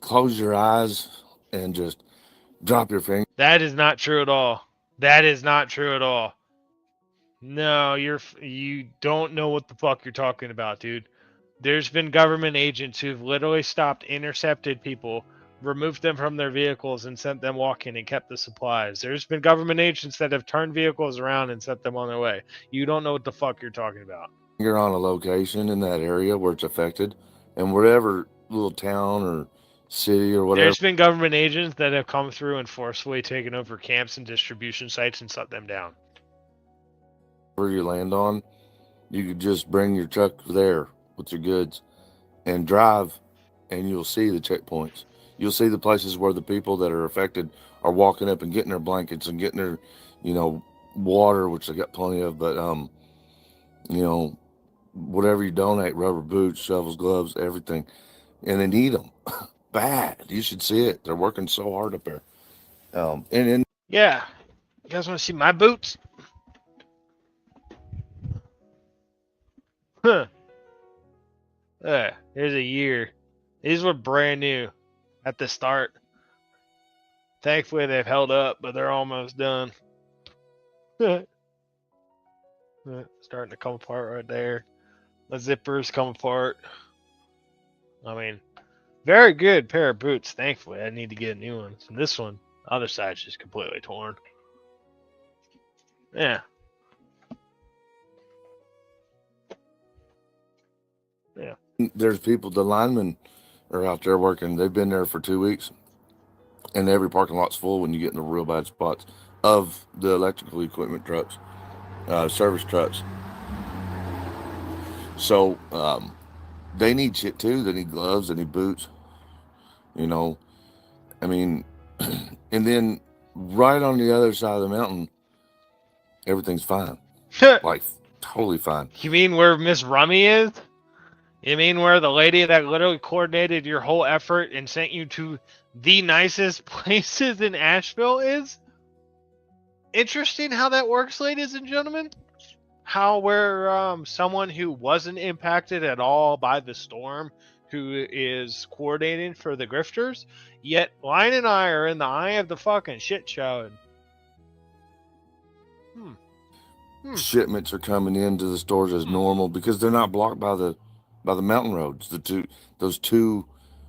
Close your eyes and just drop your finger.
That is not true at all. That is not true at all. No, you don't know what the fuck you're talking about, dude. There's been government agents who've literally stopped, intercepted people, removed them from their vehicles, and sent them walking and kept the supplies. There's been government agents that have turned vehicles around and sent them on their way. You don't know what the fuck you're talking about.
You're on a location in that area where it's affected, and whatever little town or city or whatever.
There's been government agents that have come through and forcefully taken over camps and distribution sites and shut them down.
Where you land on, you could just bring your truck there with your goods and drive, and you'll see the checkpoints. You'll see the places where the people that are affected are walking up and getting their blankets and getting their, water, which they got plenty of, but, whatever you donate, rubber boots, shovels, gloves, everything, and they need them. bad. You should see it. They're working so hard up there. And
Yeah. You guys want to see my boots? Huh. Here's a year. These were brand new at the start. Thankfully, they've held up, but they're almost done. Starting to come apart right there. The zippers come apart. I mean, very good pair of boots. Thankfully, I need to get a new one. And this one, the other side's just completely torn. Yeah. Yeah.
there's people, the linemen are out there working. They've been there for 2 weeks, and every parking lot's full when you get in the real bad spots of the electrical equipment trucks, service trucks. So they need shit too. They need gloves. They need boots. You know, I mean, and then right on the other side of the mountain, everything's fine. Like totally fine.
You mean where Miss Rummy is? You mean where the lady that literally coordinated your whole effort and sent you to the nicest places in Asheville is? Interesting how that works, ladies and gentlemen. How where someone who wasn't impacted at all by the storm, who is coordinating for the grifters, yet Lion and I are in the eye of the fucking shit show.
Shipments are coming into the stores as normal because they're not blocked by the mountain roads. Those two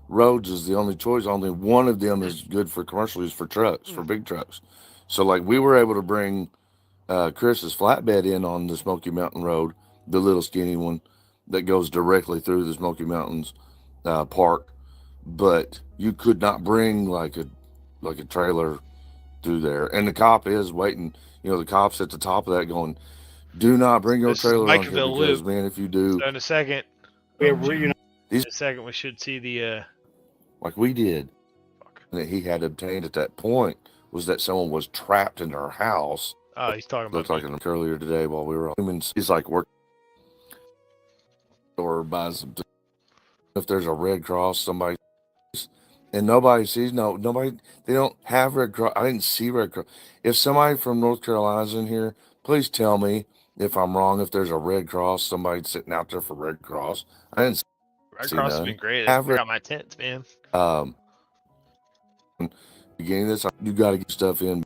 roads is the only choice. Only one of them is good for commercial use for trucks, for big trucks. So like we were able to bring Chris's flatbed in on the Smoky Mountain Road, the little skinny one that goes directly through the Smoky Mountains park, but you could not bring like a trailer through there. And the cop is waiting. You know, the cop's at the top of that going, "Do not bring your trailer on here because, man, if you do."
So in a second, in a second, we should see the
like we did, that he had obtained at that point was that someone was trapped in her house.
Oh, he's talking about.
Looked like an earlier today while we were on. Humans, he's like work or buys some. If there's a Red Cross, somebody, and nobody sees nobody. They don't have Red Cross. I didn't see Red Cross. If somebody from North Carolina's in here, please tell me if I'm wrong. If there's a Red Cross, somebody sitting out there for Red Cross. I didn't.
Red Cross has been great. I got my tents, man.
Beginning of this, you got to get stuff in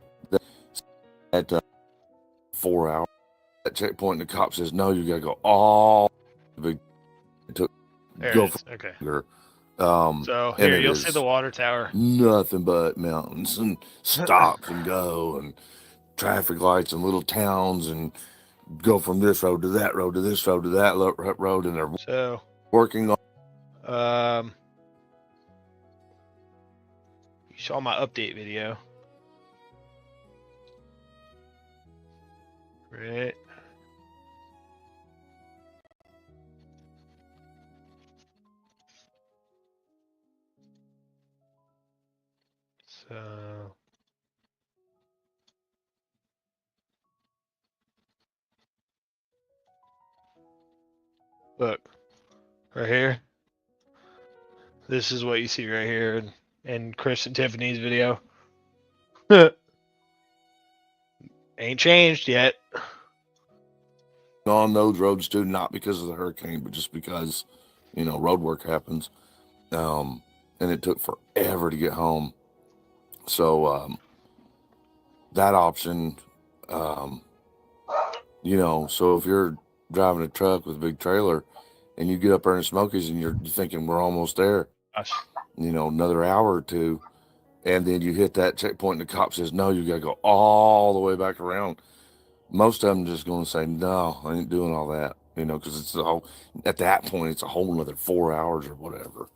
at 4 hours. At checkpoint, the cop says, "No, you got to go all the
There
go
it is.
for
Okay.
longer."
So
and
here
it
you'll
is
see the water tower.
Nothing but mountains and stops and go and traffic lights and little towns and go from this road to that road to this road to that road, and they're
So
working on.
You saw my update video, right? So look right here. This is what you see right here in Chris and Tiffany's video. Ain't changed yet.
On those roads too, not because of the hurricane, but just because, you know, road work happens. And it took forever to get home. So that option, you know, so if you're driving a truck with a big trailer and you get up there in the Smokies and you're thinking we're almost there, you know, another hour or two, and then you hit that checkpoint and the cop says, "No, you got to go all the way back around." Most of them just going to say, "No, I ain't doing all that," you know, because it's at that point, it's a whole another 4 hours or whatever.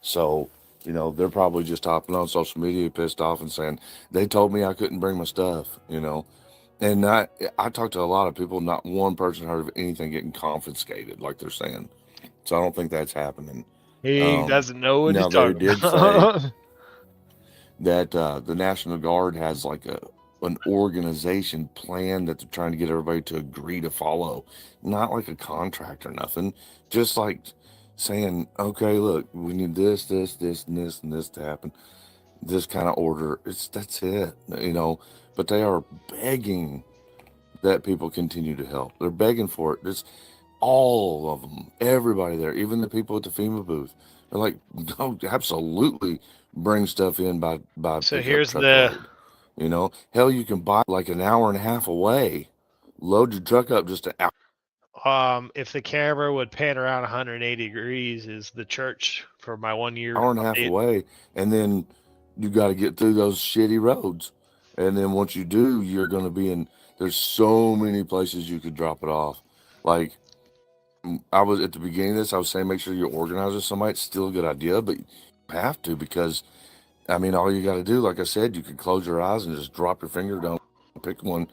So, you know, they're probably just hopping on social media, pissed off and saying, "They told me I couldn't bring my stuff," you know. And I talked to a lot of people, not one person heard of anything getting confiscated like they're saying. So I don't think that's happening.
He doesn't know what
now
he's talking
they did
about.
say that the National Guard has like an organization plan that they're trying to get everybody to agree to follow. Not like a contract or nothing, just like saying, okay, look, we need this, this, this, and this, and this to happen. This kind of order. That's it, you know. But they are begging that people continue to help. They're begging for it. There's all of them, everybody there, even the people at the FEMA booth. They're like, no, absolutely bring stuff in by
So
pickup
here's
truckload. You know, hell, you can buy like an hour and a half away, load your truck up just an hour.
If the camera would pan around 180 degrees, is the church for my 1 year
Hour and a half
update.
away, and then you got to get through those shitty roads. And then once you do, you're going to be in. There's so many places you could drop it off. Like I was at the beginning of this, I was saying make sure you organize with somebody. It's still a good idea, but you have to because, I mean, all you got to do, like I said, you can close your eyes and just drop your finger down, pick one,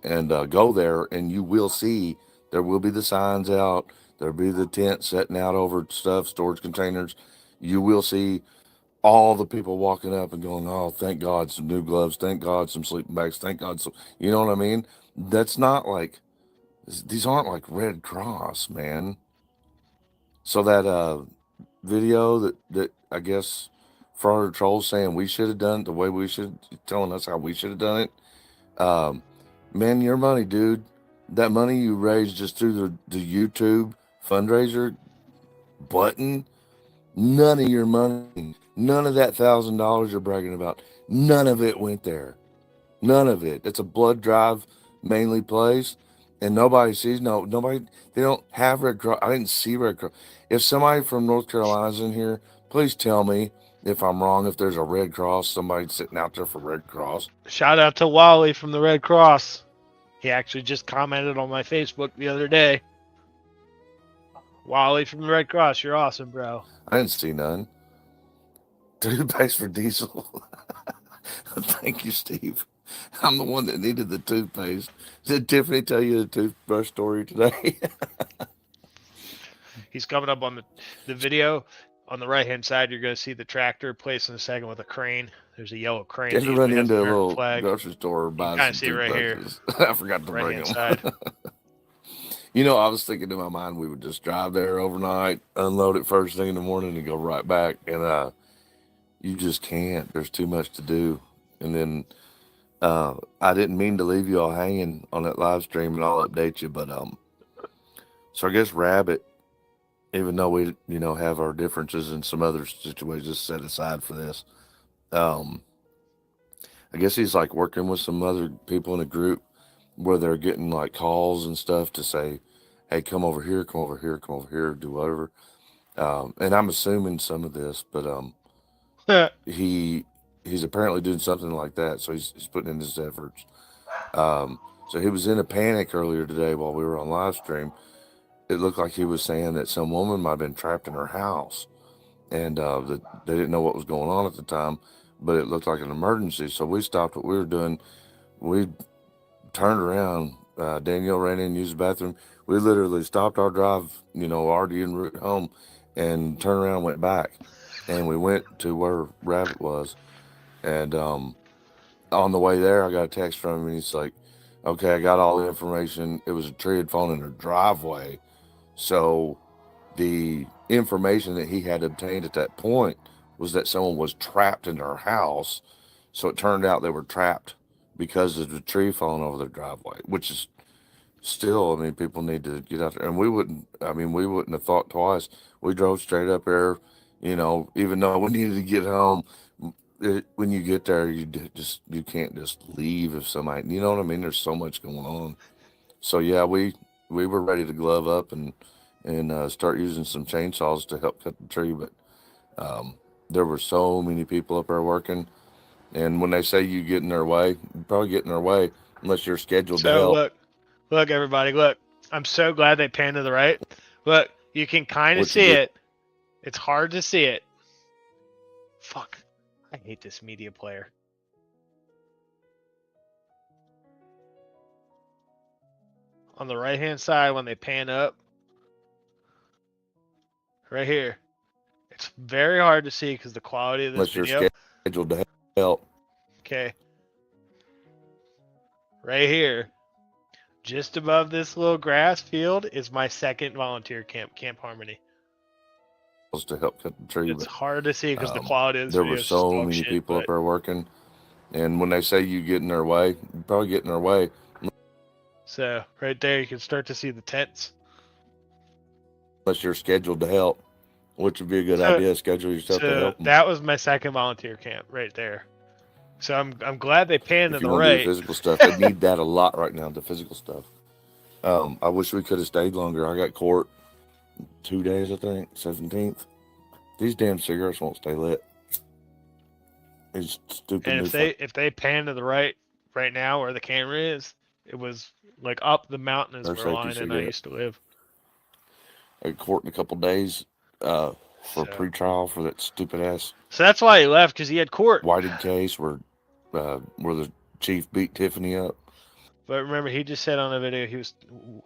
and go there, and you will see there will be the signs out. There'll be the tent setting out over stuff, storage containers. You will see all the people walking up and going, oh, thank God, some new gloves. Thank God, some sleeping bags. Thank God. Some, you know what I mean? That's not like, these aren't like Red Cross, man. So that video that I guess Frauder Trolls saying we should have done it the way we should, telling us how we should have done it. Man, your money, dude. That money you raised just through the YouTube fundraiser button, none of your money, none of that $1,000 you're bragging about, none of it went there. None of it. It's a blood drive mainly place, and nobody sees. Nobody. They don't have Red Cross. I didn't see Red Cross. If somebody from North Carolina's in here, please tell me if I'm wrong. If there's a Red Cross, somebody sitting out there for Red Cross.
Shout out to Wally from the Red Cross. He actually just commented on my Facebook the other day. Wally from the Red Cross, you're awesome, bro.
I didn't see none. Toothpaste for diesel. Thank you, Steve. I'm the one that needed the toothpaste. Did Tiffany tell you the toothbrush story today?
He's coming up on the video. On the right-hand side, you're going to see the tractor placed in a second with a crane. There's a yellow crane.
Get to run into a little grocery store, buy some toothbrushes. Right, I forgot to bring them. You know, I was thinking in my mind we would just drive there overnight, unload it first thing in the morning, and go right back. And you just can't. There's too much to do. And then I didn't mean to leave you all hanging on that live stream, and I'll update you. But so I guess Rabbit, even though we have our differences in some other situations set aside for this, I guess he's like working with some other people in a group where they're getting like calls and stuff to say, hey, come over here, come over here, come over here, do whatever. And I'm assuming some of this, but he's apparently doing something like that, so he's putting in his efforts. So he was in a panic earlier today while we were on live stream. It looked like he was saying that some woman might have been trapped in her house, and that they didn't know what was going on at the time, but it looked like an emergency. So we stopped what we were doing. We turned around. Danielle ran in and used the bathroom. We literally stopped our drive, already en route home, and turned around and went back. And we went to where Rabbit was. And on the way there, I got a text from him, and he's like, okay, I got all the information. It was a tree had fallen in her driveway. So the information that he had obtained at that point was that someone was trapped in their house. So it turned out they were trapped because of the tree falling over their driveway, which is still, I mean, people need to get out there. And we wouldn't have thought twice. We drove straight up there, even though we needed to get home. When you get there, you can't just leave if somebody, you know what I mean? There's so much going on. So yeah, we were ready to glove up and start using some chainsaws to help cut the tree. But there were so many people up there working. And when they say you get in their way, you probably get in their way unless you're scheduled to help.
Look, everybody, look. I'm so glad they panned to the right. Look, you can kind of see it. It's hard to see it. Fuck. I hate this media player. On the right-hand side, when they pan up, right here, it's very hard to see because the quality of this video.
Unless you're scheduled to help.
Okay. Right here, just above this little grass field, is my second volunteer camp, Camp Harmony.
to help cut the tree.
It's
But
hard to see because the quality of this
there
video
were
is just
so
dog
many
shit,
people
but
up there working, and when they say you get in their way, you probably get in their way.
so right there you can start to see the tents.
Unless you're scheduled to help, which would be a good idea. Schedule yourself to
So
help them.
that was my second volunteer camp right there. So I'm glad they panned to
If you
the
want to do
right.
physical stuff, they need that a lot right now. The physical stuff. I wish we could have stayed longer. I got court 2 days, I think, 17th. These damn cigarettes won't stay lit. These stupid
And
new
if they pan to the right now where the camera is, it was like up the mountain is
Or
where
safety
Lion and I
cigarette.
used to live.
I got court in a couple days for
So-
pre-trial for that stupid ass
So that's why he left, because he had court.
whited case where the chief beat Tiffany up.
But remember, he just said on the video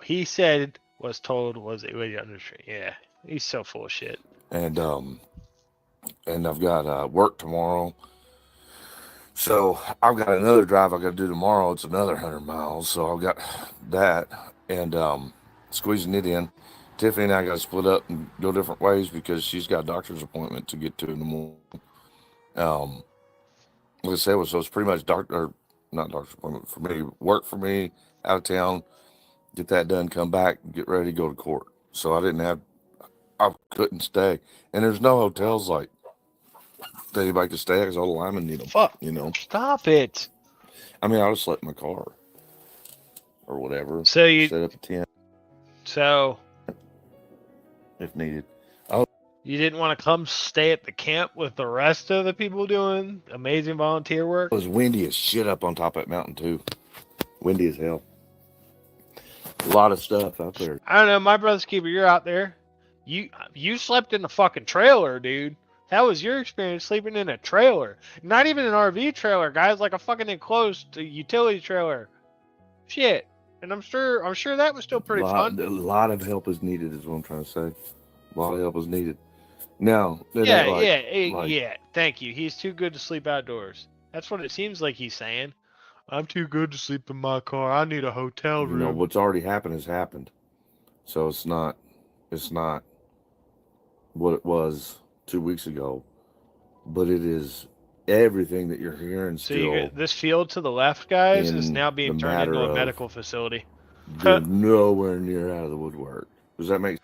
he said was told was a way under tree. Yeah, he's so full of shit.
And I've got work tomorrow. So I've got another drive I got to do tomorrow. It's another 100 miles. So I've got that and squeezing it in. Tiffany and I got to split up and go different ways because she's got a doctor's appointment to get to in the morning. Like I said, so it's pretty much not doctor's appointment for me, work for me, out of town, get that done, come back, get ready to go to court. So I couldn't stay. And there's no hotels like that anybody could stay at because all the linemen need them.
Fuck.
You know?
Stop it.
I mean, I'll just sleep in my car or whatever.
So you
set up a tent
So
if needed.
you didn't want to come stay at the camp with the rest of the people doing amazing volunteer work?
It was windy as shit up on top of that mountain too. Windy as hell. A lot of stuff out there.
I don't know, my brother's keeper, you're out there. You slept in the fucking trailer, dude. That was your experience sleeping in a trailer. Not even an RV trailer, guys, like a fucking enclosed utility trailer. Shit. And I'm sure that was still pretty fun.
A lot of help is needed, is what I'm trying to say. A lot of help is needed. Now,
Yeah. Thank you. He's too good to sleep outdoors. That's what it seems like he's saying. I'm too good to sleep in my car. I need a hotel room.
You know, what's already happened has happened. So it's not what it was 2 weeks ago, but it is everything that you're hearing
So
still.
this field to the left, guys, is
in
now being
the
turned
matter
into a
of-
medical facility.
They're nowhere near out of the woodwork. Does that make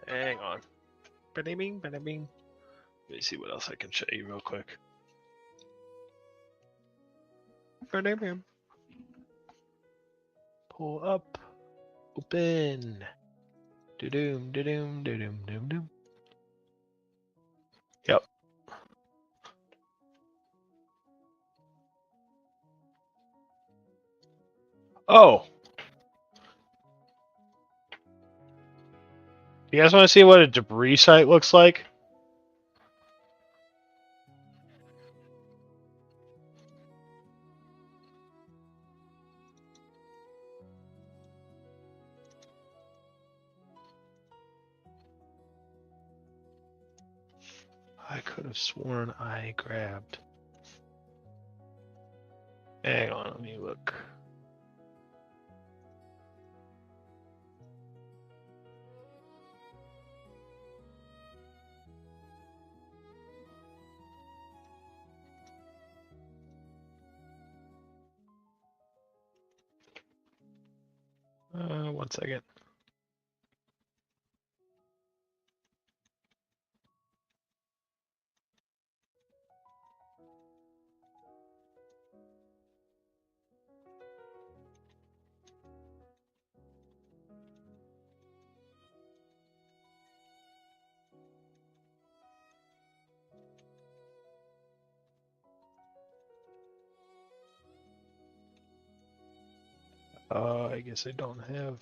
Hang on. Bada bing, bada bing. Let me see what else I can show you real quick. Bada bing. Pull up. Open. Do-doom, do-doom, do-doom, do-doom. Yep. Oh. You guys want to see what a debris site looks like? I could have sworn I grabbed. Hang on, let me look. One second. I guess I don't have.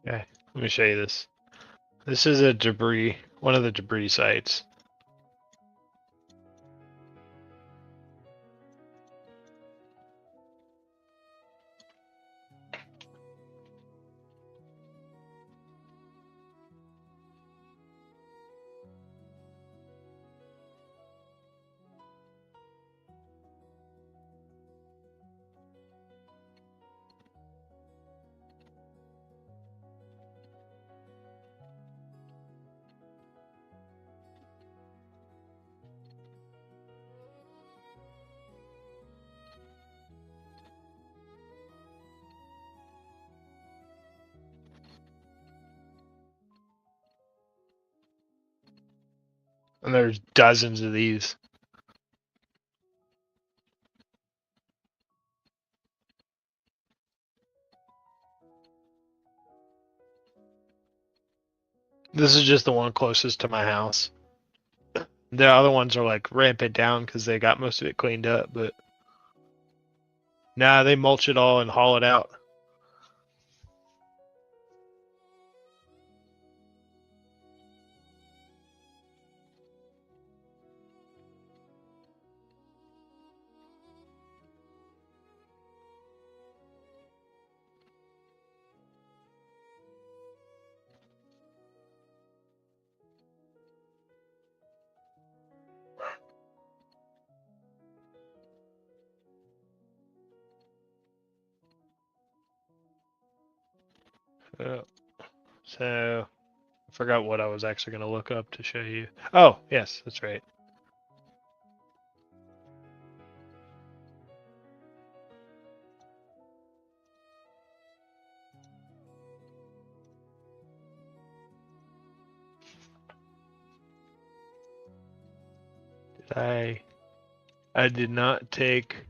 Okay, let me show you this. This is a debris, one of the debris sites. And there's dozens of these. This is just the one closest to my house. The other ones are like rampant down because they got most of it cleaned up, but nah, they mulch it all and haul it out. So I forgot what I was actually going to look up to show you. Oh, yes, that's right. I did not take.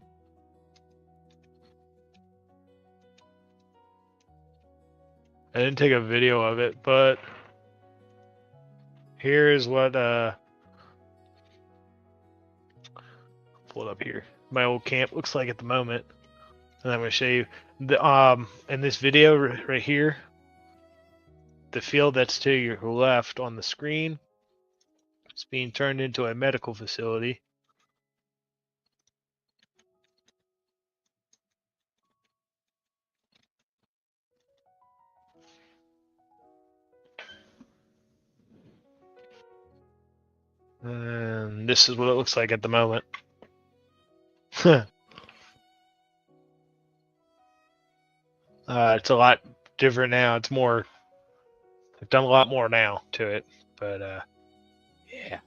I didn't take a video of it, but here is what pull it up here. My old camp looks like at the moment, and I'm going to show you the in this video right here. The field that's to your left on the screen, it's being turned into a medical facility. And this is what it looks like at the moment. It's a lot different now. It's more. I've done a lot more now to it, but yeah.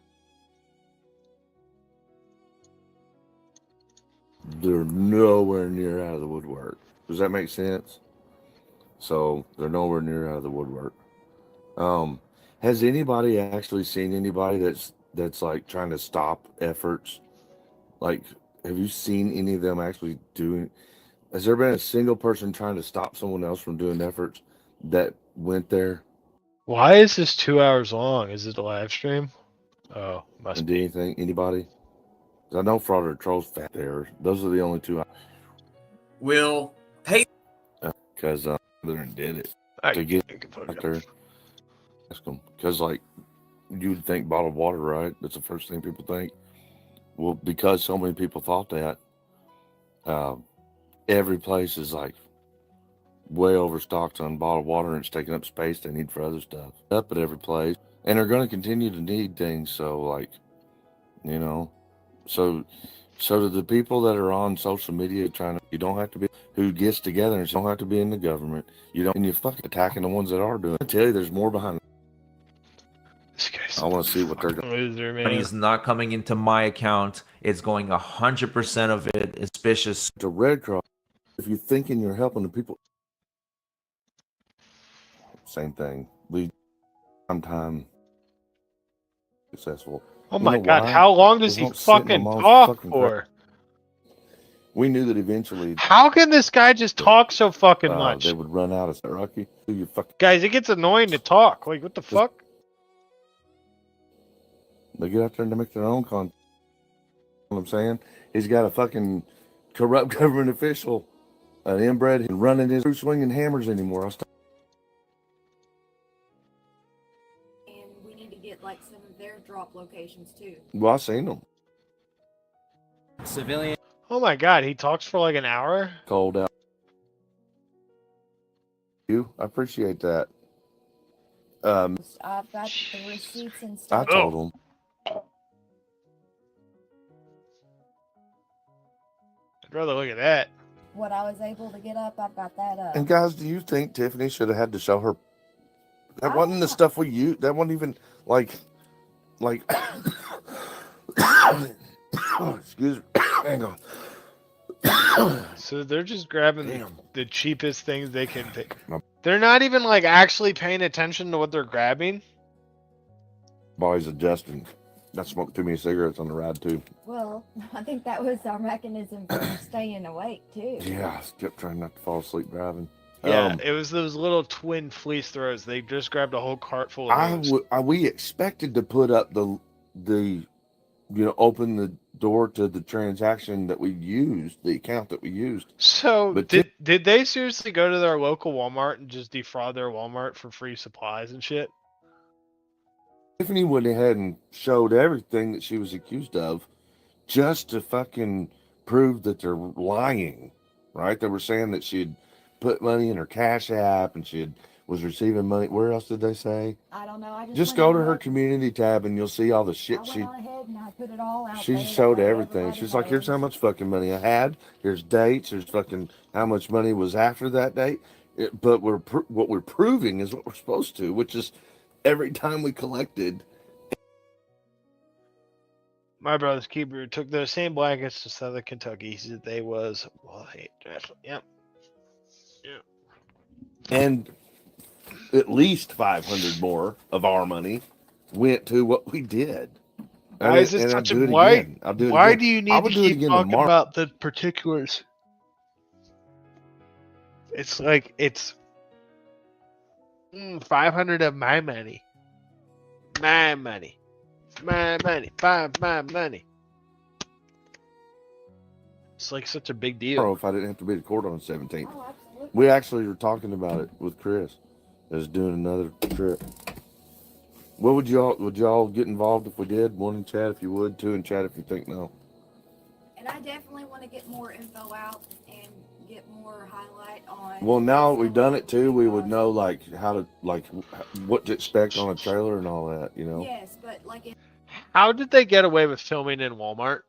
They're nowhere near out of the woodwork. Does that make sense? So they're nowhere near out of the woodwork. Has anybody actually seen anybody that's like trying to stop efforts? Like, have you seen any of them actually doing? Has there been a single person trying to stop someone else from doing efforts that went there
Why is this 2 hours long? Is it a live stream? Oh, must
and
be.
did anything? Anybody? 'Cause I know Fraud or Trolls fat there. Those are the only two.
Will pay
Because they did it
I
to get
can put
out
it up.
there. Ask them because like you'd think bottled water, right? That's the first thing people think. Well, because so many people thought that, every place is like way overstocked on bottled water, and it's taking up space they need for other stuff. Up at every place, and they're going to continue to need things. So, like, you know, so to the people that are on social media trying to, you don't have to be who gets together, and you don't have to be in the government. You don't, and you fucking attacking the ones that are doing. I tell you, there's more behind.
This guy's
I want to see what they're going.
loser,
money
man.
is not coming into my account. It's going 100% of it is suspicious.
The Red Cross. If you're thinking you're helping the people, same thing. We sometimes successful.
Oh
You
my
know
God,
why?
how long does
They
he
won't sit in the
fucking
most
talk
fucking
for?
We knew that eventually
How can this guy just talk so fucking much?
they would run out of Rocky. Do you fucking
Guys, it gets annoying to talk. Like, what the fuck?
they get out there and they make their own content. You know what I'm saying? He's got a fucking corrupt government official, an inbred, and running his swinging hammers anymore.
drop locations too.
Well, I seen them.
Civilian. Oh my God, he talks for like an hour.
Cold out. I appreciate that.
I've got the receipts and
I
stuff.
told him.
I'd rather look at that.
What I was able to get up, I've got that up.
And guys, do you think Tiffany should have had to show her? That wasn't the stuff we used. That wasn't even like. Excuse me. Hang on.
So they're just grabbing the cheapest things they can pick. They're not even like actually paying attention to what they're grabbing.
Boys adjusting. I smoked too many cigarettes on the ride too.
Well, I think that was our mechanism for staying awake too.
Yeah, I kept trying not to fall asleep driving.
Yeah, it was those little twin fleece throws. They just grabbed a whole cart full of those.
We expected to put up open the door to the transaction that we used, the account that we used.
So
But
did they seriously go to their local Walmart and just defraud their Walmart for free supplies and shit?
Tiffany went ahead and showed everything that she was accused of just to fucking prove that they're lying, right? They were saying that she had put money in her Cash App and was receiving money. Where else did they say?
I don't know. I
Just go to her community tab and you'll see all the shit
I went on ahead and I put it all out.
she
there
showed
that way
everything.
everybody
She's like, here's how
knows.
much fucking money I had. Here's dates. Here's fucking how much money was after that date. But what we're proving is what we're supposed to, which is every time we collected.
My brother's keeper took those same blankets to Southern Kentucky. He said they was yep.
And at least 500 more of our money went to what we did.
Why is this such a why? Why do you need to keep talking about the particulars? It's like it's 500 of my money, my money, my money. It's like such a big deal.
If I didn't have to be to court on the 17th. We actually were talking about it with Chris as doing another trip. What would y'all get involved if we did? One in chat if you would, two in chat if you think no.
And I definitely want to get more info out and get more highlight on.
Well, now that we've done it too, we would know what to expect on a trailer and all that, you know.
Yes, but like
How did they get away with filming in Walmart?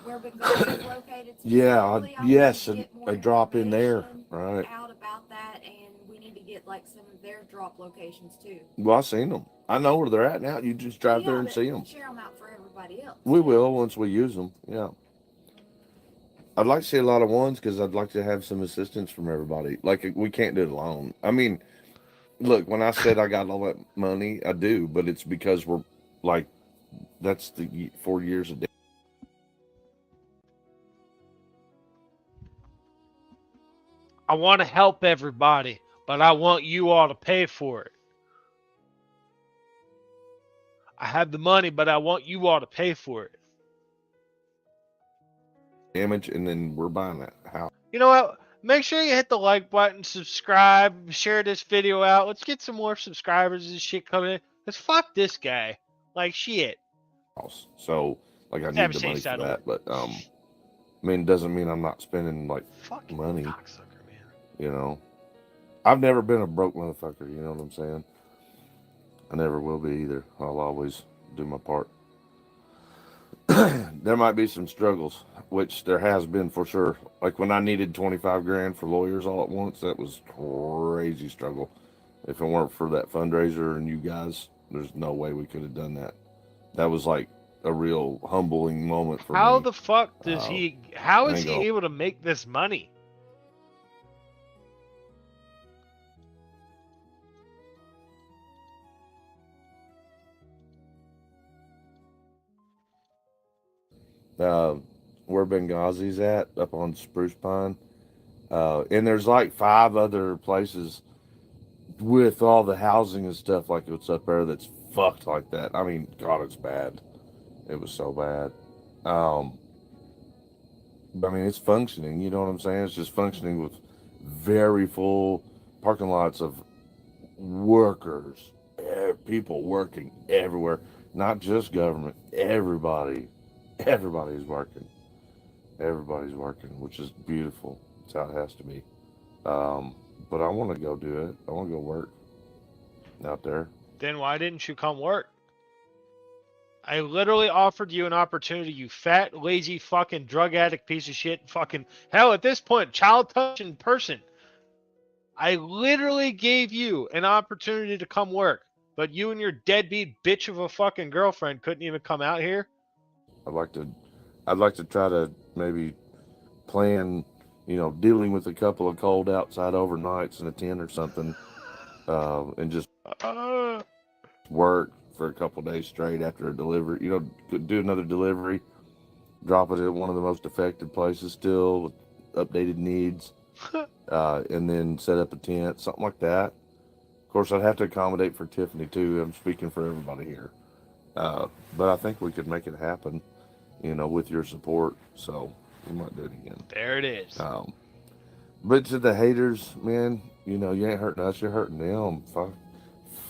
where Benghazi is located.
Yeah,
specifically, I
yes,
want to get more
a drop in there,
information
right?
Out about that, and we need to get like some of their drop locations too.
Well, I've seen them. I know where they're at now. You just drive there and
but
see them.
Share them out for everybody else.
We will once we use them. Yeah. I'd like to see a lot of ones because I'd like to have some assistance from everybody. Like we can't do it alone. I mean, look, when I said I got all that money, I do, but it's because we're like, that's the 4 years a day.
I want to help everybody, but I want you all to pay for it. I have the money, but I want you all to pay for it.
Damage, and then we're buying that house.
You know what? Make sure you hit the like button, subscribe, share this video out. Let's get some more subscribers and shit coming in. Cause fuck this guy. Like shit.
So like I need the money for that, but I mean, it doesn't mean I'm not spending like money. You know, I've never been a broke motherfucker. You know what I'm saying? I never will be either. I'll always do my part. There might be some struggles, which there has been for sure. Like when I needed 25 grand for lawyers all at once, that was crazy struggle. If it weren't for that fundraiser and you guys, there's no way we could have done that. That was like a real humbling moment for me.
How the fuck does how is he
Mango.
able to make this money?
Where Benghazi's at, up on Spruce Pine. And there's like 5 other places with all the housing and stuff like what's up there that's fucked like that. I mean, God, it's bad. It was so bad. I mean, it's functioning, you know what I'm saying? It's just functioning with very full parking lots of workers people working everywhere, not just government. Everybody's working. Everybody's working, which is beautiful. It's how it has to be. But I want to go do it. I want to go work out there.
Then why didn't you come work? I literally offered you an opportunity, you fat, lazy, fucking drug addict piece of shit. Fucking hell, at this point, child touching person. I literally gave you an opportunity to come work, but you and your deadbeat bitch of a fucking girlfriend couldn't even come out here.
I'd like to try to maybe plan, dealing with a couple of cold outside overnights in a tent or something, and just work for a couple days straight after a delivery. Do another delivery, drop it at one of the most affected places still with updated needs, and then set up a tent, something like that. Of course, I'd have to accommodate for Tiffany too. I'm speaking for everybody here, but I think we could make it happen, with your support. So we might do it again.
There it is.
But to the haters, man, you ain't hurting us, you're hurting them.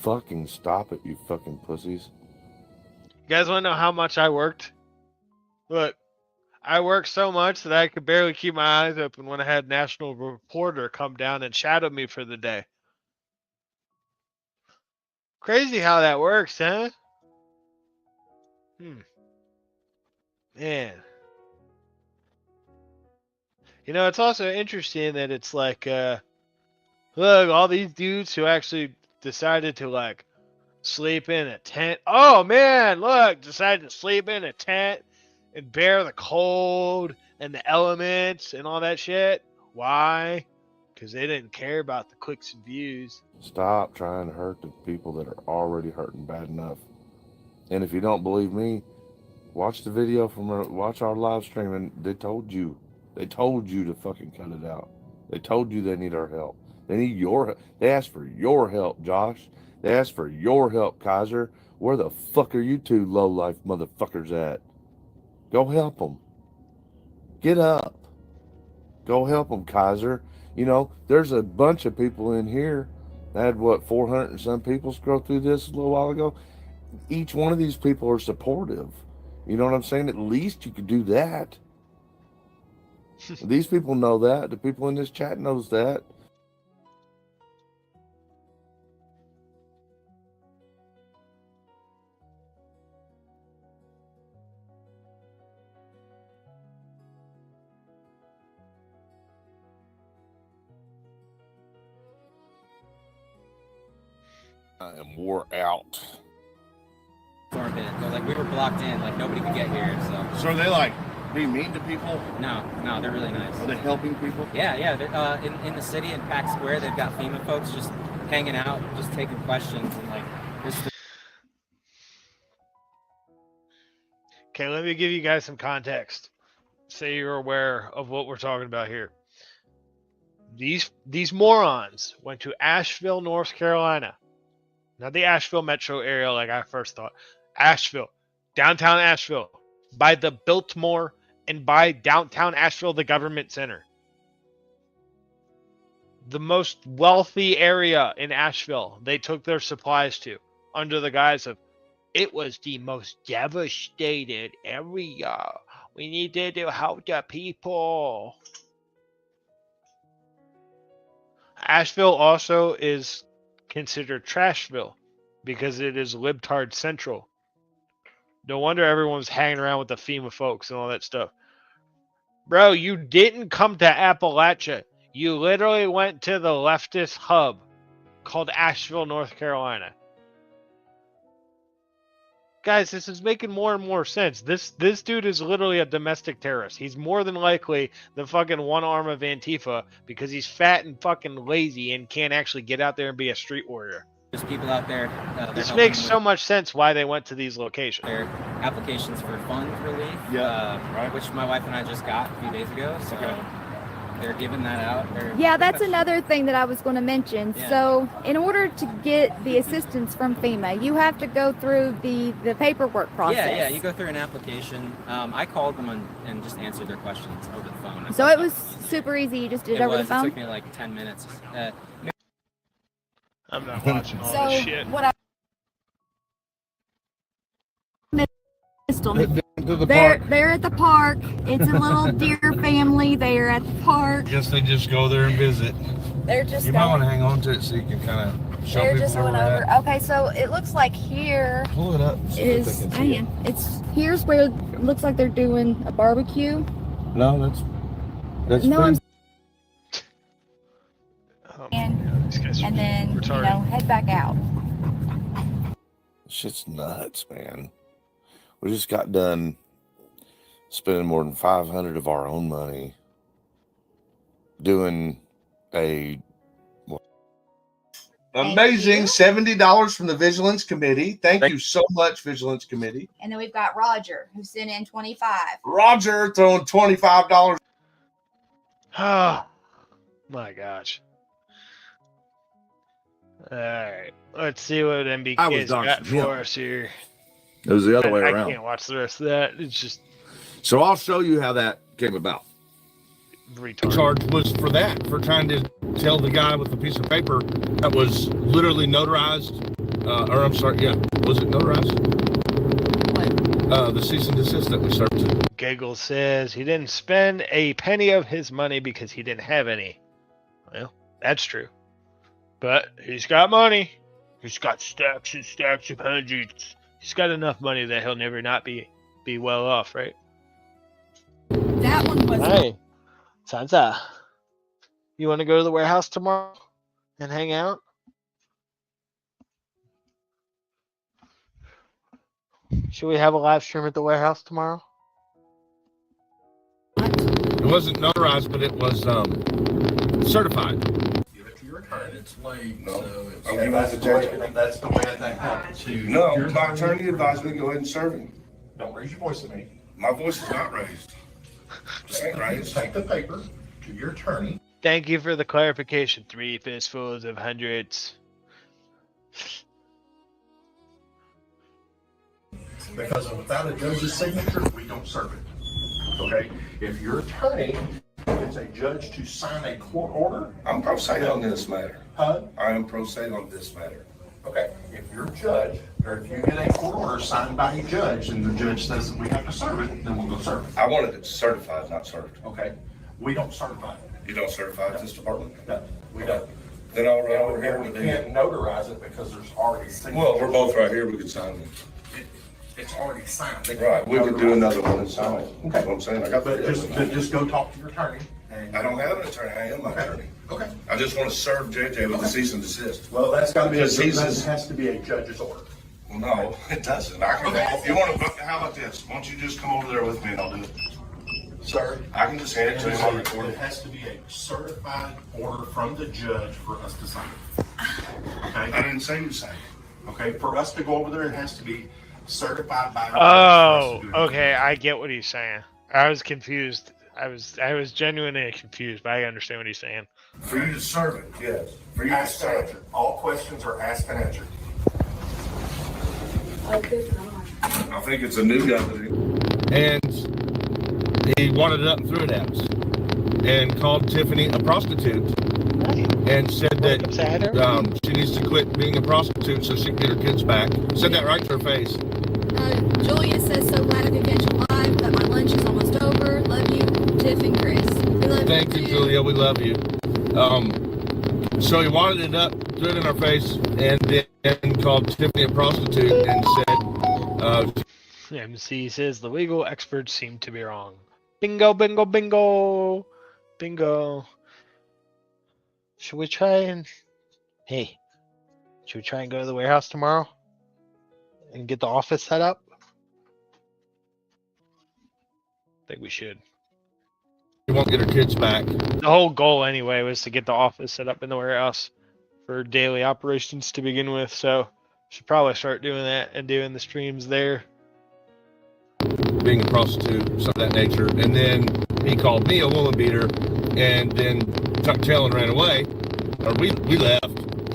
Fucking stop it, you fucking pussies.
You guys want to know how much I worked? Look, I worked so much that I could barely keep my eyes open when I had National Reporter come down and shadow me for the day. Crazy how that works, huh? Man. It's also interesting that it's like, look, all these dudes who actually decided to, sleep in a tent. Oh, man, look, decided to sleep in a tent and bear the cold and the elements and all that shit. Why? Because they didn't care about the clicks and views.
Stop trying to hurt the people that are already hurting bad enough. And if you don't believe me, watch the video watch our live stream, and they told you to fucking cut it out. They told you they need our help. They need your help. They asked for your help, Josh. They asked for your help, Kaiser. Where the fuck are you two low-life motherfuckers at? Go help them. Get up. Go help them, Kaiser. There's a bunch of people in here. I had, 400 and some people scroll through this a little while ago. Each one of these people are supportive. You know what I'm saying? At least you could do that. These people know that. The people in this chat knows that. I am wore out.
We were blocked in, nobody could get here.
So are they being mean to people?
No, they're really nice.
Are they helping people?
Yeah. They're in the city in Pack Square. They've got FEMA folks just hanging out, just taking questions and
Okay, let me give you guys some context. So you're aware of what we're talking about here. These morons went to Asheville, North Carolina. Not the Asheville metro area like I first thought. Asheville. Downtown Asheville. By the Biltmore and by downtown Asheville, the government center. The most wealthy area in Asheville, they took their supplies to under the guise of, it was the most devastated area. We needed to help the people. Asheville also is considered Trashville because it is libtard central. No wonder everyone's hanging around with the FEMA folks and all that stuff. Bro, you didn't come to Appalachia. You literally went to the leftist hub called Asheville, North Carolina. Guys, this is making more and more sense. This dude is literally a domestic terrorist. He's more than likely the fucking one arm of Antifa because he's fat and fucking lazy and can't actually get out there and be a street warrior.
There's people out there.
This makes so much sense why they went to these locations.
Their applications for fund relief,
right.
Which my wife and I just got a few days ago. So they're giving that out.
Yeah, that's another thing that I was going to mention.
Yeah.
So in order to get the assistance from FEMA, you have to go through the paperwork process.
Yeah, you go through an application. I called them and just answered their questions over the phone.
So it was super easy. You just did it over the phone?
It took me 10 minutes.
I'm not watching all
So
this shit.
what I They're at the park. It's a little deer family there at the park.
I guess they just go there and visit.
They're just
You might want to hang on to it so you can kind of show
They're
people
just
where
going
we're
over.
at.
Okay, so it looks like here
Pull it up.
is. Here's where it looks like they're doing a barbecue.
No, that's
No,
food.
And then head back out.
Shit's nuts, man. We just got done spending more than $500 of our own money doing a
amazing $70 from the Vigilance Committee. Thank you so much, Vigilance Committee.
And then we've got Roger, who sent in 25.
Roger throwing $25.
Oh my gosh. All right, let's see what MBK's got for us here.
It was the other way
I
around.
can't watch the rest of that. It's just
So I'll show you how that came about.
The charge was for that, for trying to tell the guy with the piece of paper that was literally notarized, was it notarized? What? The cease and desist that we served.
Giggle says he didn't spend a penny of his money because he didn't have any. Well, that's true. But he's got money. He's got stacks and stacks of hundreds. He's got enough money that he'll never not be well off, right?
That one was.
Hey, Sansa, you want to go to the warehouse tomorrow and hang out? Should we have a live stream at the warehouse tomorrow?
It wasn't notarized, but it was certified.
Give it to your attorney. It's late,
No.
so it's,
I'll give it to judge.
that's the way that thing happens.
No, my attorney advised me to go ahead and serve him.
Don't raise your voice at me.
My voice is not raised. Just ain't raised.
Take the paper to your attorney.
Thank you for the clarification. 3 fistfuls of hundreds.
Because without a judge's signature, we don't serve it. Okay? If your attorney gets a judge to sign a court order,
I'm pro se on this matter.
Huh?
I am pro se on this matter.
okay, if your judge, or if you get a court order signed by a judge and the judge says that we have to serve it, then we'll go serve it.
I wanted it certified, not served.
Okay? We don't certify it.
You don't certify this department?
No, we don't.
Then I'll run over here
And
with
we can't notarize it because there's already signatures.
Well, we're both right here. We can sign them.
It's already signed.
Right. We could do another one and sign it.
Okay.
That's what I'm saying. I got
But just go talk to your attorney.
I don't have an attorney. I am my attorney.
Okay.
I just want to serve JJ with a cease and desist.
Well, that's got to be,
Because
that has to be a judge's order.
Well, no, it doesn't. I can, if you want to, how about this? Why don't you just come over there with me and I'll do it?
Sir?
I can just hand it to him on record.
It has to be a certified order from the judge for us to sign it. Okay?
I didn't say you signed it.
Okay, for us to go over there, it has to be certified by the judge.
Oh, okay. I get what he's saying. I was confused. I was genuinely confused, but I understand what he's saying.
For you to serve it, yes. For you to
Ask and
serve
answer. All questions are asked and answered.
Oh, good God.
I think it's a new guy that
And he wanted it up and threw it at us and called Tiffany a prostitute and said that she needs to quit being a prostitute so she can get her kids back. Said that right to her face.
Julia says, so glad I could catch you live, but my lunch is almost over. Love you, Tiff and Chris. We love
Thank you, Julia. We love you. So he wanted it up, threw it in our face, and then called Tiffany a prostitute and said,
MC says the legal experts seem to be wrong. Bingo, bingo, bingo, bingo. Should we try and go to the warehouse tomorrow and get the office set up? I think we should.
You won't get her kids back.
The whole goal anyway was to get the office set up in the warehouse for daily operations to begin with, so should probably start doing that and doing the streams there.
Being a prostitute, something of that nature. And then he called me a woman beater and then tucked tail and ran away. Or we left.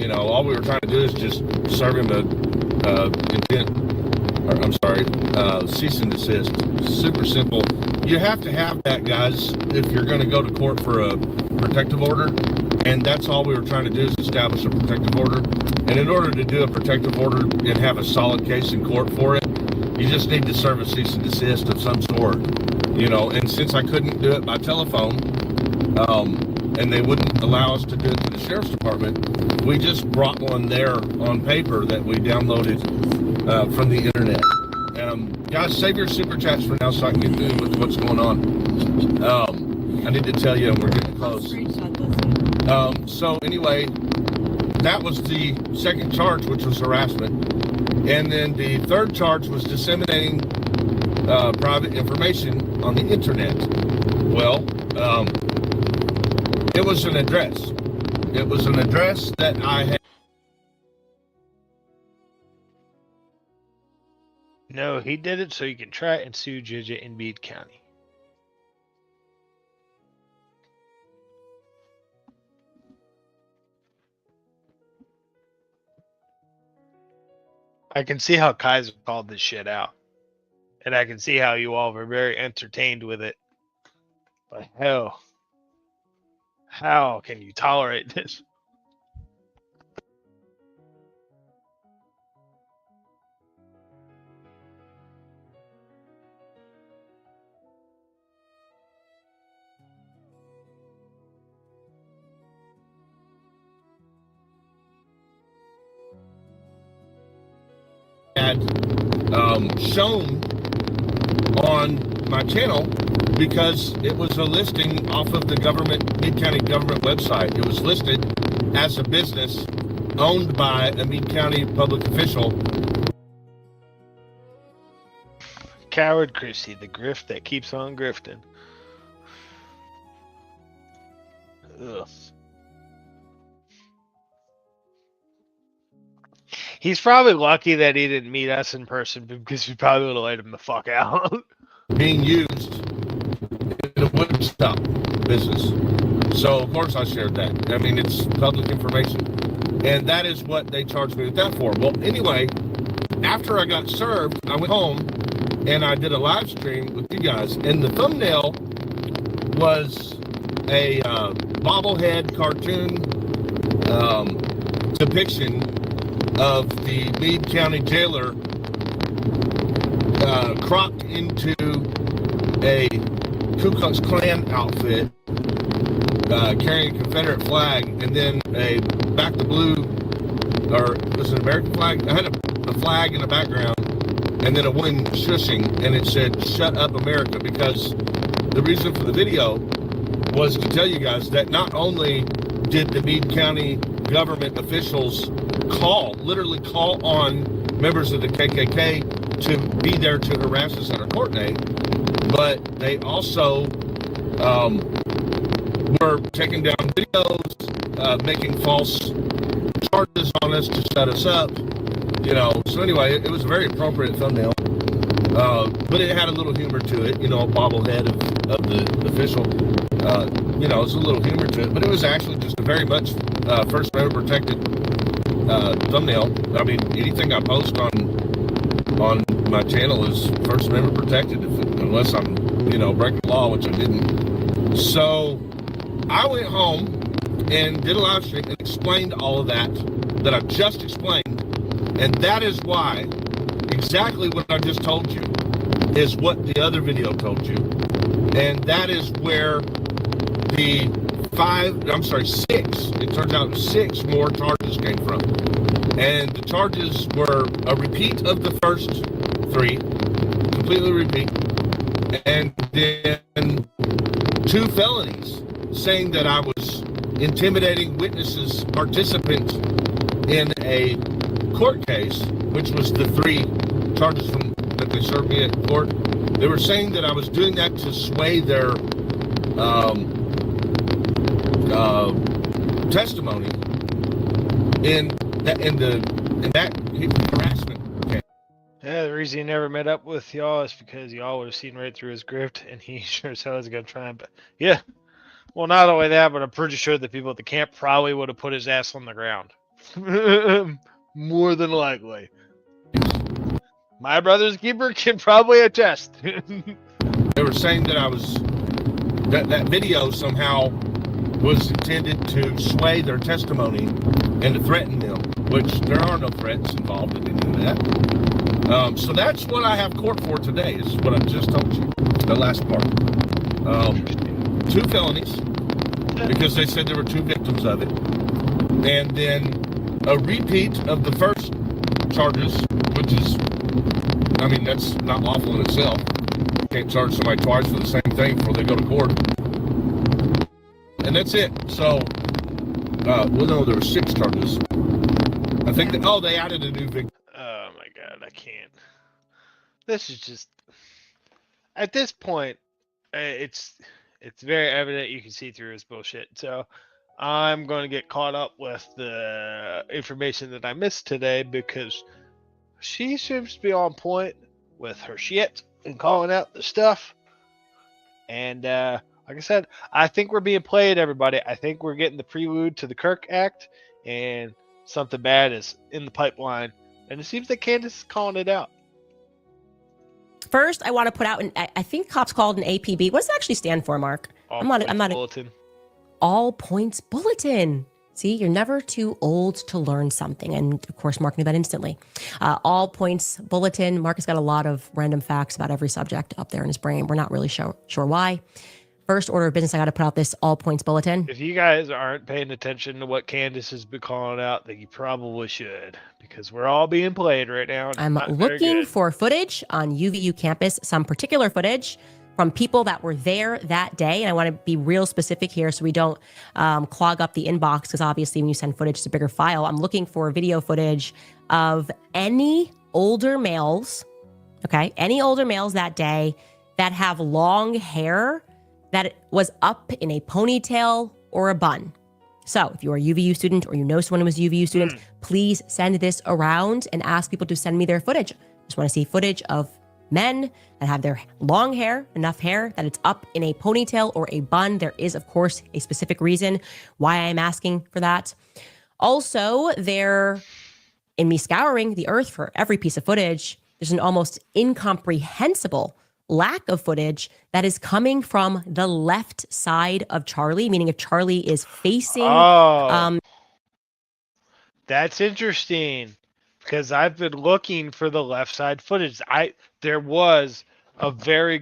You know, all we were trying to do is just serve him cease and desist. Super simple. You have to have that, guys, if you're going to go to court for a protective order. And that's all we were trying to do is establish a protective order. And in order to do a protective order and have a solid case in court for it, you just need to serve a cease and desist of some sort, you know. And since I couldn't do it by telephone, and they wouldn't allow us to do it to the sheriff's department, we just brought one there on paper that we downloaded from the internet. Guys, save your super chats for now so I can get through with what's going on. I need to tell you, we're getting close. So anyway, that was the second charge, which was harassment. And then the third charge was disseminating private information on the internet. Well, it was an address. It was an address that I had.
No, he did it so you can try and sue Judge in Meade County. I can see how Kaiser called this shit out. And I can see how you all were very entertained with it. But hell, how can you tolerate this?
Had shown on my channel because it was a listing off of the Meade County government website. It was listed as a business owned by a Meade County public official.
Coward Chrissy, the grift that keeps on grifting. Ugh. He's probably lucky that he didn't meet us in person because we probably would have let him the fuck out.
Being used in a wood shop business. So, of course, I shared that. I mean, it's public information. And that is what they charged me with that for. Well, anyway, after I got served, I went home and I did a live stream with you guys. And the thumbnail was a bobblehead cartoon depiction of the Meade County jailer cropped into a Ku Klux Klan outfit, carrying a Confederate flag, and then a back to blue, or was it an American flag? I had a flag in the background, and then a woman shushing, and it said, "Shut up, America," because the reason for the video was to tell you guys that not only did the Meade County government officials literally call on members of the KKK to be there to harass us at our court date, but they also were taking down videos, making false charges on us to shut us up, you know. So anyway, it was a very appropriate thumbnail, but it had a little humor to it, you know, a bobblehead of the official, you know, it's a little humor to it, but it was actually just a very much First Amendment protected thumbnail. I mean, anything I post on my channel is First Amendment protected, unless I'm, you know, breaking the law, which I didn't. So I went home and did a live stream and explained all of that I just explained, and that is why exactly what I just told you is what the other video told you, and that is where the six, it turns out 6 more charges came from. And the charges were a repeat of the first 3, completely repeat, and then 2 felonies saying that I was intimidating witnesses, participants in a court case, which was the 3 charges that they served me at court. They were saying that I was doing that to sway their testimony in that harassment case.
Yeah, the reason he never met up with y'all is because y'all would have seen right through his grift, and he sure as hell is gonna try and. But yeah, well, not only that, but I'm pretty sure the people at the camp probably would have put his ass on the ground. More than likely. My brother's keeper can probably attest.
They were saying that I was that video somehow was intended to sway their testimony and to threaten them, which there are no threats involved in any of that.
So that's what I have court for today, is what I just told you, the last part. 2 felonies, because they said there were 2 victims of it. And then a repeat of the first charges, which is, I mean, that's not lawful in itself. Can't charge somebody twice for the same thing before they go to court. And that's it. So, well, no, there were 6 charges. I think that, they added a new victim.
Oh my god, I can't. This is just, at this point, it's very evident you can see through his bullshit. So I'm going to get caught up with the information that I missed today, because she seems to be on point with her shit and calling out the stuff. And like I said, I think we're being played, everybody. I think we're getting the prelude to the Kirk Act, and something bad is in the pipeline. And it seems that Candace is calling it out.
First, I want to put out I think cops called an APB. What does it actually stand for, Mark? I'm not
bulletin.
All Points Bulletin. See, you're never too old to learn something. And of course, Mark knew that instantly. All Points Bulletin. Mark has got a lot of random facts about every subject up there in his brain. We're not really sure why. First order of business, I got to put out this All Points Bulletin.
If you guys aren't paying attention to what Candace has been calling out, then you probably should, because we're all being played right now.
I'm looking for footage on UVU campus, some particular footage from people that were there that day. And I want to be real specific here so we don't clog up the inbox, because obviously when you send footage, it's a bigger file. I'm looking for video footage of any older males, okay? Any older males that day that have long hair that was up in a ponytail or a bun. So if you're a UVU student or you know someone who was a UVU student, please send this around and ask people to send me their footage. Just want to see footage of men that have their long hair, enough hair that it's up in a ponytail or a bun. There is, of course, a specific reason why I'm asking for that. Also, in me scouring the earth for every piece of footage, there's an almost incomprehensible lack of footage that is coming from the left side of Charlie, meaning if Charlie is facing...
That's interesting, because I've been looking for the left side footage. There was a very,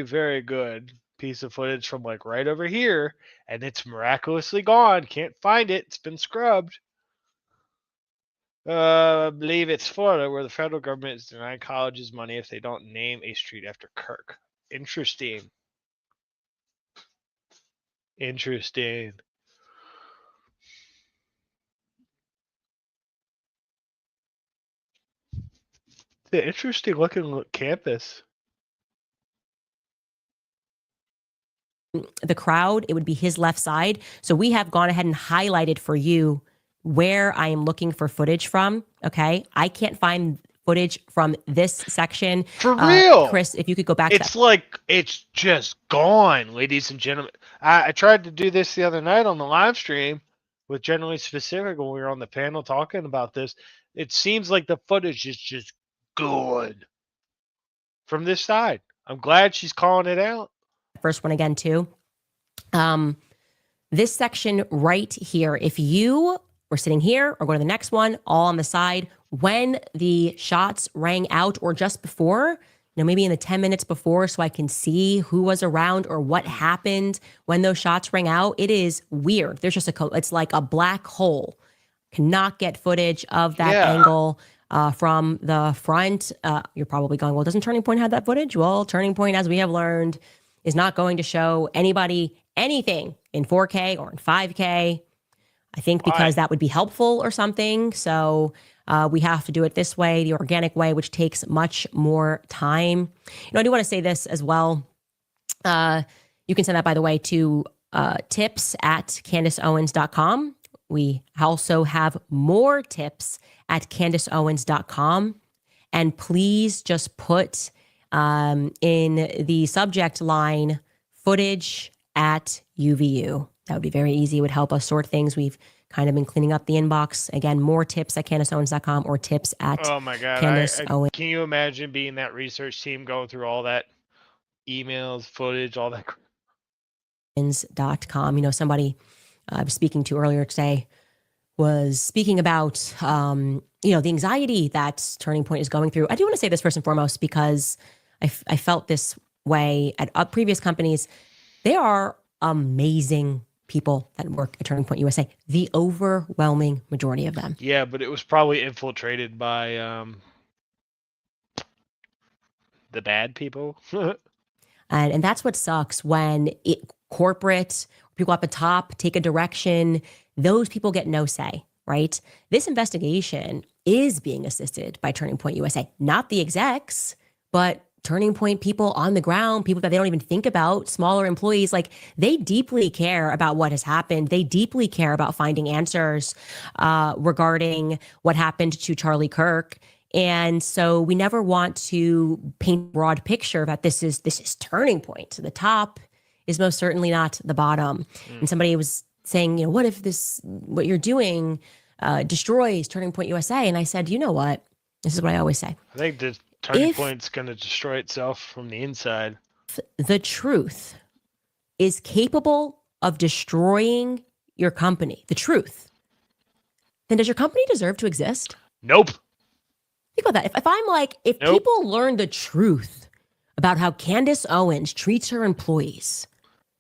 very good piece of footage from like right over here, and it's miraculously gone. Can't find it. It's been scrubbed. I believe it's Florida, where the federal government is denying colleges money if they don't name a street after Kirk. Interesting. Interesting. It's an interesting looking campus.
The crowd, it would be his left side. So we have gone ahead and highlighted for you where I am looking for footage from. Okay. I can't find footage from this section.
For real.
Chris, if you could go back
it's just gone, ladies and gentlemen. I tried to do this the other night on the live stream with Generally Specific when we were on the panel talking about this. It seems like the footage is just good from this side. I'm glad she's calling it out.
First one again too. This section right here, if you were sitting here or go to the next one, all on the side, when the shots rang out or just before, maybe in the 10 minutes before, so I can see who was around or what happened when those shots rang out, it is weird. There's just it's like a black hole. Cannot get footage of that angle from the front. You're probably going, well, doesn't Turning Point have that footage? Well, Turning Point, as we have learned, is not going to show anybody anything in 4K or in 5K. I think because that would be helpful or something. So we have to do it this way, the organic way, which takes much more time. I do want to say this as well. You can send that, by the way, to tips@CandaceOwens.com. We also have more tips at CandaceOwens.com. And please just put in the subject line, footage at UVU. That would be very easy. It would help us sort things. We've kind of been cleaning up the inbox. Again, more tips at CandaceOwens.com or tips at
Oh my God.
Candace Owens.
Can you imagine being that research team going through all that emails, footage, all that?
.com. Somebody I was speaking to earlier today was speaking about, the anxiety that Turning Point is going through. I do want to say this first and foremost because I felt this way at previous companies. They are amazing people that work at Turning Point USA. The overwhelming majority of them.
Yeah, but it was probably infiltrated by the bad people.
And that's what sucks when corporate people at the top take a direction. Those people get no say, right? This investigation is being assisted by Turning Point USA, not the execs, but Turning Point people on the ground, people that they don't even think about, smaller employees. Like, they deeply care about what has happened. They deeply care about finding answers regarding what happened to Charlie Kirk. And so we never want to paint a broad picture that this is Turning Point. So the top is most certainly not the bottom. And somebody was saying, what if what you're doing destroys Turning Point USA? And I said, you know what? This is what I always say.
I think the Turning Point's going to destroy itself from the inside.
The truth is capable of destroying your company, the truth, then does your company deserve to exist?
Nope.
Think about that. If I'm like, if people learn the truth about how Candace Owens treats her employees,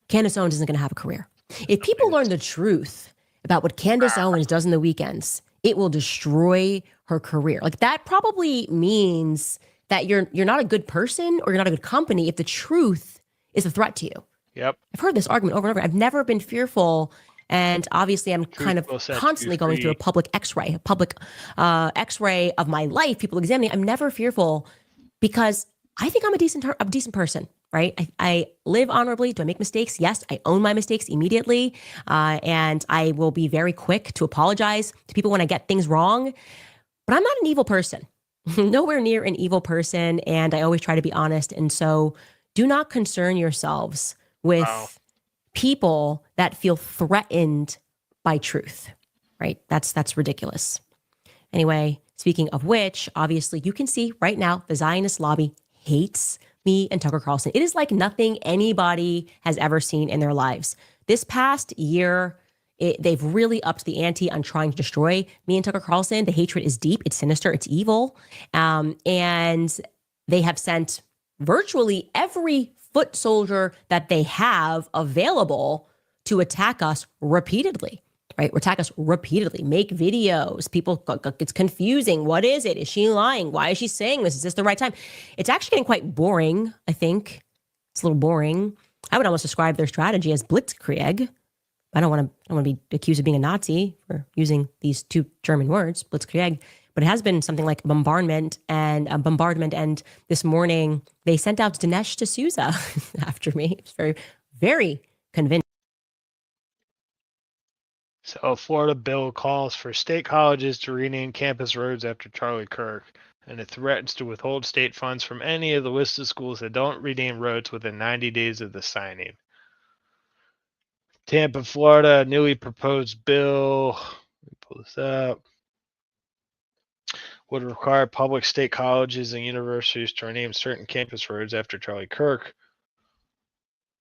Candace Owens isn't going to have a career. If people learn the truth about what Candace Owens does in the weekends, it will destroy her career. Like, that probably means that you're not a good person or you're not a good company if the truth is a threat to you.
Yep.
I've heard this argument over and over. I've never been fearful. And obviously, I'm kind of constantly going through a public X-ray of my life, people examining. I'm never fearful because I think I'm a decent person, right? I live honorably. Do I make mistakes? Yes, I own my mistakes immediately. And I will be very quick to apologize to people when I get things wrong. But I'm not an evil person, nowhere near an evil person. And I always try to be honest. And so do not concern yourselves with people that feel threatened by truth, right? That's ridiculous. Anyway, speaking of which, obviously you can see right now the Zionist lobby hates me and Tucker Carlson. It is like nothing anybody has ever seen in their lives. This past year, they've really upped the ante on trying to destroy me and Tucker Carlson. The hatred is deep, it's sinister, it's evil. And they have sent virtually every foot soldier that they have available to attack us repeatedly, right? Attack us repeatedly, make videos. People, it's confusing. What is it? Is she lying? Why is she saying this? Is this the right time? It's actually getting quite boring, I think. It's a little boring. I would almost describe their strategy as blitzkrieg. I don't want to be accused of being a Nazi for using these two German words, blitzkrieg. But it has been something like bombardment. And this morning they sent out Dinesh D'Souza after me. It's very, very convincing.
So, Florida bill calls for state colleges to rename campus roads after Charlie Kirk, and it threatens to withhold state funds from any of the listed schools that don't rename roads within 90 days of the signing. Tampa, Florida, newly proposed bill. Let me pull this up. Would require public state colleges and universities to rename certain campus roads after Charlie Kirk.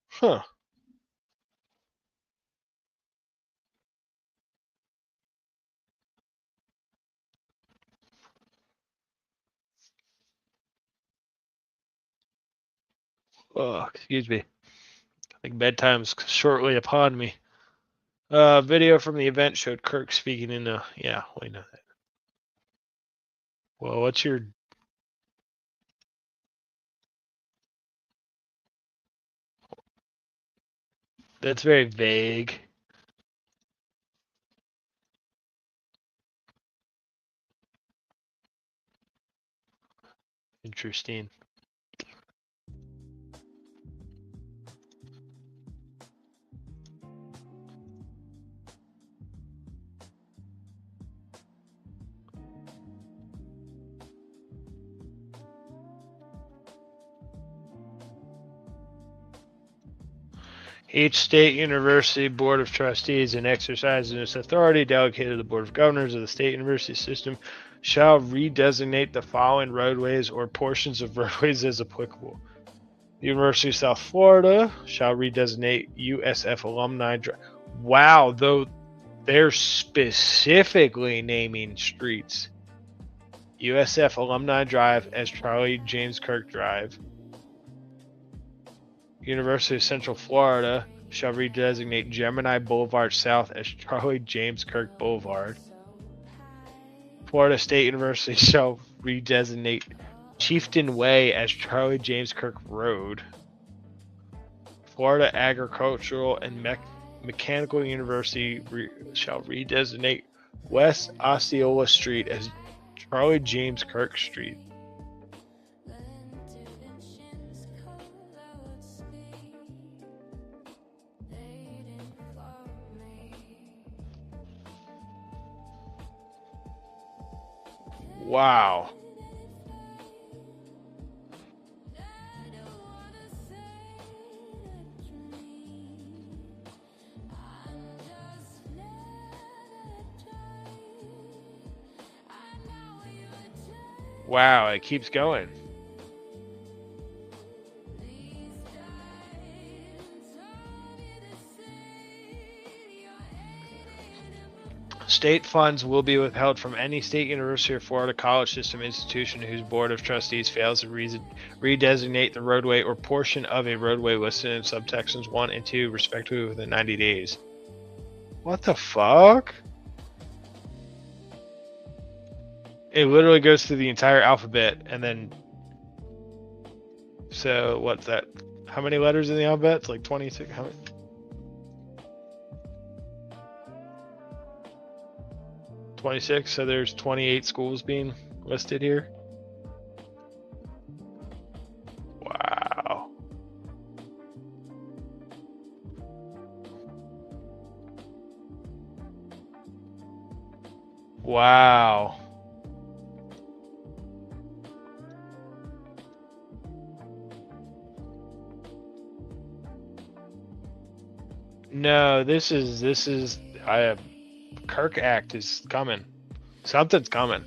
Huh. Oh, excuse me. I think bedtime's shortly upon me. Video from the event showed Kirk speaking in a... Yeah, we know that. Well, what's your... That's very vague. Interesting. Each state university board of trustees, in exercising its authority delegated to the board of governors of the state university system, shall redesignate the following roadways or portions of roadways as applicable. The University of South Florida shall redesignate USF alumni drive. Wow, though they're specifically naming streets. USF Alumni Drive as Charlie James Kirk Drive. University of Central Florida shall redesignate Gemini Boulevard South as Charlie James Kirk Boulevard. Florida State University shall redesignate Chieftain Way as Charlie James Kirk Road. Florida Agricultural and Mechanical University shall redesignate West Osceola Street as Charlie James Kirk Street. Wow. Wow, it keeps going. State funds will be withheld from any state, university, or Florida college system institution whose board of trustees fails to redesignate the roadway or portion of a roadway listed in subsections 1 and 2, respectively, within 90 days. What the fuck? It literally goes through the entire alphabet, and then... So, what's that? How many letters in the alphabet? It's like 26. How many? So there's 28 schools being listed here. Wow. Wow. No, this is Kirk Act is coming. Something's coming.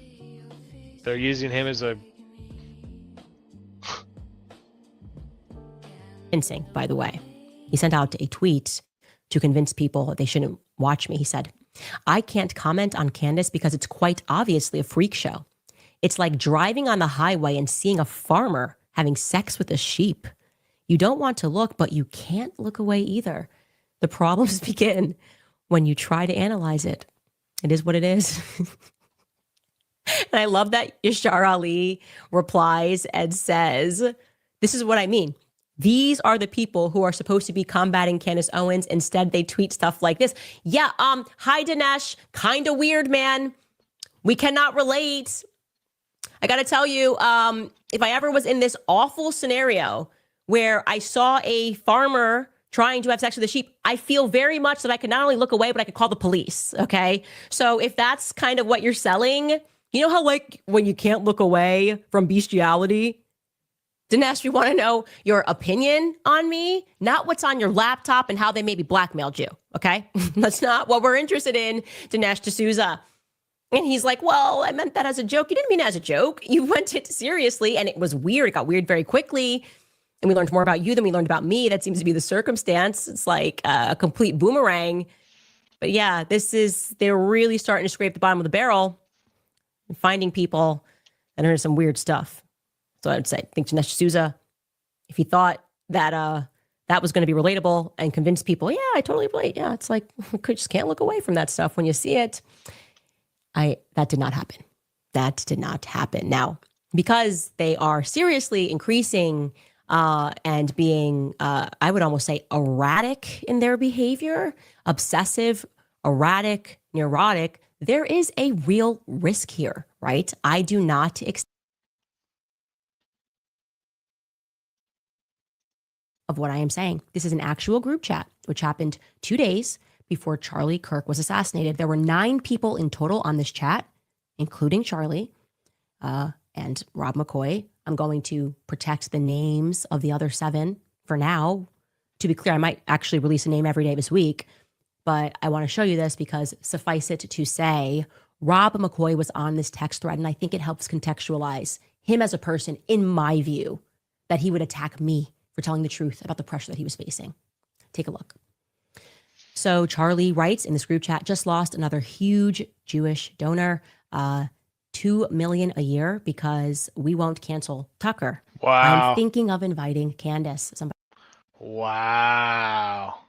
They're using him as a...
Convincing, by the way. He sent out a tweet to convince people that they shouldn't watch me. He said, I can't comment on Candace because it's quite obviously a freak show. It's like driving on the highway and seeing a farmer having sex with a sheep. You don't want to look, but you can't look away either. The problems begin when you try to analyze it. It is what it is. And I love that Yashar Ali replies and says, this is what I mean. These are the people who are supposed to be combating Candace Owens. Instead, they tweet stuff like this. Yeah, hi, Dinesh. Kind of weird, man. We cannot relate. I got to tell you, if I ever was in this awful scenario where I saw a farmer trying to have sex with a sheep, I feel very much that I could not only look away, but I could call the police, okay? So if that's kind of what you're selling, you know how like when you can't look away from bestiality? Dinesh, we want to know your opinion on me, not what's on your laptop and how they maybe blackmailed you, okay? That's not what we're interested in, Dinesh D'Souza. And he's like, well, I meant that as a joke. You didn't mean it as a joke. You meant it seriously, and it was weird. It got weird very quickly. And we learned more about you than we learned about me. That seems to be the circumstance. It's like a complete boomerang. But yeah, they're really starting to scrape the bottom of the barrel and finding people that are into some weird stuff. So I'd say, I think Dinesh D'Souza, if he thought that that was going to be relatable and convince people, yeah, I totally relate. Yeah, it's like, you just can't look away from that stuff when you see it. That did not happen. That did not happen. Now, because they are seriously increasing and being, I would almost say, erratic in their behavior, obsessive, erratic, neurotic, there is a real risk here, right? I do not of what I am saying. This is an actual group chat, which happened 2 days before Charlie Kirk was assassinated. There were 9 people in total on this chat, including Charlie and Rob McCoy. I'm going to protect the names of the other 7 for now. To be clear, I might actually release a name every day this week, but I want to show you this because suffice it to say, Rob McCoy was on this text thread, and I think it helps contextualize him as a person, in my view, that he would attack me for telling the truth about the pressure that he was facing. Take a look. So Charlie writes in this group chat, just lost another huge Jewish donor to $2 million a year because we won't cancel Tucker.
Wow.
I'm thinking of inviting Candace.
Wow.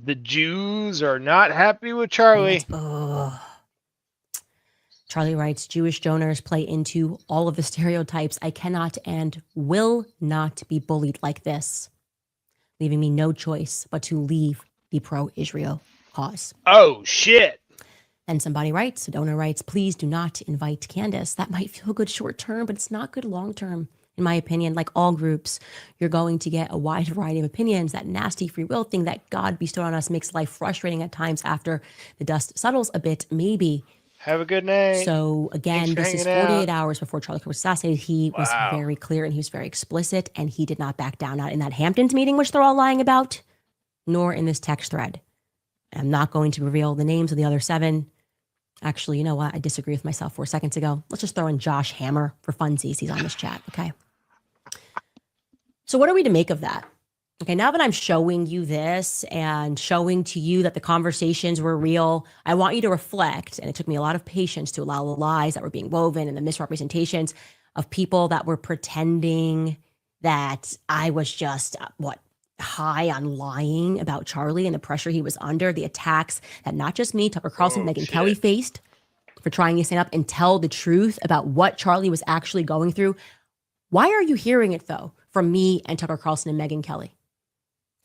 The Jews are not happy with Charlie.
Charlie writes, Jewish donors play into all of the stereotypes. I cannot and will not be bullied like this, leaving me no choice but to leave the pro-Israel cause.
Oh, shit.
And somebody writes, a donor writes, please do not invite Candace. That might feel good short term, but it's not good long term. In my opinion, like all groups, you're going to get a wide variety of opinions. That nasty free will thing that God bestowed on us makes life frustrating at times after the dust settles a bit, maybe.
Have a good night.
So again, this is 48 hours before Charlie Kirk was assassinated. He was very clear and he was very explicit, and he did not back down, not in that Hamptons meeting, which they're all lying about, nor in this text thread. I'm not going to reveal the names of the other 7. Actually, you know what? I disagree with myself 4 seconds ago. Let's just throw in Josh Hammer for funsies. He's on this chat, okay? So what are we to make of that? Okay, now that I'm showing you this and showing to you that the conversations were real, I want you to reflect, and it took me a lot of patience to allow the lies that were being woven and the misrepresentations of people that were pretending that I was just, high on lying about Charlie and the pressure he was under, the attacks that not just me, Tucker Carlson, Megyn Kelly faced for trying to stand up and tell the truth about what Charlie was actually going through. Why are you hearing it, though, from me and Tucker Carlson and Megyn Kelly?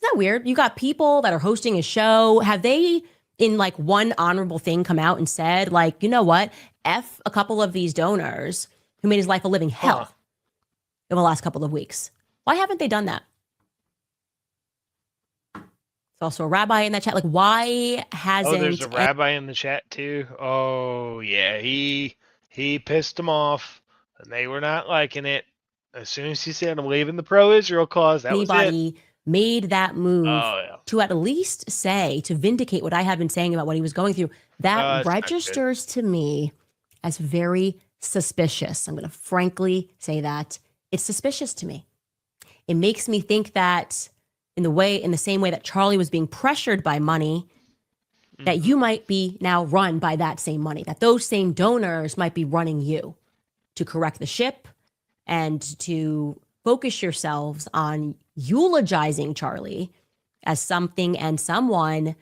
Isn't that weird? You got people that are hosting a show. Have they, in like one honorable thing, come out and said, like, you know what? F a couple of these donors who made his life a living hell in the last couple of weeks. Why haven't they done that? There's also a rabbi in that chat. Like, why hasn't...
Oh, there's a rabbi in the chat too? Oh, yeah. He pissed them off, and they were not liking it. As soon as he said, I'm leaving the pro-Israel cause, that was it.
Made that move to at least say, to vindicate what I had been saying about what he was going through, that registers to me as very suspicious. I'm going to frankly say that. It's suspicious to me. It makes me think that in the same way that Charlie was being pressured by money, that you might be now run by that same money, that those same donors might be running you to correct the ship and to focus yourselves on eulogizing Charlie as something and someone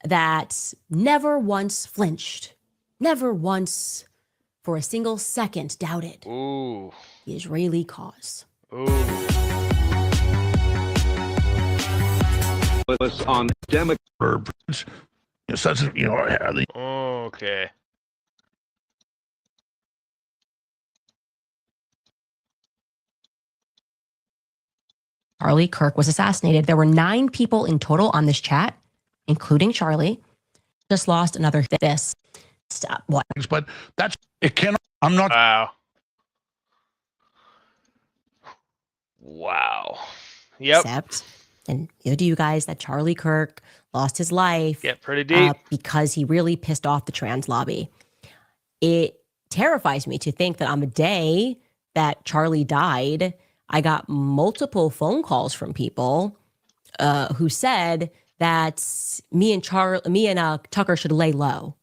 that never once flinched, never once for a single second doubted the Israeli cause.
Was on Democrat. Such
okay.
Charlie Kirk was assassinated. There were 9 people in total on this chat, including Charlie. Just lost another this. Stop. What?
But that's it. Cannot. I'm not.
Wow. Yep.
Except, and neither do you guys, that Charlie Kirk lost his life.
Get pretty deep.
Because he really pissed off the trans lobby. It terrifies me to think that on the day that Charlie died, I got multiple phone calls from people who said that me and Tucker should lay low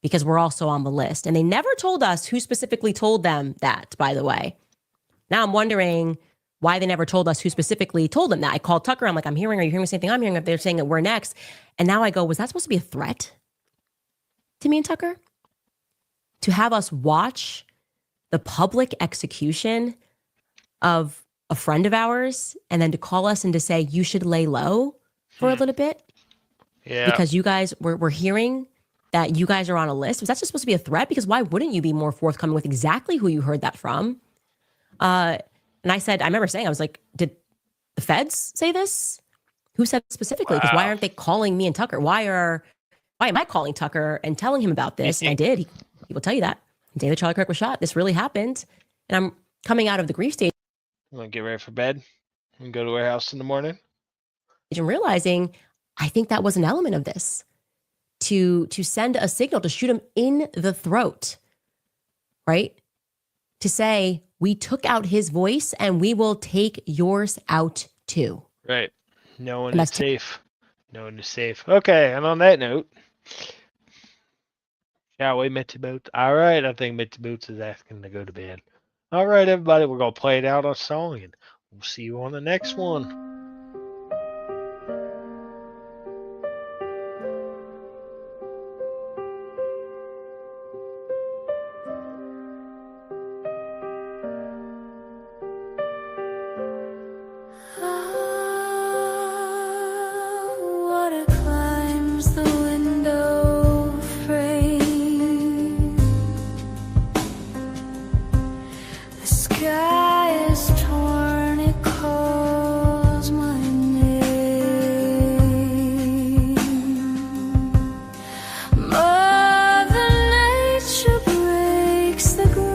because we're also on the list. And they never told us who specifically told them that, by the way. Now I'm wondering why they never told us who specifically told them that. I called Tucker. I'm like, are you hearing the same thing I'm hearing? They're saying that we're next. And now I go, was that supposed to be a threat to me and Tucker? To have us watch the public execution of a friend of ours and then to call us and to say, you should lay low for a little bit?
Yeah.
Because you guys, we're hearing that you guys are on a list. Was that just supposed to be a threat? Because why wouldn't you be more forthcoming with exactly who you heard that from? And I said, I remember saying, I was like, did the feds say this? Who said it specifically? Because why aren't they calling me and Tucker? Why am I calling Tucker and telling him about this? And I did. He will tell you that. The day that Charlie Kirk was shot, this really happened. And I'm coming out of the grief stage.
I'm going to get ready for bed and go to our house in the morning.
And realizing, I think that was an element of this. To send a signal, to shoot him in the throat, right? To say, we took out his voice and we will take yours out too.
Right. No one is safe. No one is safe. Okay. And on that note, Yeah, we Mitty Boots. All right, I think Mitty Boots is asking to go to bed. All right, everybody, we're gonna play it out a song, and we'll see you on the next one.